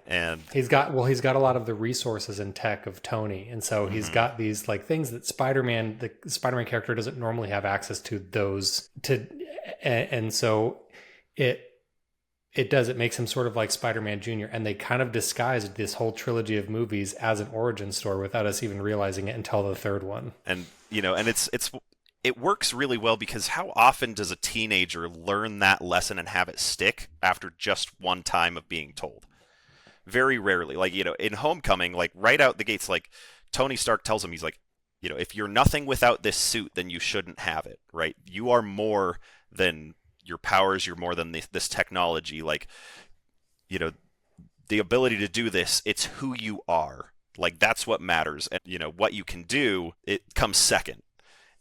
And he's got a lot of the resources and tech of Tony, and so he's got these like things that the Spider-Man character doesn't normally have access to. And so it makes him sort of like Spider-Man Jr. And they kind of disguised this whole trilogy of movies as an origin story without us even realizing it until the third one. And it works really well, because how often does a teenager learn that lesson and have it stick after just one time of being told? Very rarely. Like, in Homecoming, like right out the gates, like Tony Stark tells him, he's like, if you're nothing without this suit, then you shouldn't have it, right? You are more than your powers. You're more than this technology. Like, the ability to do this, it's who you are. Like, that's what matters. And, what you can do, it comes second.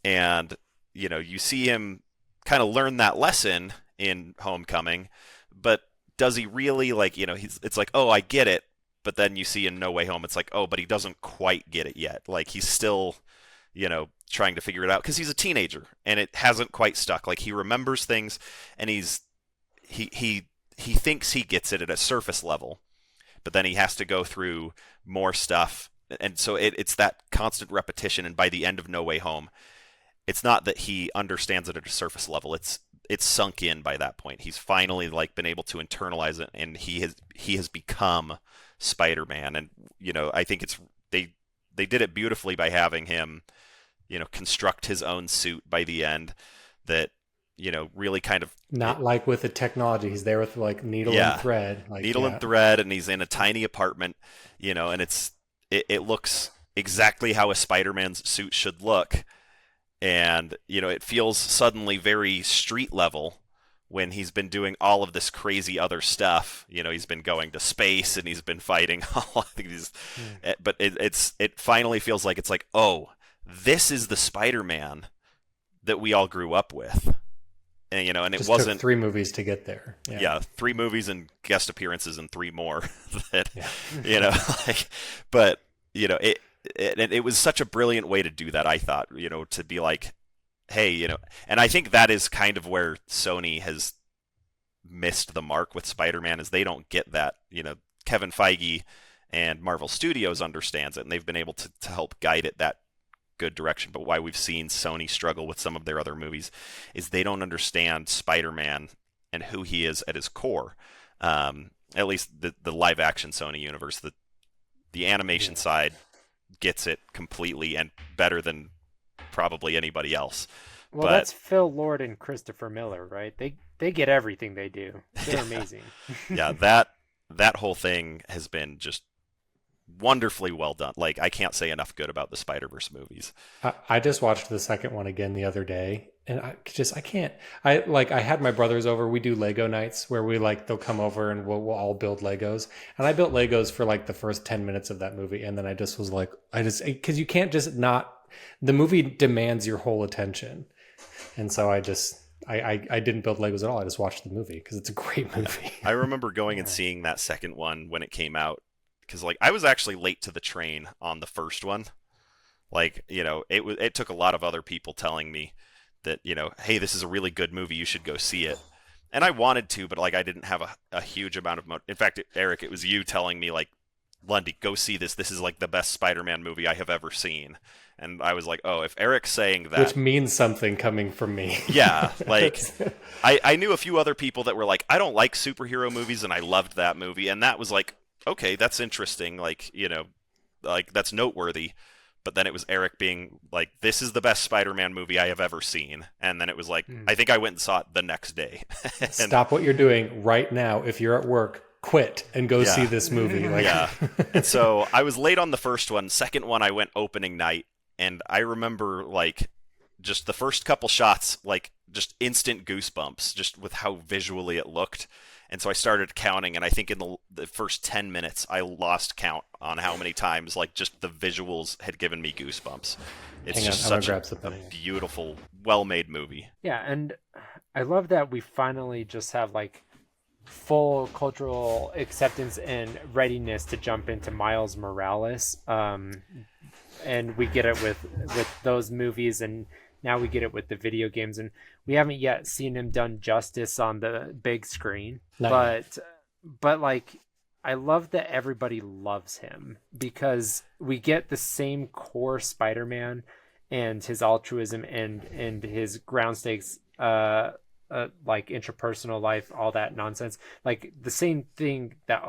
And, you see him kind of learn that lesson in Homecoming, but does he really, like, it's like, oh, I get it. But then you see in No Way Home, it's like, oh, but he doesn't quite get it yet. Like, he's still, trying to figure it out, because he's a teenager and it hasn't quite stuck. Like, he remembers things, and he thinks he gets it at a surface level, but then he has to go through more stuff. And so it's that constant repetition. And by the end of No Way Home, it's not that he understands it at a surface level. It's sunk in by that point. He's finally like been able to internalize it, and he has become Spider-Man. And I think they did it beautifully by having him, construct his own suit by the end. That really kind of not like with the technology. He's there with like needle and thread, and thread, and he's in a tiny apartment, and it looks exactly how a Spider-Man's suit should look. And, it feels suddenly very street level when he's been doing all of this crazy other stuff. He's been going to space, and he's been fighting all of these. But it finally feels like, it's like, oh, this is the Spider-Man that we all grew up with. And, and just it wasn't took 3 movies to get there. Yeah, 3 movies and guest appearances and 3 more. But, it was such a brilliant way to do that, I thought, to be like, hey, and I think that is kind of where Sony has missed the mark with Spider-Man, is they don't get that. Kevin Feige and Marvel Studios understands it, and they've been able to help guide it that good direction. But why we've seen Sony struggle with some of their other movies is they don't understand Spider-Man and who he is at his core. At least the live action Sony universe, the animation side gets it completely and better than probably anybody else. Well, that's Phil Lord and Christopher Miller, right? They get everything they do. They're amazing. Yeah, that whole thing has been just wonderfully well done. Like, I can't say enough good about the Spider-Verse movies. I just watched the second one again the other day, and I had my brothers over. We do Lego nights where they'll come over and we'll all build Legos. And I built Legos for like the first 10 minutes of that movie. And then I just was like, because you can't just not, the movie demands your whole attention. And so I didn't build Legos at all. I just watched the movie because it's a great movie. I remember going and seeing that second one when it came out, because I was actually late to the train on the first one. It took a lot of other people telling me that, hey, this is a really good movie, you should go see it. and I wanted to, but like I didn't have a huge amount of in fact, Eric, it was you telling me like, Lundy, go see this. This is like the best Spider-Man movie I have ever seen. And I was like, oh, if Eric's saying that, which means something coming from me. Yeah, like I knew a few other people that were like, I don't like superhero movies, and I loved that movie, and that was like, okay, that's interesting, like, you know, like that's noteworthy. But then it was Eric being like, this is the best Spider-Man movie I have ever seen, and then it was like, I think I went and saw it the next day. And, stop what you're doing right now. If you're at work, quit and go see this movie. Like, yeah. And so I was late on the first one. Second one, I went opening night. And I remember, like, just the first couple shots, like, just instant goosebumps, just with how visually it looked. And so I started counting, and I think in the first 10 minutes, I lost count on how many times, like, just the visuals had given me goosebumps. It's just such a beautiful, well-made movie. Yeah, and I love that we finally just have, like, full cultural acceptance and readiness to jump into Miles Morales. And we get it with those movies, and now we get it with the video games, and we haven't yet seen him done justice on the big screen. But like, I love that everybody loves him, because we get the same core Spider-Man and his altruism and his ground stakes, like interpersonal life, all that nonsense, like the same thing, that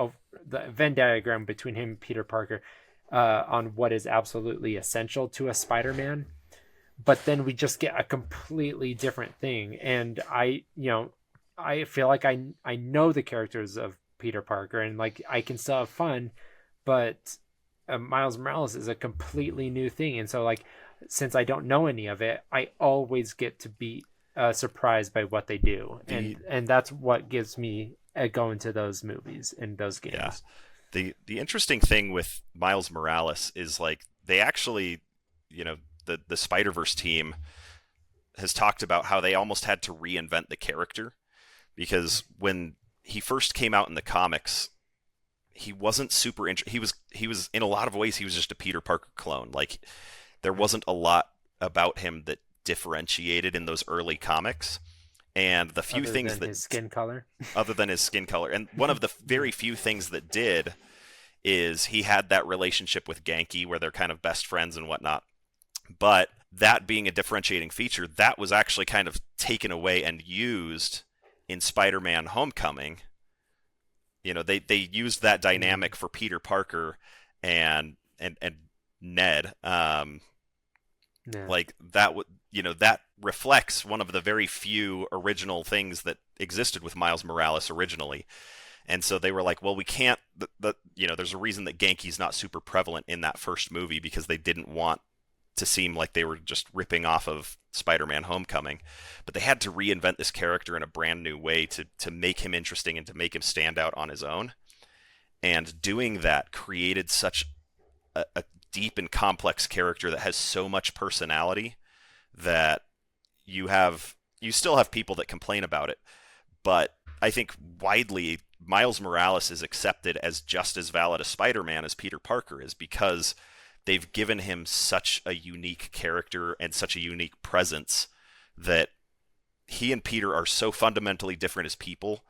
the Venn diagram between him and Peter Parker, on what is absolutely essential to a Spider-Man, but then we just get a completely different thing. And I feel like I know the characters of Peter Parker, and like I can still have fun, but Miles Morales is a completely new thing. And so, like, since I don't know any of it, I always get to be surprised by what they do, and that's what gives me going to those movies and those games. Yeah. The interesting thing with Miles Morales is, like, they actually, you know, the Spider-Verse team has talked about how they almost had to reinvent the character, because when he first came out in the comics, he wasn't super he was in a lot of ways, he was just a Peter Parker clone. Like, there wasn't a lot about him that differentiated in those early comics. And the few things that his skin color, other than his skin color, and one of the very few things that did is he had that relationship with Genki where they're kind of best friends and whatnot. But that being a differentiating feature, that was actually kind of taken away and used in Spider-Man Homecoming. You know, they used that dynamic for Peter Parker and Ned. Like, that would, you know, that reflects one of the very few original things that existed with Miles Morales originally. And so they were like, well, we can't, you know, there's a reason that Genki's not super prevalent in that first movie, because they didn't want to seem like they were just ripping off of Spider-Man Homecoming. But they had to reinvent this character in a brand new way to make him interesting and to make him stand out on his own. And doing that created such a deep and complex character that has so much personality that you still have people that complain about it, but I think widely Miles Morales is accepted as just as valid a Spider-Man as Peter Parker is, because they've given him such a unique character and such a unique presence that he and Peter are so fundamentally different as people,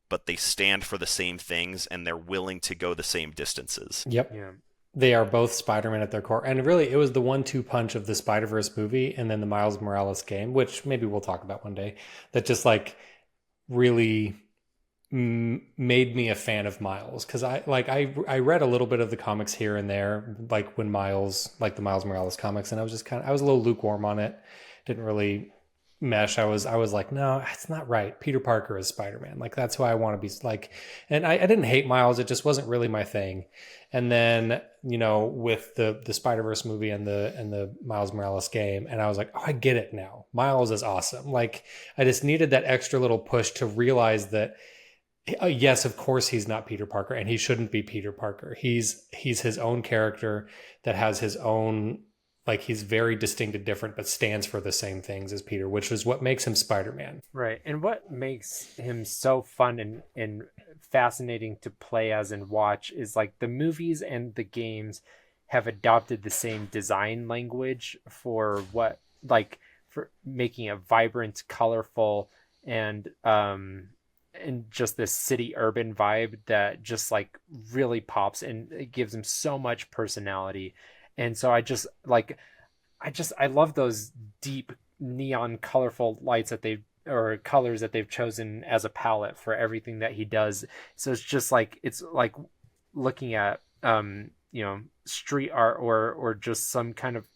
but they stand for the same things and they're willing to go the same distances. Yep. Yeah. They are both Spider-Man at their core. And really, it was the 1-2 punch of the Spider-Verse movie and then the Miles Morales game, which maybe we'll talk about one day, that just like really made me a fan of Miles. Because I read a little bit of the comics here and there, like when Miles, like the Miles Morales comics, and I was just I was a little lukewarm on it. Didn't really mesh. I was like, no, it's not right. Peter Parker is Spider-Man. Like, that's who I want to be. Like, and I didn't hate Miles. It just wasn't really my thing. And then, you know, with the Spider-Verse movie and the Miles Morales game, and I was like, oh, I get it now. Miles is awesome. Like, I just needed that extra little push to realize that, yes, of course he's not Peter Parker, and he shouldn't be Peter Parker. He's his own character that has his own, like, he's very distinct and different, but stands for the same things as Peter, which is what makes him Spider-Man. Right. And what makes him so fun and fascinating to play as and watch is, like, the movies and the games have adopted the same design language for what, like, for making a vibrant, colorful, and and just this city urban vibe that just like really pops, and it gives him so much personality. And so I love those deep neon colorful lights that they or colors that they've chosen as a palette for everything that he does. So it's like looking at street art or just some kind of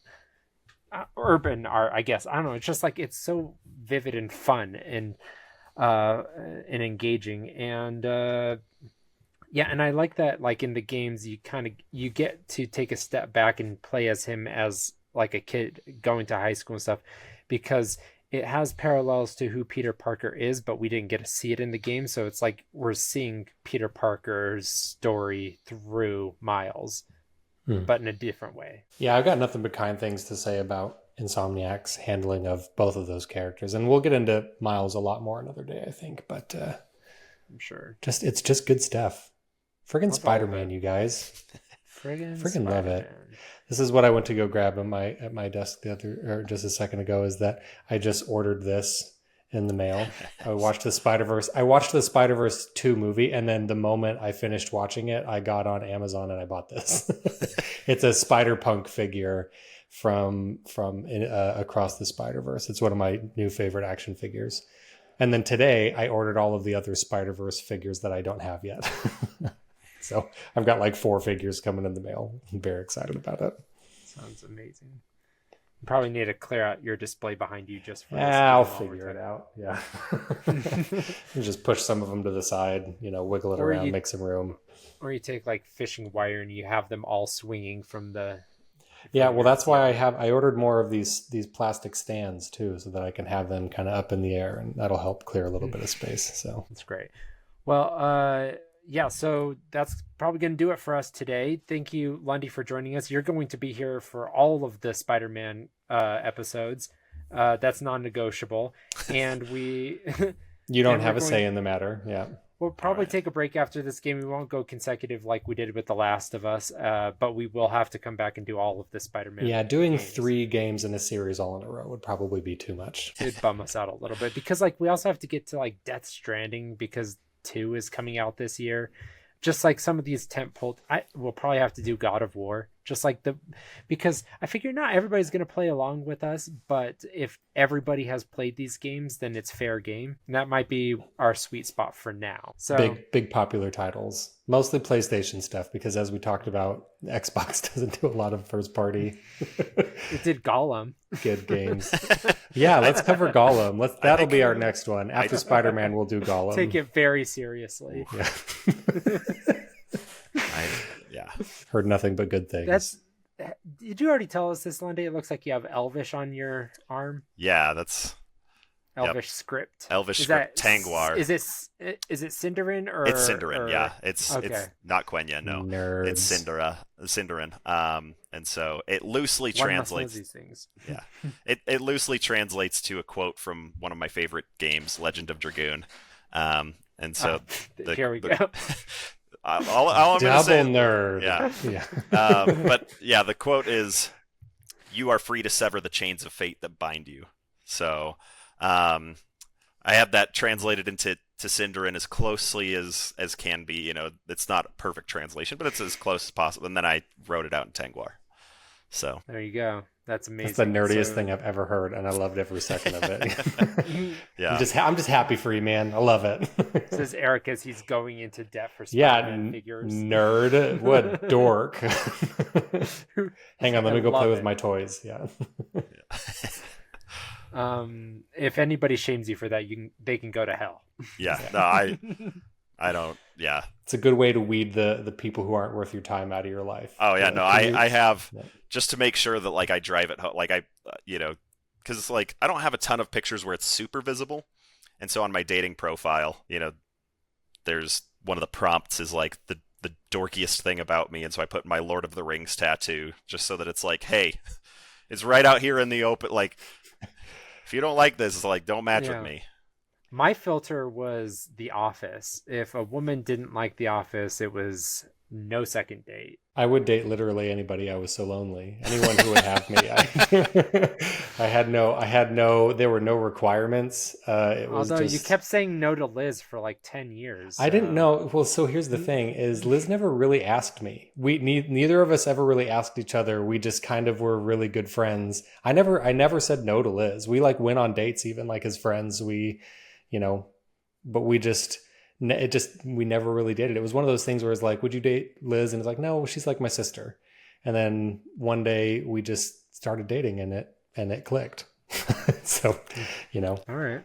urban art, I guess. I don't know, it's just like it's so vivid and fun and engaging. And and I like that, like in the games you get to take a step back and play as him as like a kid going to high school and stuff, because it has parallels to who Peter Parker is, but we didn't get to see it in the game. So it's like we're seeing Peter Parker's story through Miles, but in a different way. Yeah, I've got nothing but kind things to say about Insomniac's handling of both of those characters. And we'll get into Miles a lot more another day, I think. But I'm sure. It's just good stuff. Friggin' Spider-Man, you guys. Friggin' love it. This is what I went to go grab at my desk just a second ago, is that I just ordered this in the mail. I watched the Spider-Verse 2 movie, and then the moment I finished watching it, I got on Amazon and I bought this. It's a Spider-Punk figure from Across the Spider-Verse. It's one of my new favorite action figures. And then today I ordered all of the other Spider-Verse figures that I don't have yet. So I've got like 4 figures coming in the mail. I'm very excited about it. Sounds amazing. You probably need to clear out your display behind you just for this. I'll figure it out. Yeah. You just push some of them to the side, wiggle it around, make some room. Or you take like fishing wire and you have them all swinging from the... Yeah, well, that's why I ordered more of these plastic stands too, so that I can have them kind of up in the air, and that'll help clear a little bit of space. So that's great. Well, yeah, so that's probably going to do it for us today. Thank you, Lundy, for joining us. You're going to be here for all of the Spider-Man episodes. That's non-negotiable. And we... You don't have a say in the matter. Yeah. We'll probably take a break after this game. We won't go consecutive like we did with The Last of Us, but we will have to come back and do all of the Spider-Man. Yeah, doing games. 3 games in a series all in a row would probably be too much. It'd bum us out a little bit, because like we also have to get to like Death Stranding, because 2 is coming out this year. Just like some of these tentpole, we'll probably have to do God of War, just like because I figure not everybody's going to play along with us, but if everybody has played these games, then it's fair game. And that might be our sweet spot for now. So big popular titles, mostly PlayStation stuff, because as we talked about, Xbox doesn't do a lot of first party. It did Gollum. Good games. Yeah, let's cover Gollum. That'll be our next one. After Spider-Man, we'll do Gollum. Take it very seriously. Yeah. Yeah. Heard nothing but good things. Did you already tell us this, Lundy? It looks like you have Elvish on your arm. Yeah, that's Elvish script. Elvish script. Tangwar. Is it Sindarin or? It's Sindarin. Yeah, it's not Quenya. No, nerds. It's Sindarin. And so it loosely translates. These things. Yeah, it loosely translates to a quote from one of my favorite games, Legend of Dragoon. And so here we go. All I'm Double say, nerd. Yeah. But yeah, the quote is, "You are free to sever the chains of fate that bind you." So, I have that translated into Sindarin as closely as can be. It's not a perfect translation, but it's as close as possible. And then I wrote it out in Tangwar. So there you go. That's amazing. That's the nerdiest thing I've ever heard, and I loved every second of it. Yeah, I'm just happy for you, man. I love it. Says Eric as he's going into debt for Spider-Man figures. Nerd. What dork. Hang on, let me go play with my toys. Yeah. If anybody shames you for that, they can go to hell. Yeah. No, I don't. Yeah. It's a good way to weed the people who aren't worth your time out of your life. Oh yeah, no, I have, just to make sure that like I drive it home, like because like I don't have a ton of pictures where it's super visible, and so on my dating profile, there's one of the prompts is like the dorkiest thing about me, and so I put my Lord of the Rings tattoo just so that it's like, hey, it's right out here in the open. Like, if you don't like this, it's like, don't match with me. My filter was The Office. If a woman didn't like The Office, it was no second date. I would date literally anybody. I was so lonely. Anyone who would have me. I had no, there were no requirements. It was Although just, you kept saying no to Liz for like 10 years. I didn't know. Well, so here's the thing is Liz never really asked me. Neither of us ever really asked each other. We just kind of were really good friends. I never said no to Liz. We like went on dates even like as friends. But we never really dated. It was one of those things where it's like, would you date Liz? And it's like, no, she's like my sister. And then one day we just started dating and it clicked. So, All right.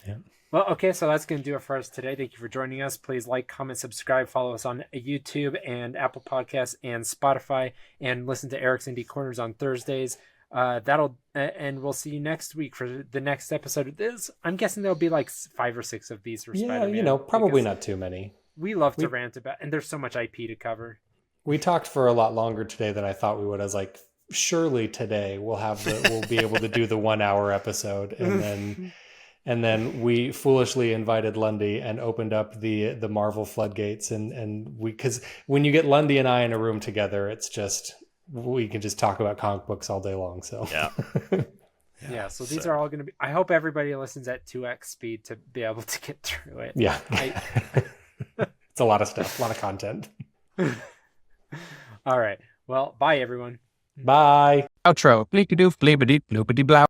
Yeah. Well, okay, so that's going to do it for us today. Thank you for joining us. Please like, comment, subscribe, follow us on YouTube and Apple Podcasts and Spotify, and listen to Eric's Indie Corners on Thursdays. And we'll see you next week for the next episode of this. I'm guessing there'll be like 5 or 6 of these for Spider-Man. Probably not too many. We love to rant about, and there's so much IP to cover. We talked for a lot longer today than I thought we would. I was like, surely today we'll be able to do the 1 hour episode. And then we foolishly invited Lundy and opened up the Marvel floodgates. Because when you get Lundy and I in a room together, it's just, we can just talk about comic books all day long. So Yeah. Yeah, so these are all going to be, I hope everybody listens at 2x speed to be able to get through it. Yeah. It's a lot of stuff, a lot of content. All right. Well, bye everyone. Bye. Outro. Bleep-a-doof, bleep-a-deep, bloop-a-dee-blow.